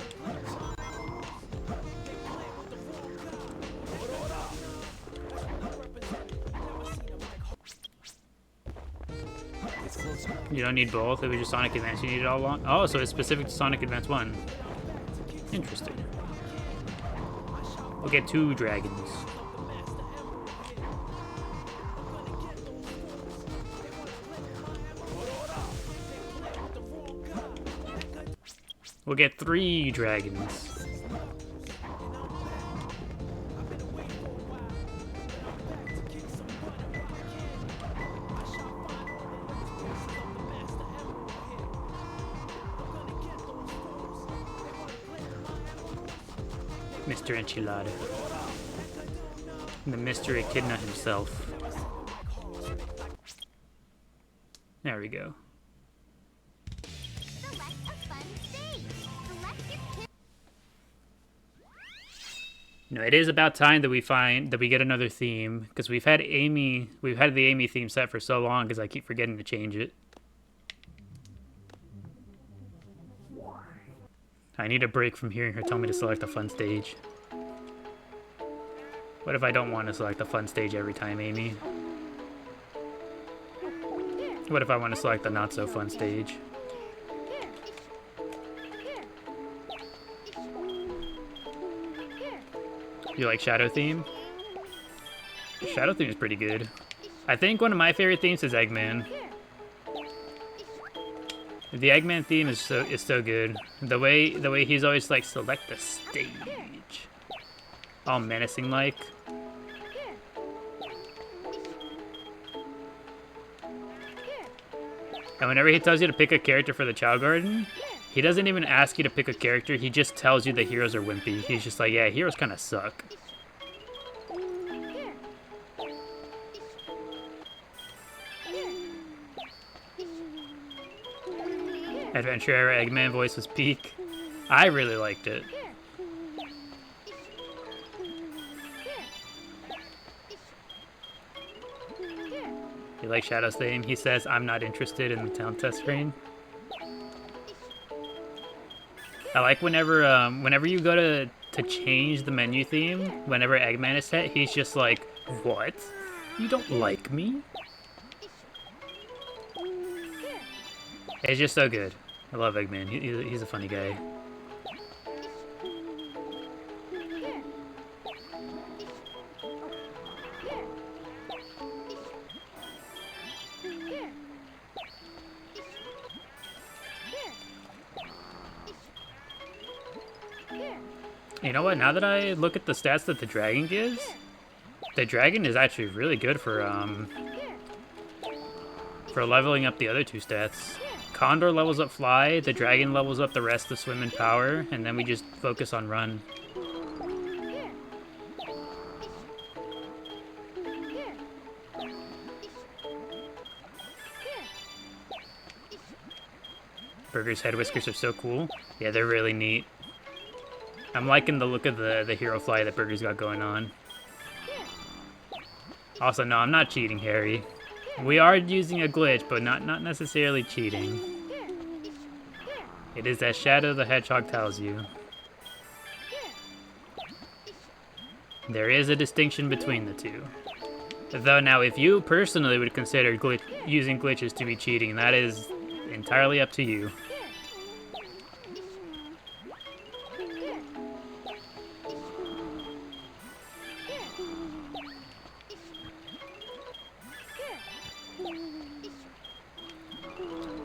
You don't need both, it was just Sonic Advance you need it all along? Oh, so it's specific to Sonic Advance 1. Interesting. We'll get 2 dragons. We'll get 3 dragons. Mr. Enchilada. The Mr. Echidna himself. There we go. Select a fun stage. Select your kid. You know, it is about time that we get another theme, because we've had the Amy theme set for so long because I keep forgetting to change it. I need a break from hearing her tell me to select a fun stage. What if I don't want to select a fun stage every time, Amy? What if I want to select the not so fun stage? You like Shadow theme? Shadow theme is pretty good. I think one of my favorite themes is Eggman. The Eggman theme is so good. The way he's always like, select the stage, all menacing like. And whenever he tells you to pick a character for the Chao Garden, he doesn't even ask you to pick a character. He just tells you the heroes are wimpy. He's just like, yeah, heroes kind of suck. Adventure Era Eggman voice was peak. I really liked it. You like Shadow's theme? He says, I'm not interested in the town test screen. I like whenever you go to change the menu theme, whenever Eggman is set, he's just like, what? You don't like me? It's just so good. I love Eggman. He's a funny guy. You know what? Now that I look at the stats that the dragon gives, the dragon is actually really good for leveling up the other two stats. Condor levels up Fly, the dragon levels up the rest of Swim and Power, and then we just focus on Run. Burger's head whiskers are so cool. Yeah, they're really neat. I'm liking the look of the hero fly that Burger's got going on. Also, no, I'm not cheating, Harry. We are using a glitch, but not necessarily cheating. It is as Shadow the Hedgehog tells you. There is a distinction between the two. Though now, if you personally would consider using glitches to be cheating, that is entirely up to you.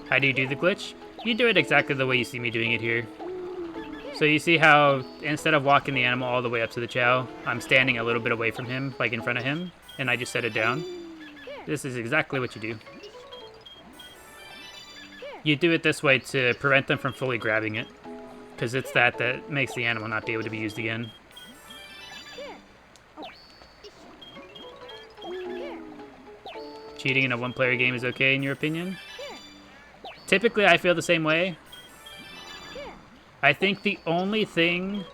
How do you do the glitch? You do it exactly the way you see me doing it here. So you see how instead of walking the animal all the way up to the Chao, I'm standing a little bit away from him, like in front of him, and I just set it down. This is exactly what you do. You do it this way to prevent them from fully grabbing it, because it's that makes the animal not be able to be used again. Cheating in a one-player game is okay in your opinion? Typically, I feel the same way. I think the only thing,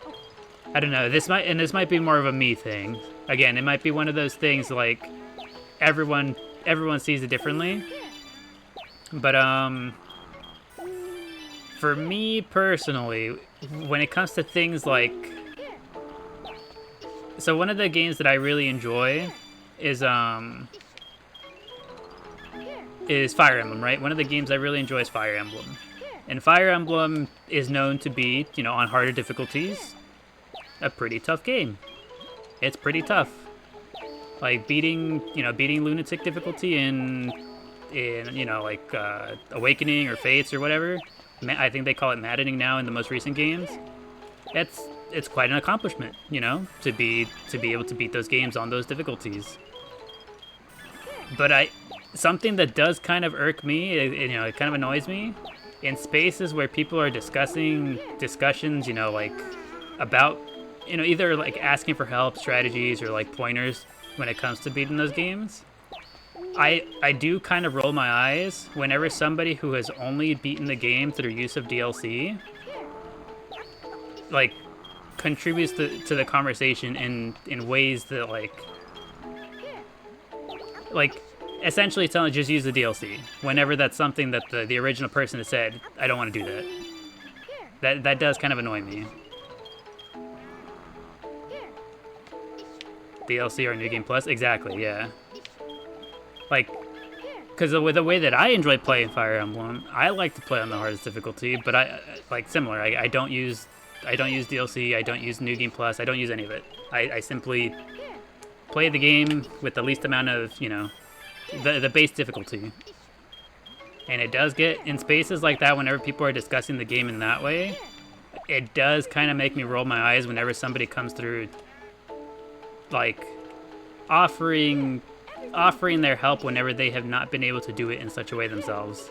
I don't know, this might be more of a me thing. Again, it might be one of those things like everyone sees it differently. But for me personally, when it comes to things like, so one of the games that I really enjoy is Fire Emblem, right? One of the games I really enjoy is Fire Emblem. And Fire Emblem is known to be, you know, on harder difficulties, a pretty tough game. It's pretty tough. Like beating Lunatic difficulty in you know, like Awakening or Fates or whatever. I think they call it Maddening now in the most recent games. It's quite an accomplishment, you know, to be able to beat those games on those difficulties. But something that does kind of irk me, you know, it kind of annoys me, in spaces where people are discussions, you know, like about you know, either like asking for help, strategies, or like pointers when it comes to beating those games. I do kind of roll my eyes whenever somebody who has only beaten the game through use of DLC, like, contributes to the conversation in ways that like essentially telling just use the DLC whenever that's something that the original person has said, I don't want to do that. That does kind of annoy me. DLC or New Game Plus? Exactly, yeah. Like, because the way that I enjoy playing Fire Emblem, I like to play on the hardest difficulty, but like similar. I don't use DLC, I don't use New Game Plus, I don't use any of it. I simply play the game with the least amount of, you know, the base difficulty. And it does get, in spaces like that, whenever people are discussing the game in that way, it does kind of make me roll my eyes whenever somebody comes through, like, offering their help whenever they have not been able to do it in such a way themselves.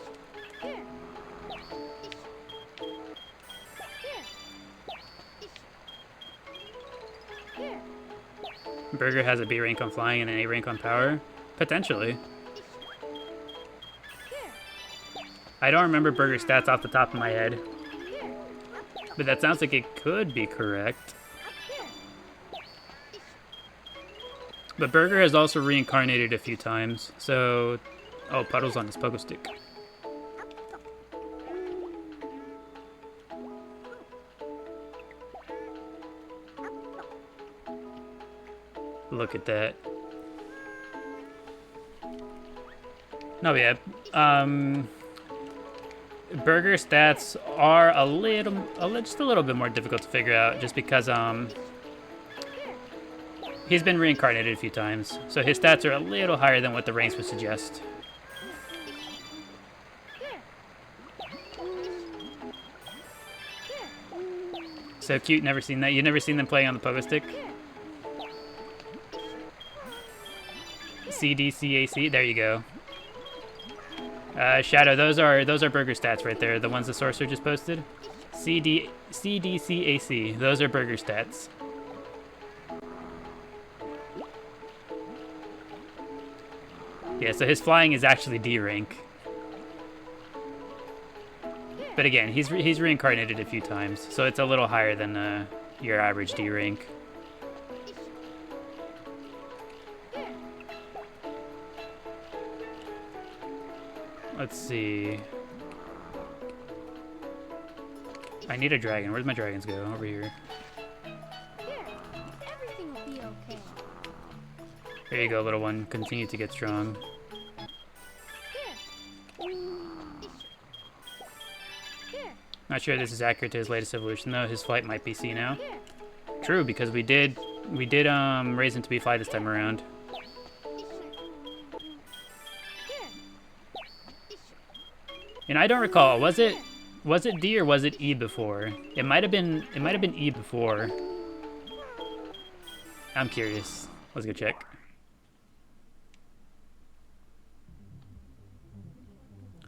Burger has a B rank on flying and an A rank on power? Potentially. I don't remember Burger's stats off the top of my head, but that sounds like it could be correct. But Burger has also reincarnated a few times, so... Oh, Puddle's on his pogo stick. Look at that. No, yeah. Burger stats are just a little bit more difficult to figure out, just because he's been reincarnated a few times, so his stats are a little higher than what the ranks would suggest. So cute, never seen that. You've never seen them playing on the pogo stick? CDCAC, there you go. Shadow, those are Burger stats right there, the ones the sorcerer just posted. CDCAC, those are Burger stats. Yeah, so his flying is actually D rank. But again, he's reincarnated a few times, so it's a little higher than your average D rank. Let's see. I need a dragon. Where'd my dragons go? Over here. Everything will be okay. There you go, little one. Continue to get strong. Not sure this is accurate to his latest evolution, though. His flight might be C now. True, because we did raise him to be fly this time around. And I don't recall, was it D or was it E before? It might have been E before. I'm curious. Let's go check.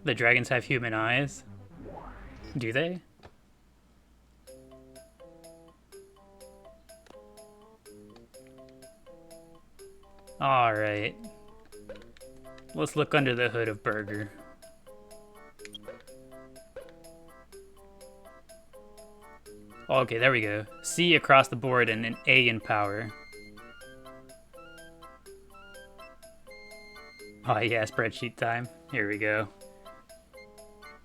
The dragons have human eyes. Do they? All right. Let's look under the hood of Burger. Okay, there we go. C across the board and an A in power. Oh yeah, spreadsheet time. Here we go.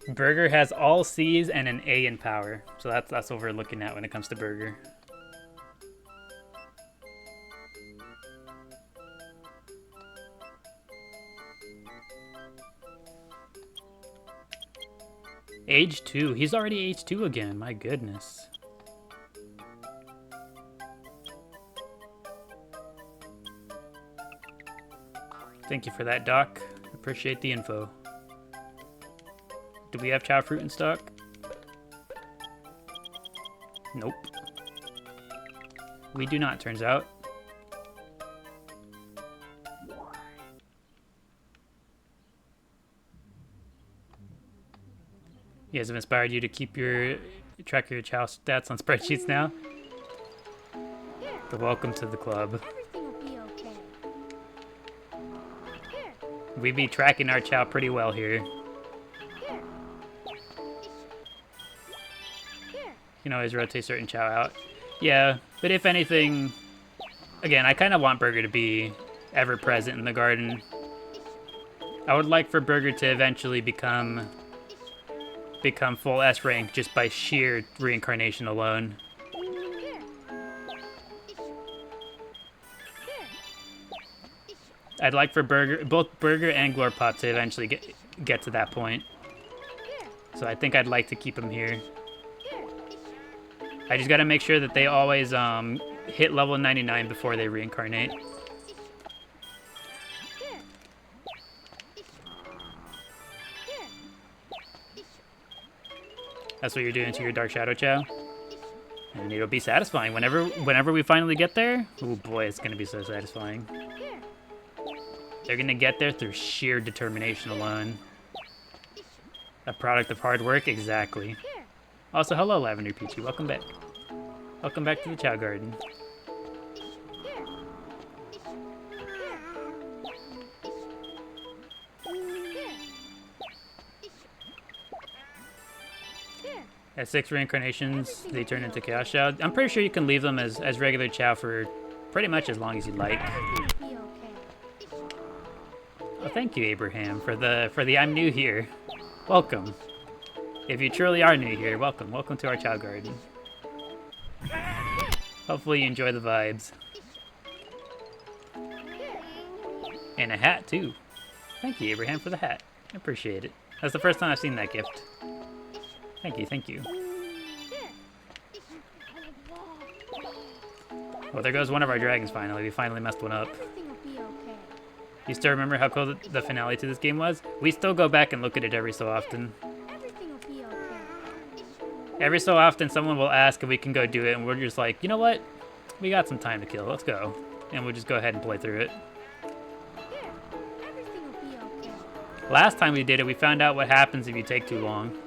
Burger has all C's and an A in power. So that's what we're looking at when it comes to Burger. Age 2. He's already age 2 again. My goodness. Thank you for that, Doc. Appreciate the info. Do we have Chao fruit in stock? Nope. We do not, turns out. You guys have inspired you to keep track of your Chao stats on spreadsheets now? But welcome to the club. Everything will be okay. Here. We be tracking our Chao pretty well here. Here. Here. You can always rotate certain Chao out. Yeah, but if anything, again, I kind of want Burger to be ever present in the garden. I would like for Burger to eventually become full S rank just by sheer reincarnation alone. Here. Here. I'd like for both Burger and Glorpot to eventually get to that point. Here. So I think I'd like to keep them here. Here. I just gotta make sure that they always hit level 99 before they reincarnate. Here. Here. That's what you're doing to your Dark Shadow Chao. And it'll be satisfying whenever we finally get there. Oh boy, it's gonna be so satisfying. Here. They're gonna get there through sheer determination alone. A product of hard work, exactly. Here. Also, hello Lavender Peachy, welcome back. Welcome back to the Chao Garden. Here. Here. At 6 reincarnations, they turn into Chaos Chao. I'm pretty sure you can leave them as regular Chao for pretty much as long as you'd like. Everything will be okay. Well, thank you, Abraham, for the I'm new here. Welcome. If you truly are new here, welcome. Welcome to our Chao Garden. Hopefully you enjoy the vibes. And a hat, too. Thank you, Abraham, for the hat. I appreciate it. That's the first time I've seen that gift. Thank you, thank you. Well, there goes one of our dragons finally. We finally messed one up. Everything will be okay. You still remember how cool the finale to this game was? We still go back and look at it every so often. Everything will be okay. Every so often someone will ask if we can go do it, and we're just like, you know what? We got some time to kill. Let's go. And we'll just go ahead and play through it. Here. Everything will be okay. Last time we did it, we found out what happens if you take too long.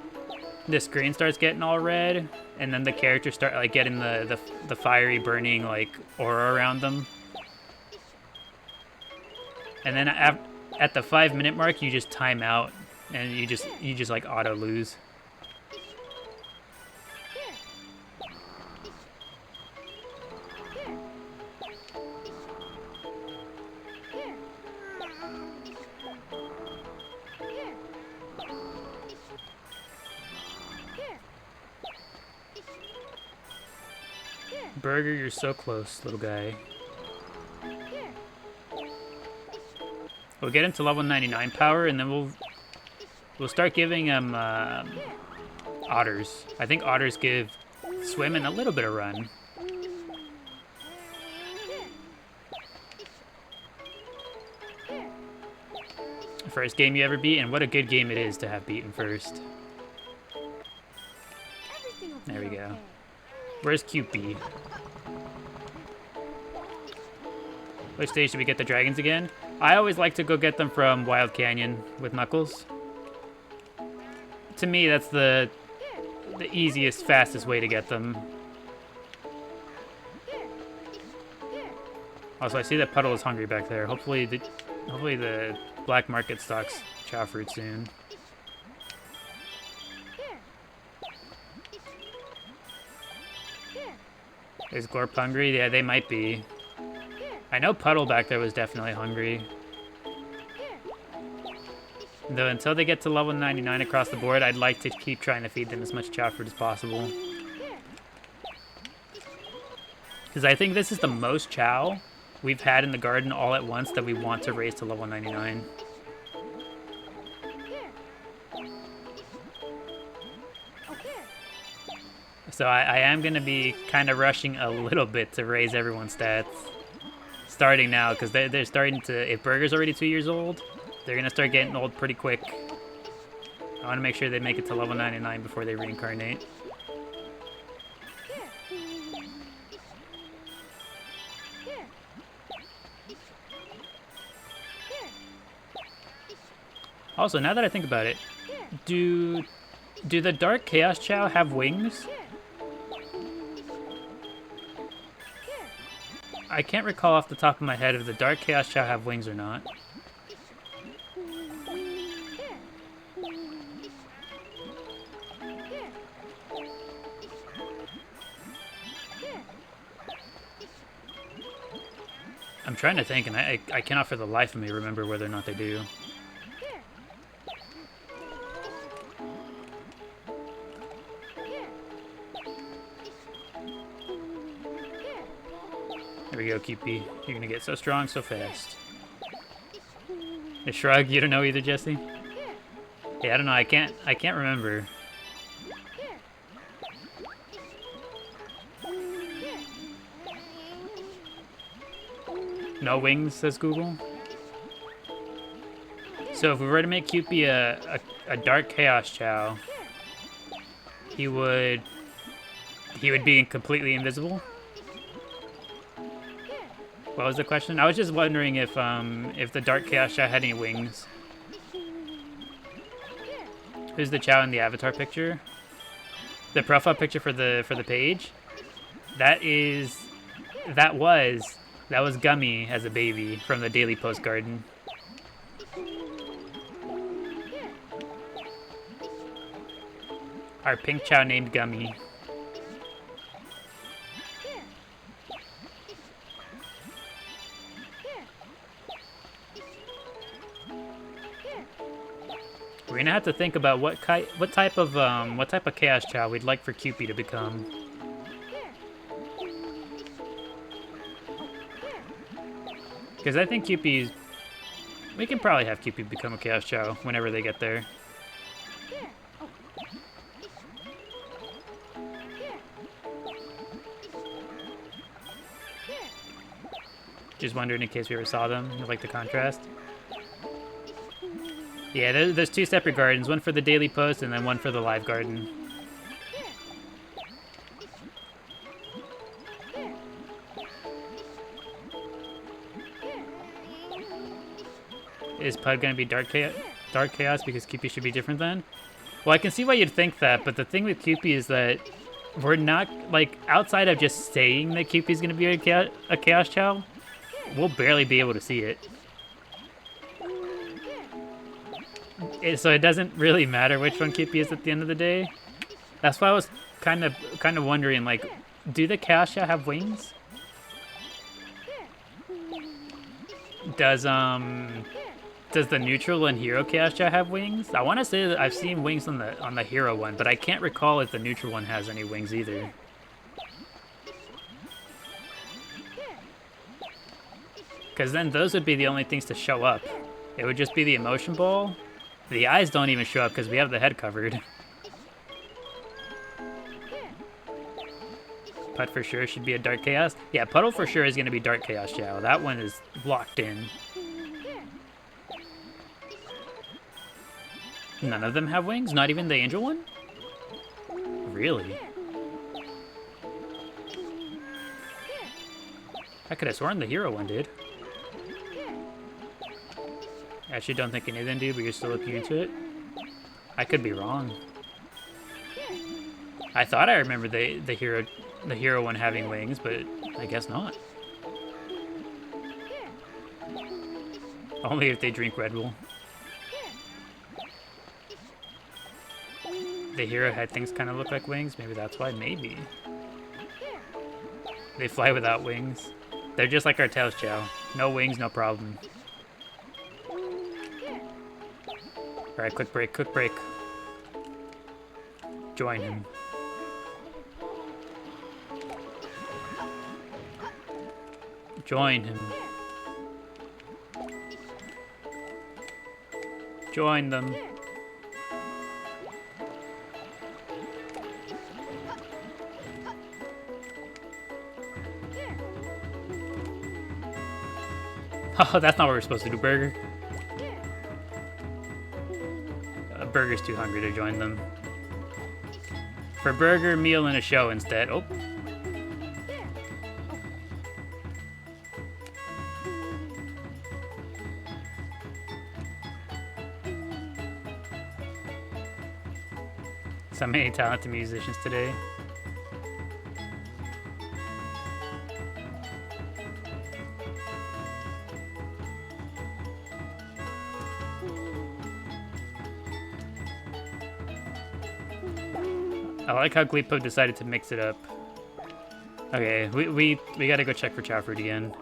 The screen starts getting all red, and then the characters start like getting the fiery burning like aura around them. And then at the 5-minute mark, you just time out, and you just like auto lose. Here. Here. Here. Here. Here. Here. Burger, you're so close, little guy. Here. We'll get him to level 99 power, and then we'll start giving him otters. I think otters give swim and a little bit of run. First game you ever beat, and what a good game it is to have beaten first. Everything will be There we go. okay. Where's QP? Which stage should we get the dragons again? I always like to go get them from Wild Canyon with Knuckles. To me, that's the easiest, fastest way to get them. Also, I see that Puddle is hungry back there. Hopefully the black market stocks Chao fruit soon. Is Glorp hungry? Yeah, they might be. I know Puddle back there was definitely hungry. Though until they get to level 99 across the board, I'd like to keep trying to feed them as much Chao fruit as possible. Because I think this is the most Chao we've had in the garden all at once that we want to raise to level 99. So I am going to be kind of rushing a little bit to raise everyone's stats. Starting now, because they're starting to... If Burger's already 2 years old, they're going to start getting old pretty quick. I want to make sure they make it to level 99 before they reincarnate. Also, now that I think about it, do the Dark Chaos Chao have wings? I can't recall off the top of my head if the Dark Chaos Chow have wings or not. I'm trying to think, and I cannot for the life of me remember whether or not they do. There we go, Cupid. You're gonna get so strong so fast. A shrug, you don't know either, Jesse? Yeah, I don't know, I can't remember. No wings, says Google. So if we were to make Cupid a Dark Chaos Chow, he would be completely invisible? What was the question? I was just wondering if the Dark Chaos Chow had any wings. Who's the Chow in the avatar picture? The profile picture for the page? That was Gummy as a baby from the Daily Post Garden. Our pink Chow named Gummy. We're gonna have to think about what type of Chaos Chow we'd like for Cupid to become. Because I think we can probably have Cupid become a Chaos Chow whenever they get there. Just wondering in case we ever saw them. You like the contrast? Yeah, there's two separate gardens. One for the Daily Post and then one for the live garden. Is Pud going to be Dark Chaos because Cupid should be different then? Well, I can see why you'd think that, but the thing with Cupid is that we're not, like, outside of just saying that Cupid's going to be a Chaos Chow, we'll barely be able to see it. So it doesn't really matter which one Cupid is at the end of the day. That's why I was kind of wondering, like, do the Chaos Chow have wings? Does the neutral and hero Chaos Chow have wings? I want to say that I've seen wings on the hero one, but I can't recall if the neutral one has any wings either. Because then those would be the only things to show up. It would just be the emotion ball. The eyes don't even show up because we have the head covered. Pud for sure should be a Dark Chaos. Yeah, Puddle for sure is going to be Dark Chaos Chow. That one is locked in. None of them have wings? Not even the angel one? Really? I could have sworn the hero one did. I actually don't think any of them do, but you're still looking into it. I could be wrong. I thought I remember the hero one having wings, but I guess not. Only if they drink Red Bull. The hero head things kind of look like wings. Maybe that's why. Maybe. They fly without wings. They're just like our Tails Chow. No wings, no problem. Alright, quick break, quick break. Join him. Join him. Join them. Oh, that's not what we're supposed to do, Burger. Burger's too hungry to join them. For Burger, meal, and a show instead. Oh. So many talented musicians today. I like how Gleepo decided to mix it up. Okay, we gotta go check for Chao fruit again.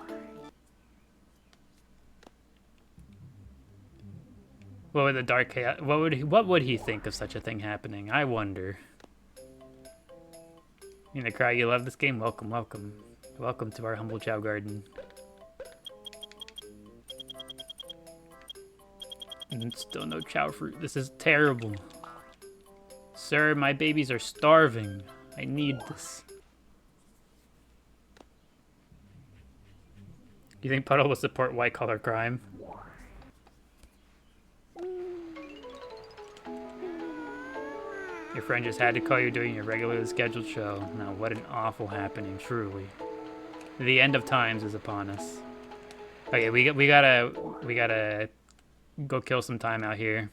What would the dark chaos? What would he think of such a thing happening? I wonder. You know, Cry, you love this game? Welcome, welcome. Welcome to our humble Chao garden. And still no Chao fruit. This is terrible. Sir, my babies are starving. I need this. You think Puddle will support white-collar crime? Your friend just had to call you during your regularly scheduled show. Now, what an awful happening, truly. The end of times is upon us. Okay, we gotta go kill some time out here.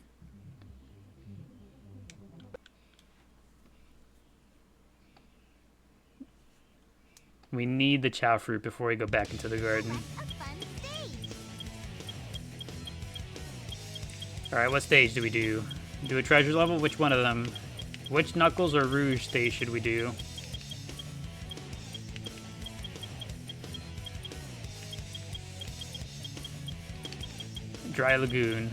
We need the Chao fruit before we go back into the garden. Alright, what stage do we do? Do a treasure level? Which one of them? Which Knuckles or Rouge stage should we do? Dry Lagoon.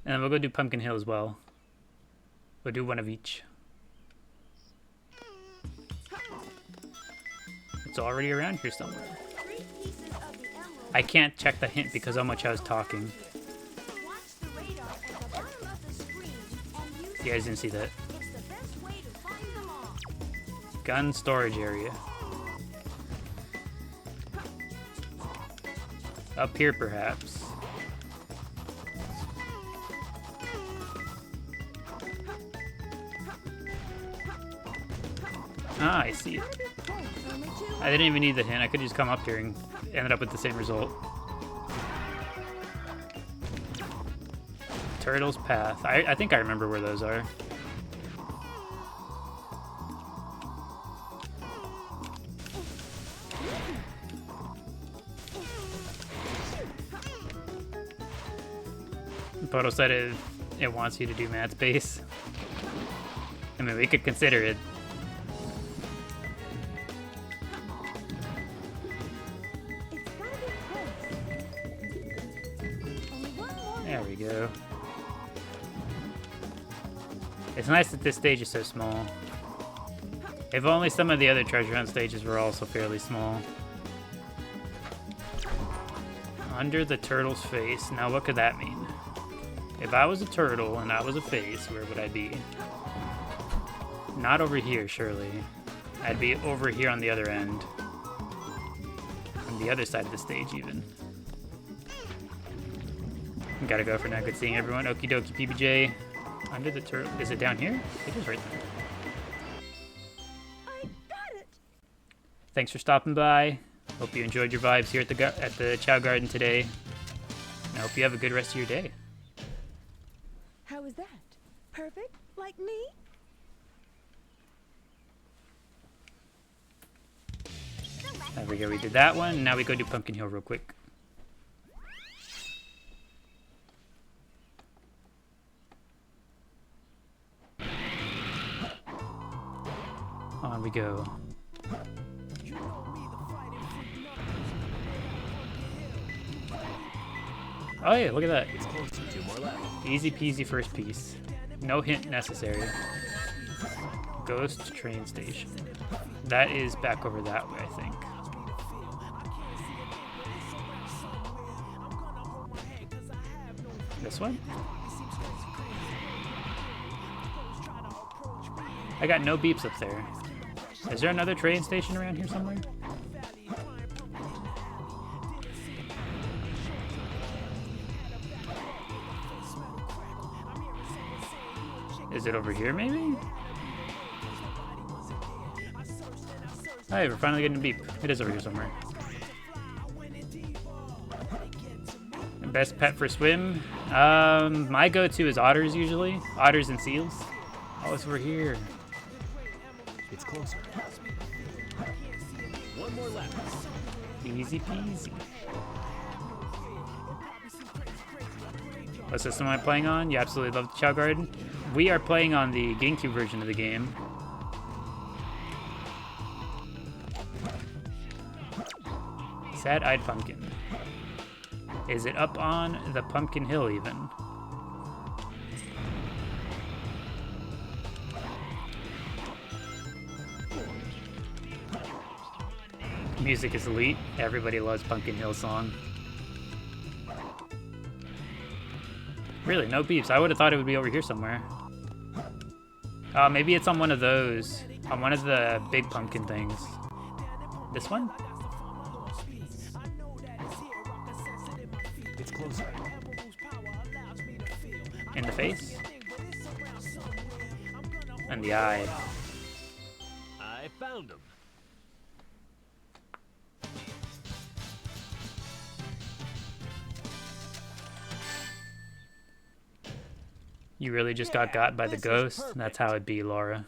And then we'll go do Pumpkin Hill as well. We'll do one of each. It's already around here somewhere. I can't check the hint because how much I was talking. You guys didn't see that. Gun storage area. Up here, perhaps. Ah, I see it. I didn't even need the hint. I could just come up here and ended up with the same result. Turtle's Path. I think I remember where those are. Poto said it wants you to do Matt's base. I mean, we could consider it. There we go. It's nice that this stage is so small. If only some of the other treasure hunt stages were also fairly small. Under the turtle's face. Now what could that mean? If I was a turtle and I was a face, where would I be? Not over here, surely. I'd be over here on the other end. On the other side of the stage, even. Gotta go for now. Good seeing everyone. Okie dokie, PBJ. Under the turtle. Is it down here? It is right there. I got it. Thanks for stopping by. Hope you enjoyed your vibes here at the Chao Garden today. And I hope you have a good rest of your day. How was that? Perfect? Like me? There we go. We did that one. Now we go do Pumpkin Hill real quick. On we go. Oh yeah, look at that. It's close to 2 more left. Easy peasy first piece. No hint necessary. Ghost train station. That is back over that way, I think. This one? I got no beeps up there. Is there another train station around here somewhere? Is it over here, maybe? Hey, we're finally getting a beep. It is over here somewhere. Best pet for swim? My go-to is otters, usually. Otters and seals. Oh, it's over here. It's closer. 1 more left. Easy peasy. What system am I playing on? You absolutely love the Chao Garden. We are playing on the GameCube version of the game. Sad-eyed pumpkin. Is it up on the pumpkin hill even? Music is elite. Everybody loves Pumpkin Hill song. Really, no beeps. I would have thought it would be over here somewhere. Maybe it's on one of those. On one of the big pumpkin things. This one? It's closer. In the face? And the eye. I found him. You really just got by the ghost? That's how it be, Laura.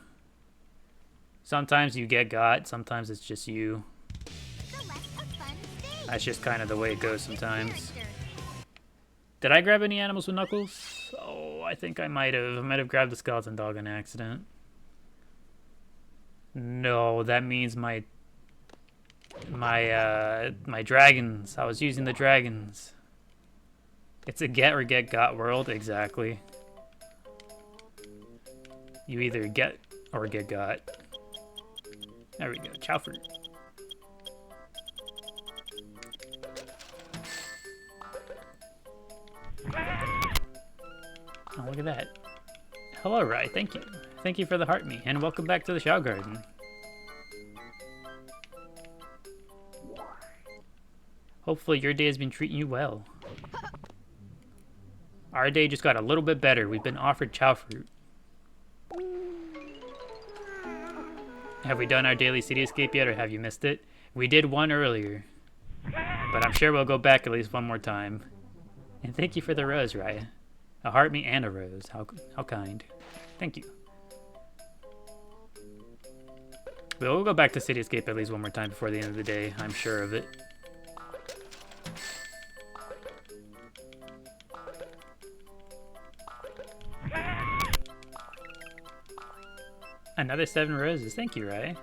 Sometimes you get got, sometimes it's just you. That's just kind of the way it goes sometimes. Did I grab any animals with Knuckles? Oh, I think I might have. I might have grabbed the skeleton dog on accident. No, that means my dragons. I was using the dragons. It's a get or get got world, exactly. You either get or get got. There we go, Chao fruit. Oh, look at that. Hello, Rai, thank you. Thank you for the heart me, and welcome back to the Chao Garden. Hopefully your day has been treating you well. Our day just got a little bit better. We've been offered Chao fruit. Have we done our daily city escape yet, or have you missed it? We did one earlier, but I'm sure we'll go back at least one more time. And thank you for the rose, Raya. A heart me and a rose. How kind. Thank you. We'll go back to city escape at least one more time before the end of the day. I'm sure of it. Another 7 roses. Thank you, Rai.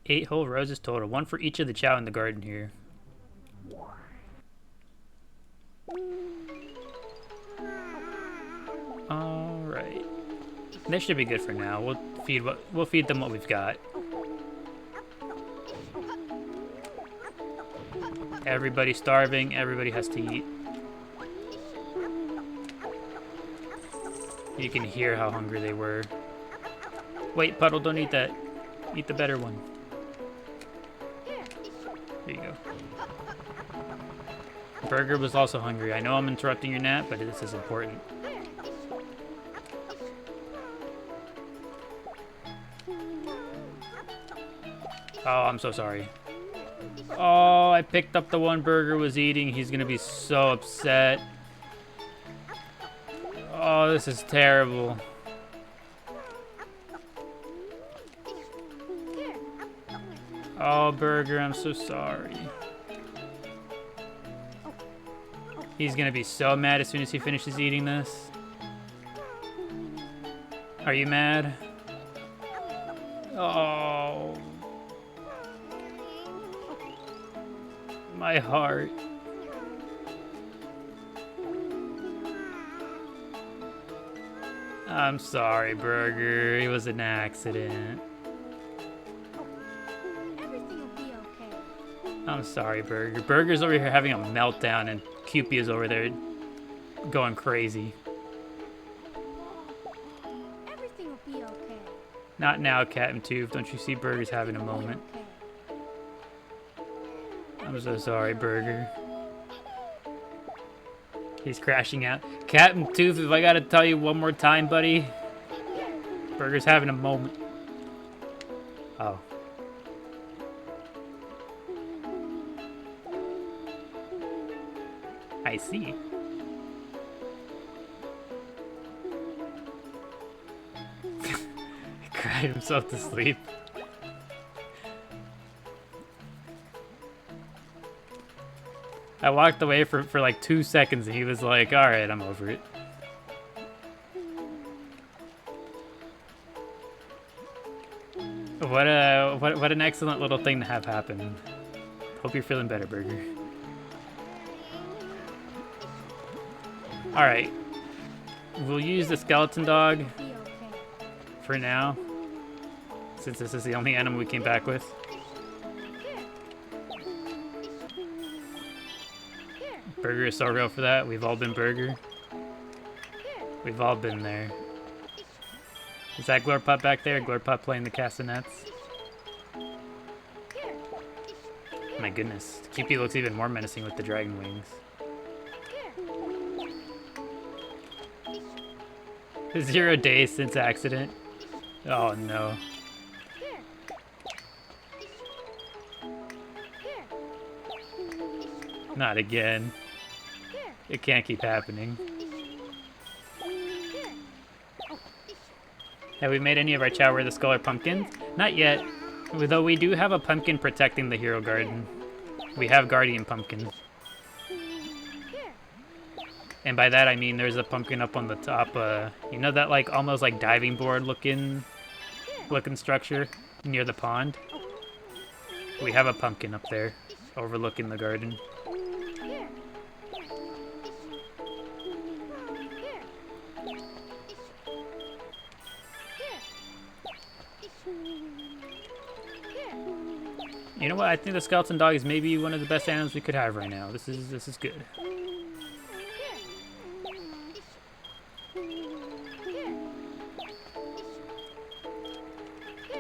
8 whole roses total. 1 for each of the Chao in the garden here. Alright. This should be good for now. We'll feed them what we've got. Everybody's starving. Everybody has to eat. You can hear how hungry they were. Wait, Puddle, don't eat that. Eat the better one. There you go. Burger was also hungry. I know I'm interrupting your nap, but this is important. Oh, I'm so sorry. Oh, I picked up the one Burger was eating. He's gonna be so upset. Oh, this is terrible. Oh, Burger, I'm so sorry. He's gonna be so mad as soon as he finishes eating this. Are you mad? Oh. My heart. I'm sorry, Burger. It was an accident. Everything will be okay. I'm sorry, Burger. Burger's over here having a meltdown, and Cupid is over there going crazy. Everything will be okay. Not now, Cat and Tooth. Don't you see Burger's having a moment? I'm so sorry, Burger. He's crashing out. Cat and Tooth, if I gotta tell you one more time, buddy. Burger's having a moment. Oh. I see. He cried himself to sleep. I walked away for like 2 seconds and he was like, alright, I'm over it. What an excellent little thing to have happen. Hope you're feeling better, Burger. Alright. We'll use the skeleton dog for now, since this is the only animal we came back with. Burger is so real for that. We've all been Burger. We've all been there. Is that Glorpop back there? Glorpop playing the castanets? My goodness. Cupid looks even more menacing with the dragon wings. 0 days since accident. Oh no. Not again. It can't keep happening. Have we made any of our Chao wear the skull or pumpkins? Not yet. Though we do have a pumpkin protecting the hero garden. We have guardian pumpkins. And by that I mean there's a pumpkin up on the top, you know that like almost like diving board looking structure near the pond? We have a pumpkin up there overlooking the garden. You know what? I think the skeleton dog is maybe one of the best animals we could have right now. This is good.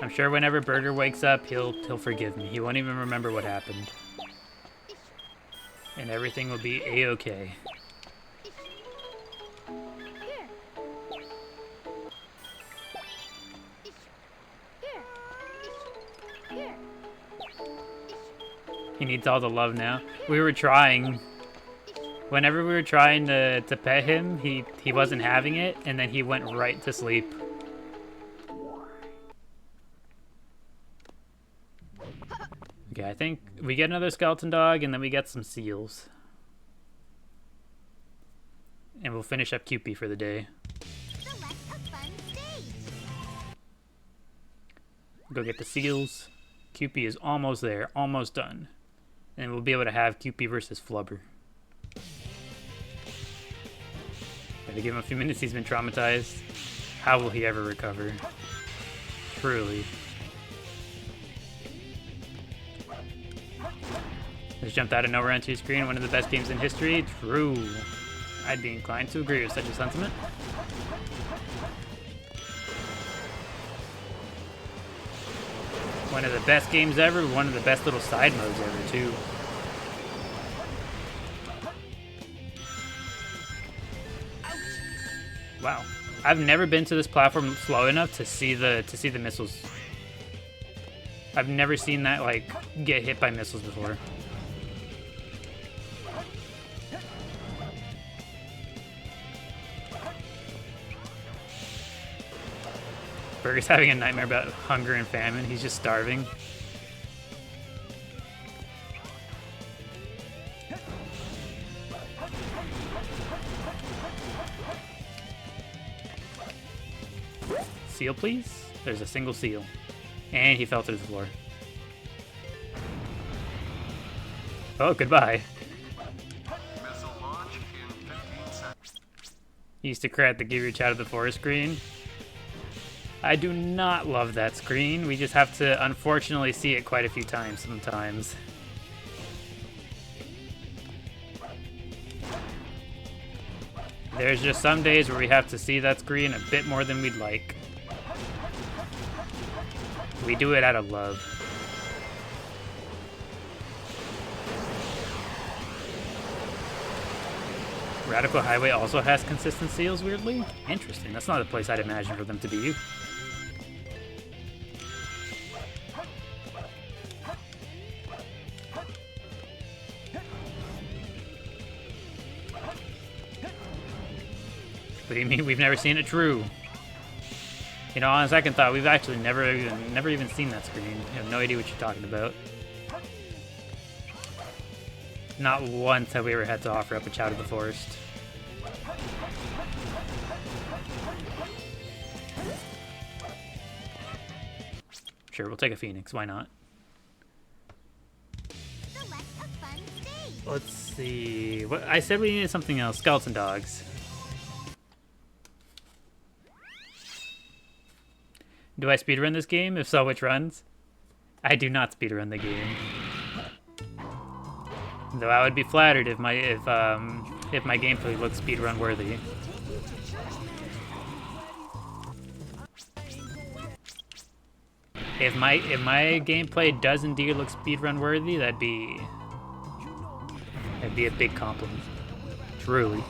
I'm sure whenever Burger wakes up, he'll forgive me. He won't even remember what happened. And everything will be a-okay. He needs all the love now. We were trying. Whenever we were trying to pet him, he wasn't having it, and then he went right to sleep. Okay, I think we get another skeleton dog, and then we get some seals. And we'll finish up Cupid for the day. Go get the seals. Cupid is almost there, almost done. And we'll be able to have Cupid versus Flubber. Gotta give him a few minutes, he's been traumatized. How will he ever recover? Truly. Just jumped out of nowhere onto your screen, one of the best games in history. True. I'd be inclined to agree with such a sentiment. One of the best games ever, one of the best little side modes ever, too. Wow. I've never been to this platform slow enough to see the missiles. I've never seen that, like, get hit by missiles before. Burger's having a nightmare about hunger and famine. He's just starving. Seal, please? There's a single seal. And he fell through the floor. Oh, goodbye. Missile launch in 15 seconds. He used to credit the Give Your Chao to the Forest screen. I do not love that screen. We just have to, unfortunately, see it quite a few times sometimes. There's just some days where we have to see that screen a bit more than we'd like. We do it out of love. Radical Highway also has consistent seals, weirdly? Interesting. That's not a place I'd imagine for them to be. What do you mean we've never seen it? True. You know, on second thought, we've actually never even seen that screen. I have no idea what you're talking about. Not once have we ever had to offer up a Chao to the forest. Sure, we'll take a Phoenix. Why not? Select a fun stage. Let's see. What I said we needed something else. Skeleton dogs. Do I speedrun this game? If so, which runs? I do not speedrun the game. Though I would be flattered if my gameplay looks speedrun worthy. If my gameplay does indeed look speedrun worthy, that'd be a big compliment. Truly.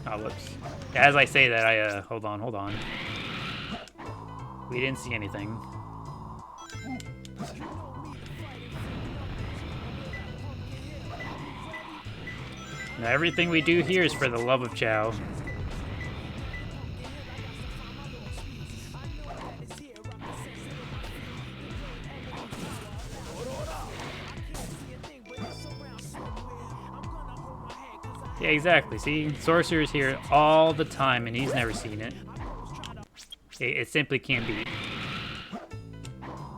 Oh, whoops. As I say that, I hold on. We didn't see anything. Now everything we do here is for the love of Chao. Yeah, exactly. See, Sorcerer's here all the time, and he's never seen it. It simply can't be.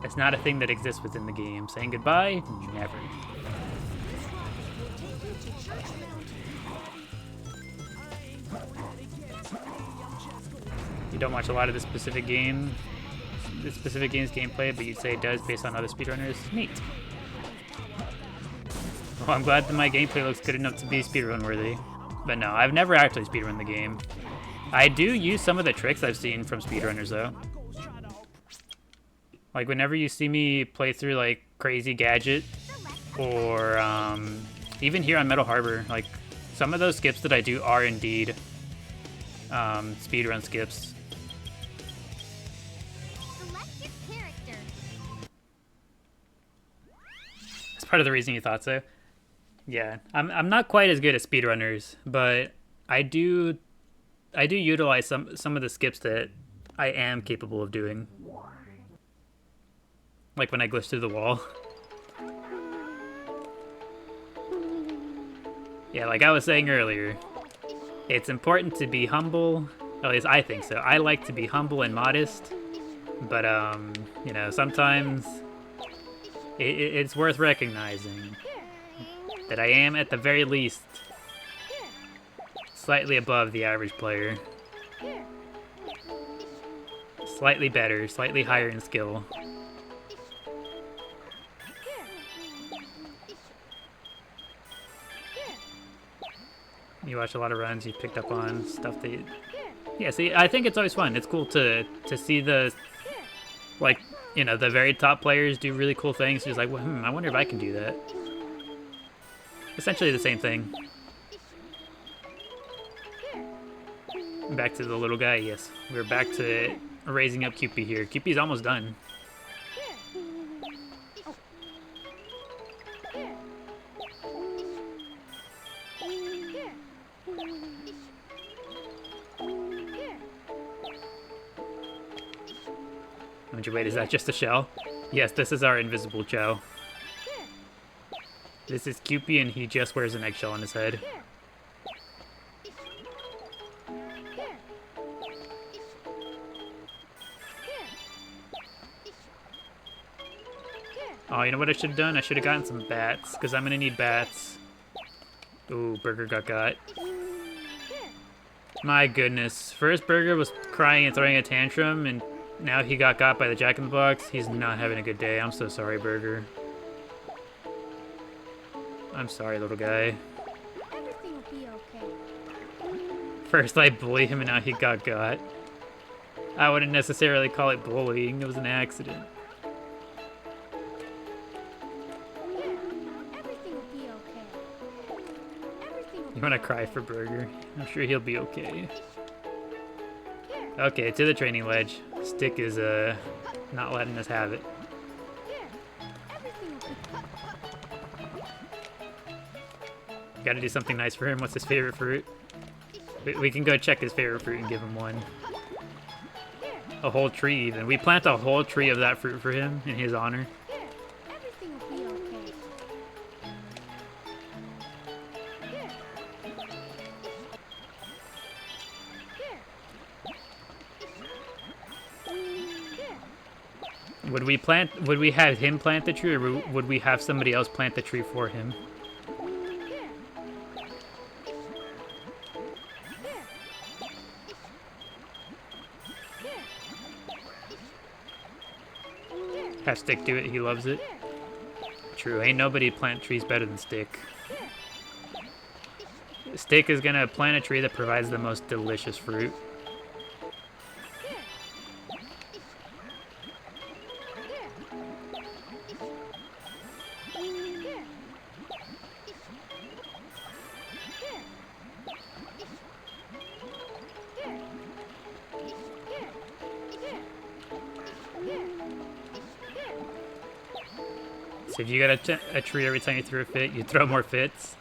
It's not a thing that exists within the game. Saying goodbye? Never. You don't watch a lot of this specific game's gameplay, but you'd say it does based on other speedrunners. Neat. Well, I'm glad that my gameplay looks good enough to be speedrun worthy. But no, I've never actually speedrun the game. I do use some of the tricks I've seen from speedrunners though. Like whenever you see me play through like Crazy Gadget or even here on Metal Harbor, like some of those skips that I do are indeed speedrun skips. Select your character. That's part of the reason you thought so. Yeah, I'm not quite as good at speedrunners, but I do utilize some of the skips that I am capable of doing. Like when I glitch through the wall. Yeah, like I was saying earlier, it's important to be humble. At least I think so. I like to be humble and modest, but you know, sometimes it's worth recognizing that I am, at the very least, slightly above the average player. Slightly better, slightly higher in skill. You watch a lot of runs, you picked up on stuff that... Yeah, see, I think it's always fun. It's cool to see the, like, you know, the very top players do really cool things. Just like, well, I wonder if I can do that. Essentially the same thing. Back to the little guy, yes. We're back to raising up Cupid here. Cupid's almost done. Wait, is that just a shell? Yes, this is our invisible Chao. This is Cupid, and he just wears an eggshell on his head. Oh, you know what I should have done? I should have gotten some bats, because I'm going to need bats. Ooh, Burger got. My goodness. First Burger was crying and throwing a tantrum, and now he got by the Jack-in-the-Box. He's not having a good day. I'm so sorry, Burger. I'm sorry, little guy. Everything will be okay. First I bully him, and now he got. I wouldn't necessarily call it bullying. It was an accident. Everything will be okay. Everything will You want to cry for Burger? I'm sure he'll be okay. Okay, to the training ledge. Stick is not letting us have it. Gotta do something nice for him. What's his favorite fruit? We can go check his favorite fruit and give him one. A whole tree even. We plant a whole tree of that fruit for him in his honor. Everything will be okay. Would we have him plant the tree, or would we have somebody else plant the tree for him? Have Stick do it, he loves it. True, ain't nobody plant trees better than Stick. Stick is gonna plant a tree that provides the most delicious fruit. So if you got a tree every time you throw a fit, you throw more fits.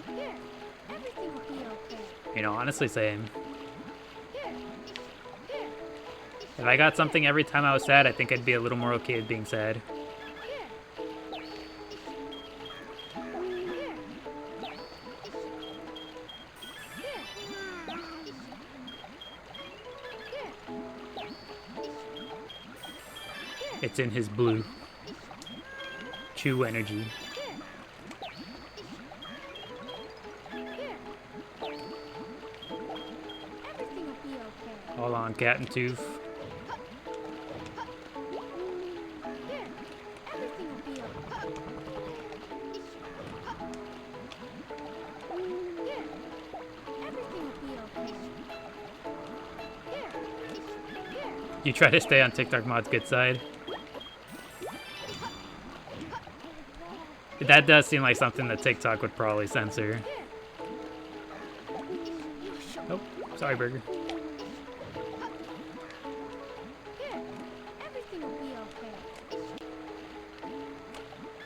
Everything will be okay. You know, honestly, same. If I got something every time I was sad, I think I'd be a little more okay with being sad. It's in his blue. Chew energy. Everything will be okay. Hold on, Cat and Tooth. Everything will be okay. Everything will be okay. You try to stay on TikTok Mod's good side. That does seem like something that TikTok would probably censor. Oh, sorry, Burger. Everything will be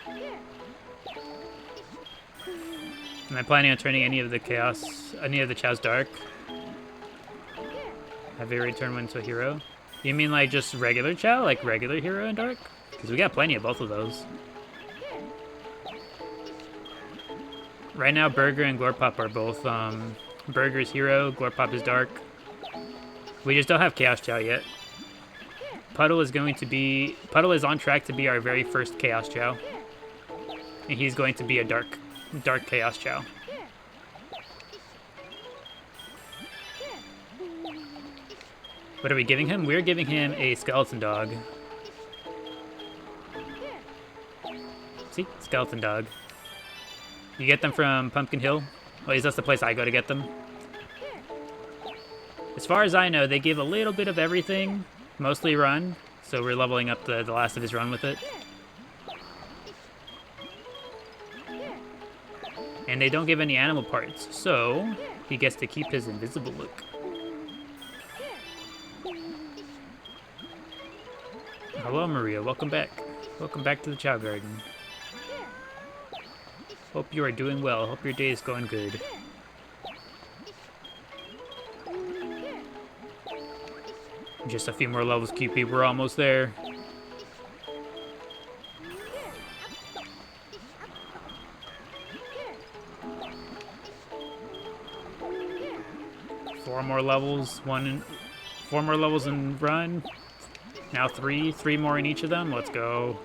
okay. Am I planning on turning any of the Chaos dark? Have they already turned one into a hero? You mean like just regular Chao? Like regular hero and dark? Because we got plenty of both of those. Right now, Burger and Glorpop are both, Burger's hero, Glorpop is dark. We just don't have Chaos Chao yet. Puddle is on track to be our very first Chaos Chao. And he's going to be a dark Chaos Chao. What are we giving him? We're giving him a skeleton dog. See? Skeleton dog. You get them from Pumpkin Hill? At least that's the place I go to get them. As far as I know, they give a little bit of everything, mostly run, so we're leveling up the last of his run with it. And they don't give any animal parts, so he gets to keep his invisible look. Hello, Maria. Welcome back. Welcome back to the Chao Garden. Hope you are doing well. Hope your day is going good. Just a few more levels, QP. We're almost there. Four more levels in run. Now three more in each of them. Let's go.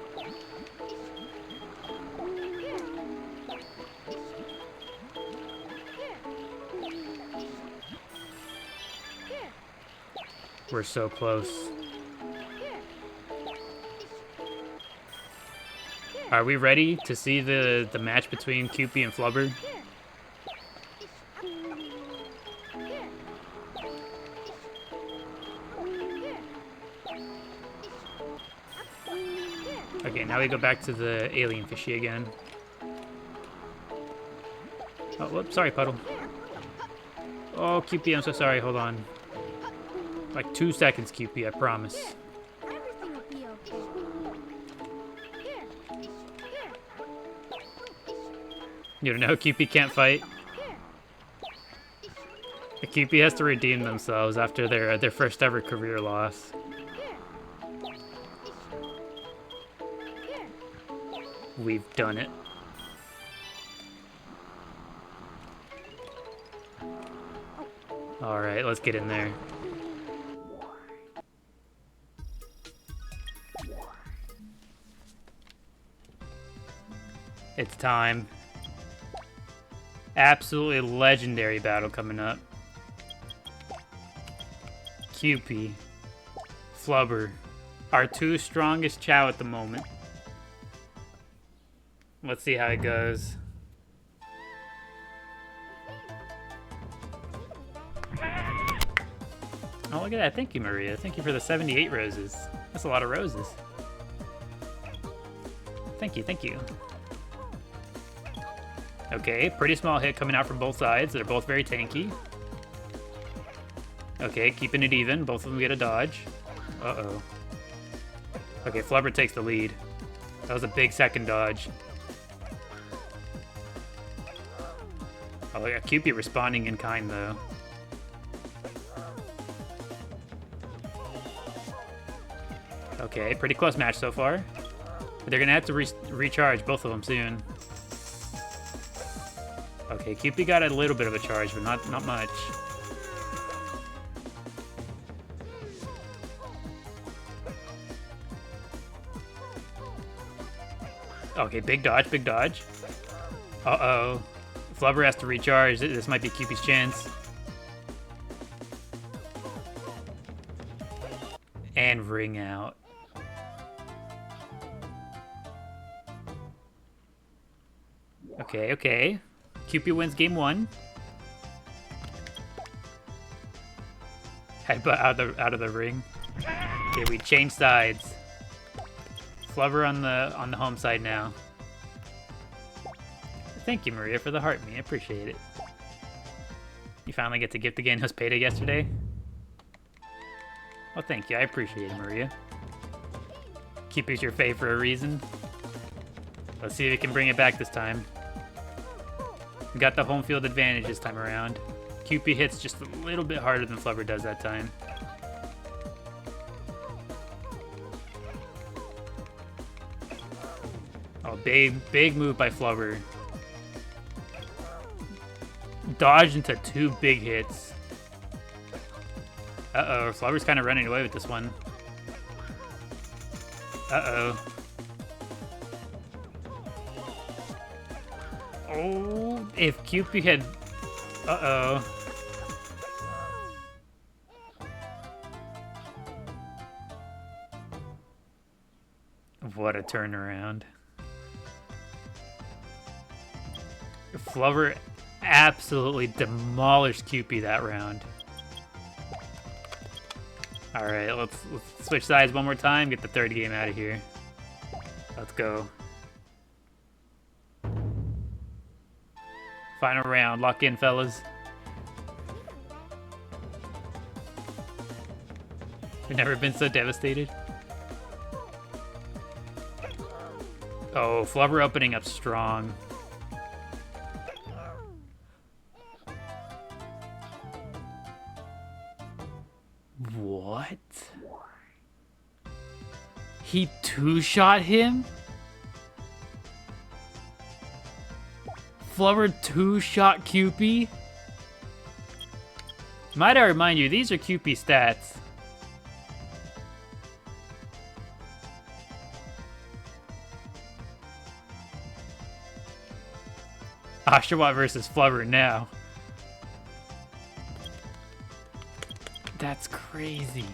We're so close. Are we ready to see the match between Cupid and Flubber? Okay, now we go back to the alien fishy again. Oh, whoops, sorry, Puddle. Oh, Cupid, I'm so sorry, hold on. Like 2 seconds, Cupid, I promise. Everything will be okay. You don't know, Cupid can't fight. Cupid has to redeem themselves after their first ever career loss. We've done it. Alright, let's get in there. It's time. Absolutely legendary battle coming up. Cupie. Flubber. Our two strongest Chao at the moment. Let's see how it goes. Oh, look at that. Thank you, Maria. Thank you for the 78 roses. That's a lot of roses. Thank you, thank you. Okay, pretty small hit coming out from both sides. They're both very tanky. Okay, keeping it even. Both of them get a dodge. Uh-oh. Okay, Flubber takes the lead. That was a big second dodge. Oh, yeah, Cupid responding in kind, though. Okay, pretty close match so far. But they're gonna have to recharge both of them soon. Okay, Cupid got a little bit of a charge, but not much. Okay, big dodge, big dodge. Uh-oh. Flubber has to recharge. This might be Cupid's chance. And ring out. Okay, okay. Cupid wins game 1. Headbutt out of the ring. Okay, we change sides. Flubber on the home side now. Thank you, Maria, for the heart me. I appreciate it. You finally get to gift again. It was payday yesterday. Well, thank you. I appreciate it, Maria. Cupid's your fave for a reason. Let's see if we can bring it back this time. We got the home field advantage this time around. Cupid hits just a little bit harder than Flubber does that time. Oh, big move by Flubber. Dodged into 2 big hits. Uh-oh, Flubber's kind of running away with this one. Uh-oh. Oh, if Cupid had... Uh-oh. What a turnaround. Flubber absolutely demolished Cupid that round. Alright, let's switch sides one more time, get the third game out of here. Let's go. Final round, lock in, fellas. We've never been so devastated. Oh, Flubber opening up strong. What? He two-shot him? Flubber two-shot Cupid? Might I remind you, these are Cupid stats. Oshawott versus Flubber now. That's crazy.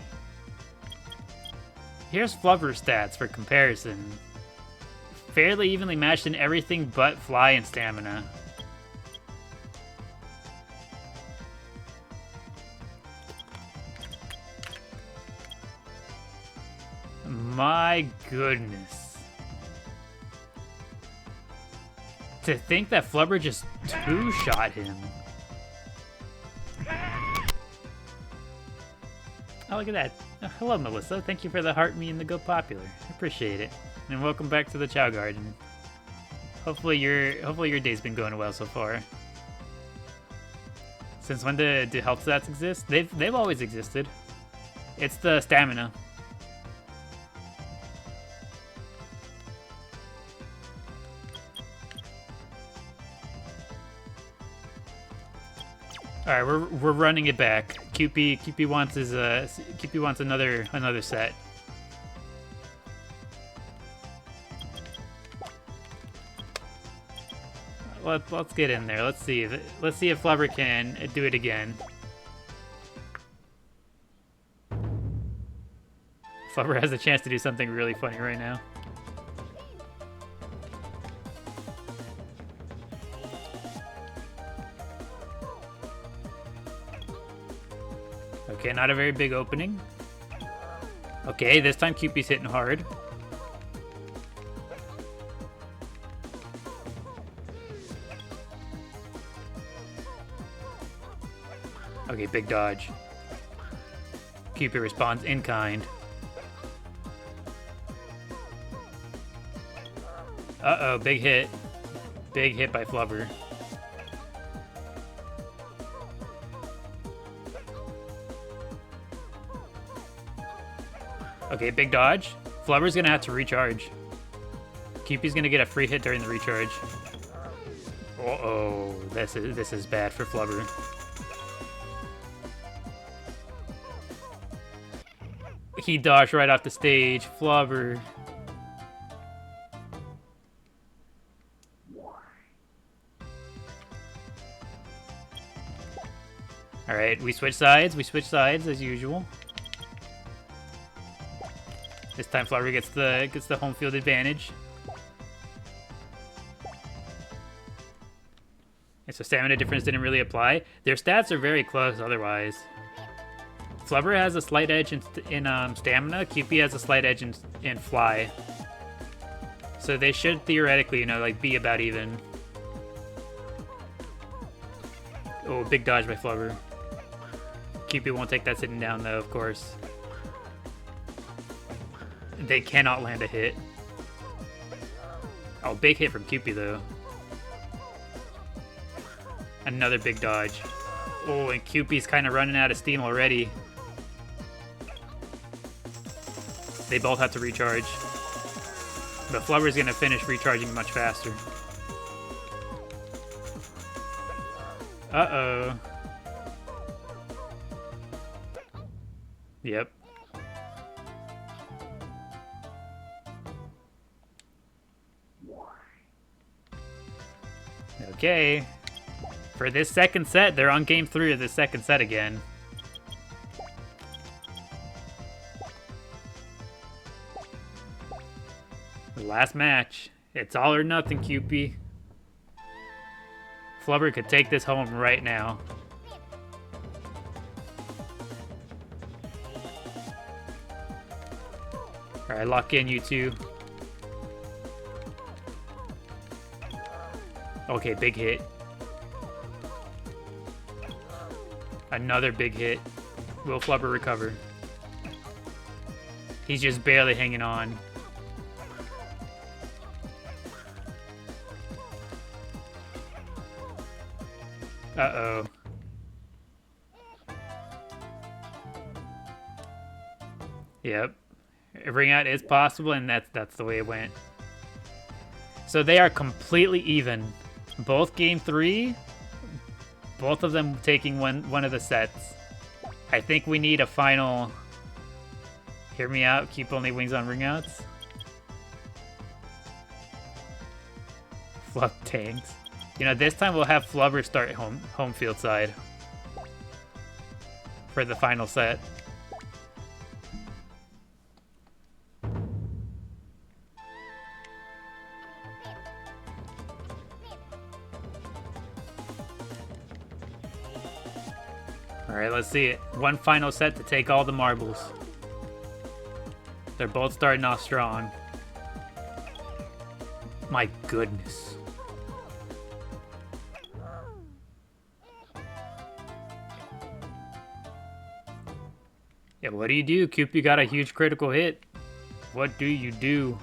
Here's Flubber's stats for comparison. Fairly evenly matched in everything but fly and stamina. My goodness. To think that Flubber just two-shot him. Oh, look at that. Oh, hello, Melissa. Thank you for the heart me and the go popular. I appreciate it. And welcome back to the Chao Garden. Hopefully your day's been going well so far. Since when do health stats exist? They've always existed. It's the stamina. All right, we're running it back. Cupid wants his Cupid wants another set. let's get in there. Let's see if Flubber can do it again. Flubber has a chance to do something really funny right now. Okay, not a very big opening. Okay, this time Cupid's hitting hard. Okay, big dodge. Cupid responds in kind. Uh-oh, big hit. Big hit by Flubber. Okay, big dodge. Flubber's gonna have to recharge. Cupid's gonna get a free hit during the recharge. Uh-oh, this is bad for Flubber. He dodged right off the stage. Flubber. Alright, we switch sides. We switch sides as usual. This time Flubber gets the home field advantage. And so stamina difference didn't really apply. Their stats are very close otherwise. Flubber has a slight edge in stamina. Cupid has a slight edge in fly. So they should theoretically, you know, like be about even. Oh, big dodge by Flubber. Cupid won't take that sitting down though, of course. They cannot land a hit. Oh, big hit from Cupid though. Another big dodge. Oh, and Cupid's kind of running out of steam already. They both have to recharge. But Flubber's going to finish recharging much faster. Uh-oh. Yep. Okay. For this second set, they're on game 3 of the second set again. The last match. It's all or nothing, Cupid. Flubber could take this home right now. Alright, lock in, you two. Okay, big hit. Another big hit. Will Flubber recover? He's just barely hanging on. Uh-oh. Yep. Ring out is possible, and that's the way it went. So they are completely even. Both game 3, both of them taking one of the sets. I think we need a final... Hear me out, keep only wings on ring outs. Flub tanks. You know, this time we'll have Flubber start home field side for the final set. Alright, let's see it. One final set to take all the marbles. They're both starting off strong. My goodness. Yeah, what do you do? Cupid got a huge critical hit. What do you do?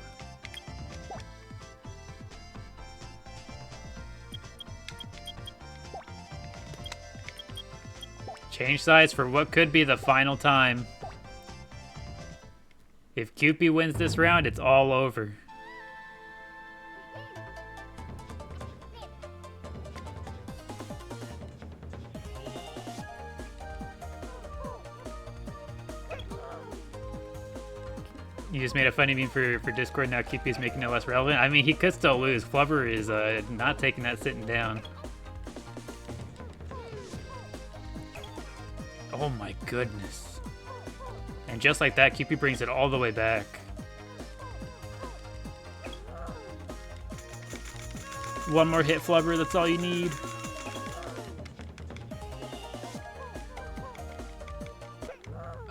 Change sides for what could be the final time. If Cupid wins this round, it's all over. You just made a funny meme for Discord. Now Cupid is making it less relevant. I mean, he could still lose. Flubber is not taking that sitting down. Oh my goodness. And just like that, Cupid brings it all the way back. One more hit, Flubber. That's all you need.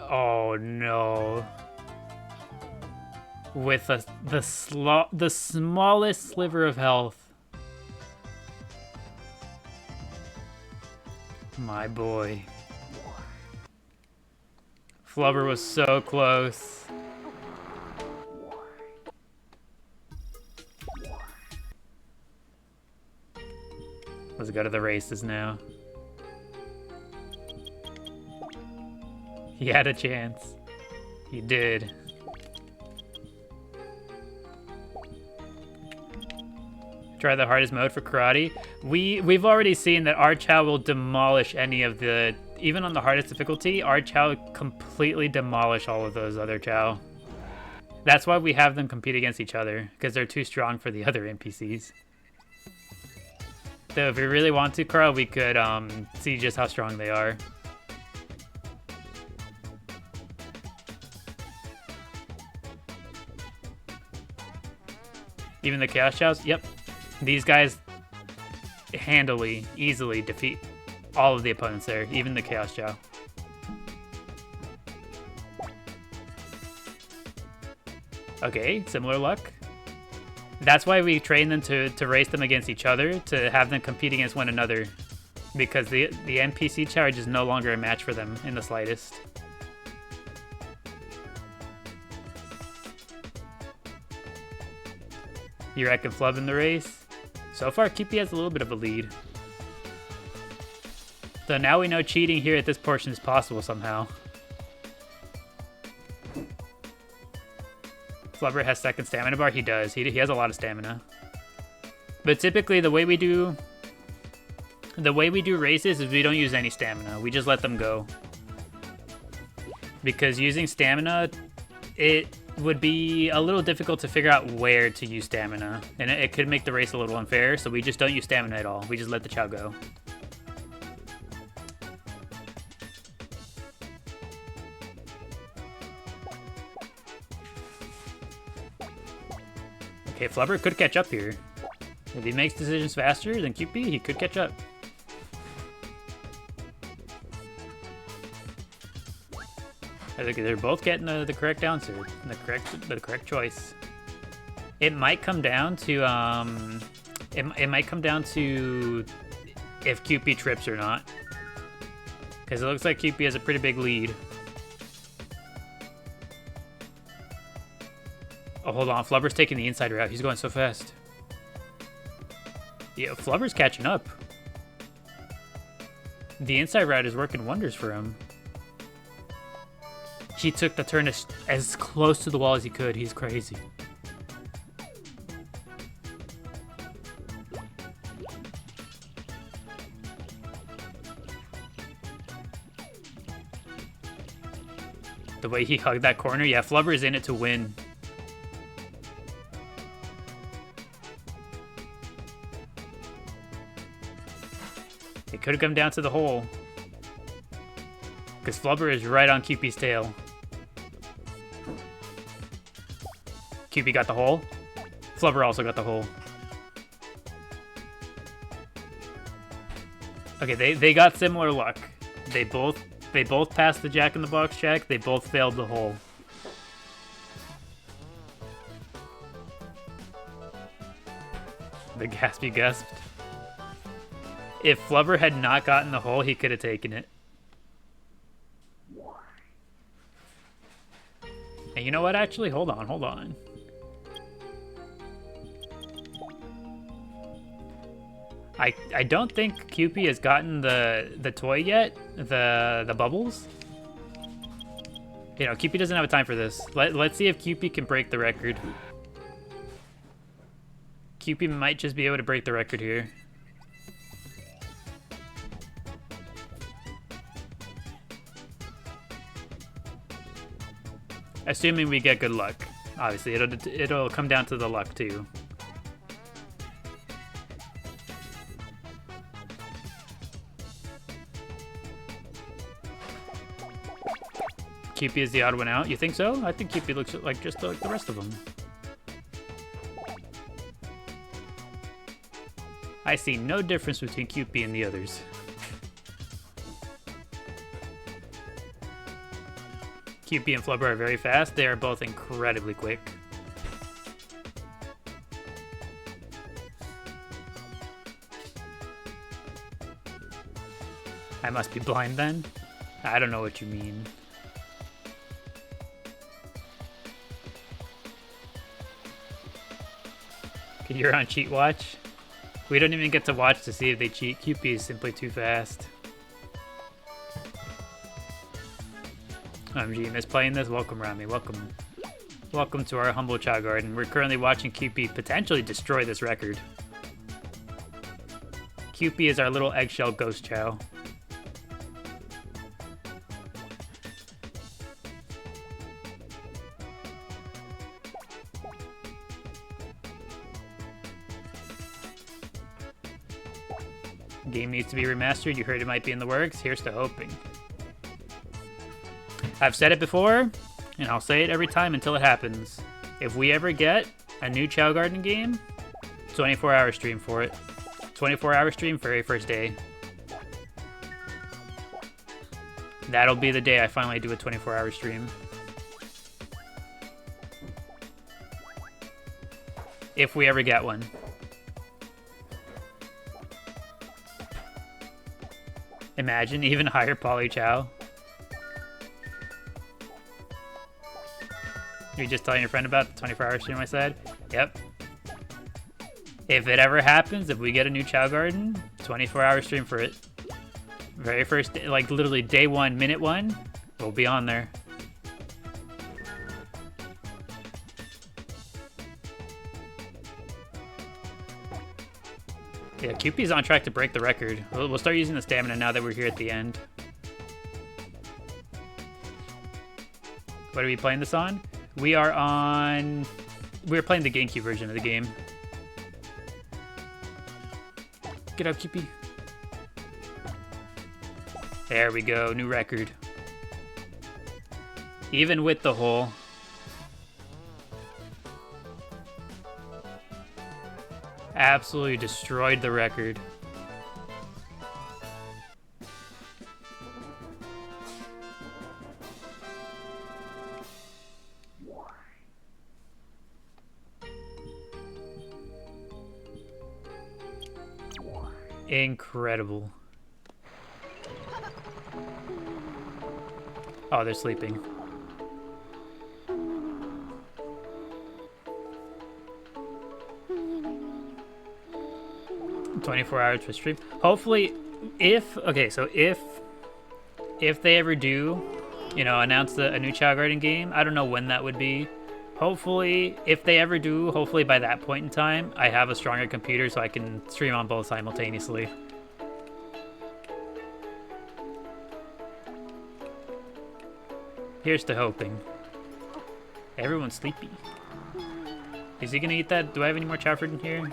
Oh no. With the smallest sliver of health. My boy. Flubber was so close. Let's go to the races now. He had a chance. He did. Try the hardest mode for karate. We've already seen that our Chao will demolish any of the, even on the hardest difficulty, our Chao completely demolish all of those other Chao. That's why we have them compete against each other, because they're too strong for the other NPCs. So if we really want to, Carl, we could see just how strong they are. Even the Chaos Chows? Yep. These guys handily, easily defeat all of the opponents there, even the Chaos Chow. Okay, similar luck. That's why we train them to race them against each other, to have them compete against one another. Because the NPC charge is no longer a match for them in the slightest. You reckon Flub in the race? So far, Cupid has a little bit of a lead. So now we know cheating here at this portion is possible somehow. Flubber has second stamina bar. He does. He has a lot of stamina. But typically, the way we do races is we don't use any stamina. We just let them go. Because using stamina, it would be a little difficult to figure out where to use stamina. And it could make the race a little unfair, so we just don't use stamina at all. We just let the Chao go. Okay, Flubber could catch up here. If he makes decisions faster than Cupid, he could catch up. I think they're both getting the correct answer, the correct choice. It might come down to it might come down to if Cupid trips or not, because it looks like Cupid has a pretty big lead. Oh, hold on, Flubber's taking the inside route. He's going so fast. Yeah, Flubber's catching up. The inside route is working wonders for him. He took the turn as close to the wall as he could. He's crazy. The way he hugged that corner, yeah, Flubber is in it to win. It could have come down to the hole. Because Flubber is right on Cupid's tail. Cupid got the hole. Flubber also got the hole. Okay, they got similar luck. They both passed the Jack-in-the-Box check. They both failed the hole. The gaspy gasped. If Flubber had not gotten the hole, he could have taken it. And you know what? Actually, hold on. I don't think Cupid has gotten the toy yet, the bubbles. You know, Cupid doesn't have a time for this. Let's see if Cupid can break the record. Cupid might just be able to break the record here. Assuming we get good luck. Obviously, it'll come down to the luck too. QP is the odd one out. You think so? I think QP looks like just like the rest of them. I see no difference between QP and the others. QP and Flubber are very fast. They are both incredibly quick. I must be blind then? I don't know what you mean. You're on cheat watch? We don't even get to watch to see if they cheat. QP is simply too fast. OMG, miss playing this? Welcome, Rami. Welcome. Welcome to our humble Chao Garden. We're currently watching QP potentially destroy this record. QP is our little eggshell ghost Chao. Game needs to be remastered. You heard it might be in the works. Here's to hoping. I've said it before, and I'll say it every time until it happens. If we ever get a new Chao Garden game, 24-hour stream for it. 24-hour stream, very first day. That'll be the day I finally do a 24-hour stream. If we ever get one. Imagine even higher poly Chao. You're just telling your friend about the 24-hour stream I said? Yep. If it ever happens, if we get a new Chao Garden, 24-hour stream for it. Very first day, like literally day one, minute one, we'll be on there. Yeah, QP's on track to break the record. We'll start using the stamina now that we're here at the end. What are we playing this on? We are on... We're playing the GameCube version of the game. Get up, QP. There we go, new record. Even with the hole. Absolutely destroyed the record. Incredible. Oh, they're sleeping. $24 for stream. Hopefully, if they ever do, you know, announce a new Chao Garden game, I don't know when that would be. Hopefully, if they ever do, hopefully by that point in time, I have a stronger computer so I can stream on both simultaneously. Here's to hoping. Everyone's sleepy. Is he gonna eat that? Do I have any more Chowford in here?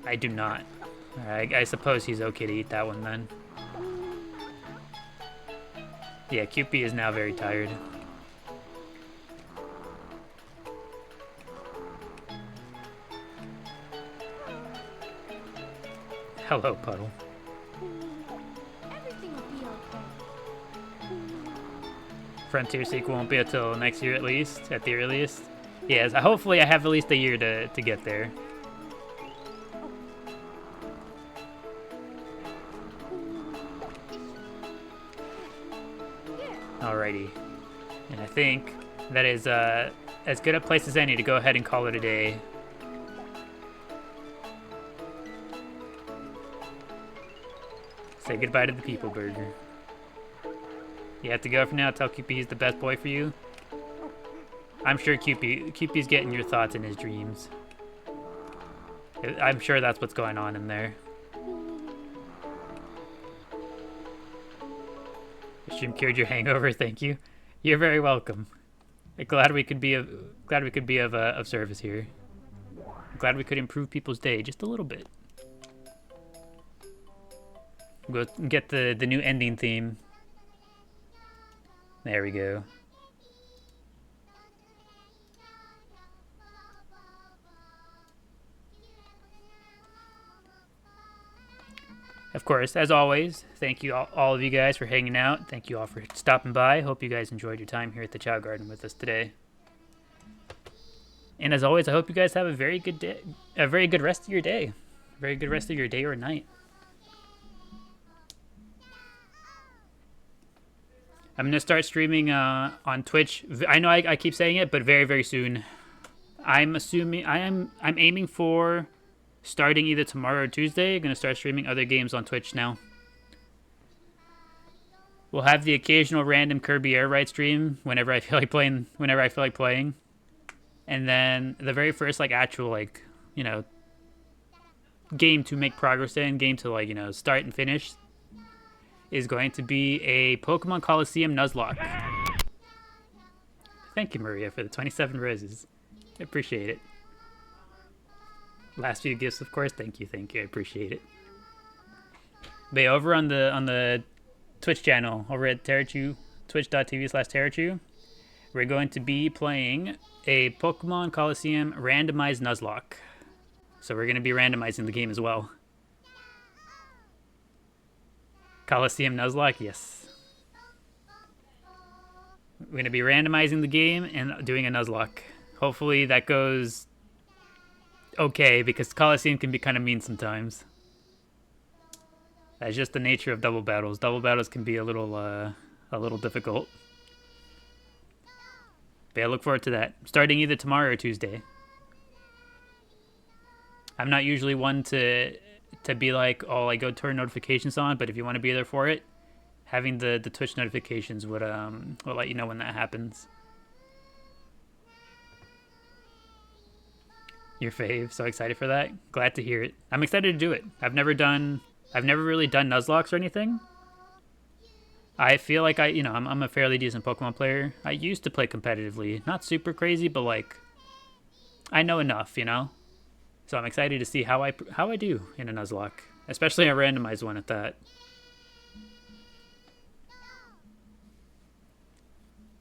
I do not. Alright, I suppose he's okay to eat that one then. Yeah, QP is now very tired. Hello, Puddle. Everything will be okay. Frontier sequel won't be until next year at least, at the earliest. Yes, hopefully I have at least a year to get there. Alrighty. And I think that is as good a place as any to go ahead and call it a day. Say goodbye to the people burger. You have to go for now. Tell QP he's the best boy for you. I'm sure QP's getting your thoughts in his dreams. I'm sure that's what's going on in there. The stream cured your hangover, thank you. You're very welcome. Glad we could be of service here. Glad we could improve people's day just a little bit. We'll get the new ending theme. There we go. Of course, as always, thank you all of you guys for hanging out. Thank you all for stopping by. Hope you guys enjoyed your time here at the Chao Garden with us today. And as always, I hope you guys have a very good day, a very good rest of your day, very good rest of your day or night. I'm gonna start streaming on Twitch. I know I keep saying it, but very, very soon. I'm aiming for starting either tomorrow or Tuesday. I'm gonna start streaming other games on Twitch now. We'll have the occasional random Kirby Air Ride stream whenever I feel like playing. And then the very first actual game to make progress in, game to start and finish, is going to be a Pokemon Coliseum Nuzlocke. Thank you, Maria, for the 27 roses. I appreciate it. Last few gifts, of course. Thank you. I appreciate it. But yeah, over on the Twitch channel, over at Terrachu, twitch.tv/Terrachu, we're going to be playing a Pokemon Coliseum randomized Nuzlocke. So we're going to be randomizing the game as well. Coliseum Nuzlocke, yes. We're going to be randomizing the game and doing a Nuzlocke. Hopefully that goes okay, because Coliseum can be kind of mean sometimes. That's just the nature of double battles. Double battles can be a little difficult. But yeah, I look forward to that. Starting either tomorrow or Tuesday. I'm not usually one to be like, oh, I go turn notifications on, but if you want to be there for it, having the Twitch notifications would will let you know when that happens. Your fave, so excited for that. Glad to hear it. I'm excited to do it. I've never really done Nuzlocks or anything. I feel like I'm a fairly decent Pokemon player. I used to play competitively, not super crazy, but I know enough, So I'm excited to see how I do in a Nuzlocke, especially a randomized one at that.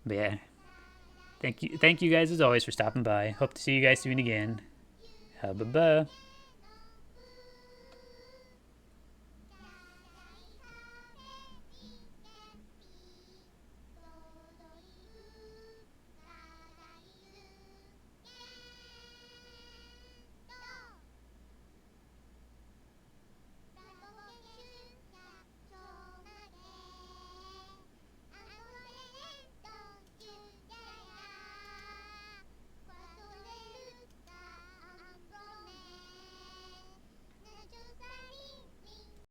But yeah, thank you guys as always for stopping by. Hope to see you guys soon again. Bye-bye.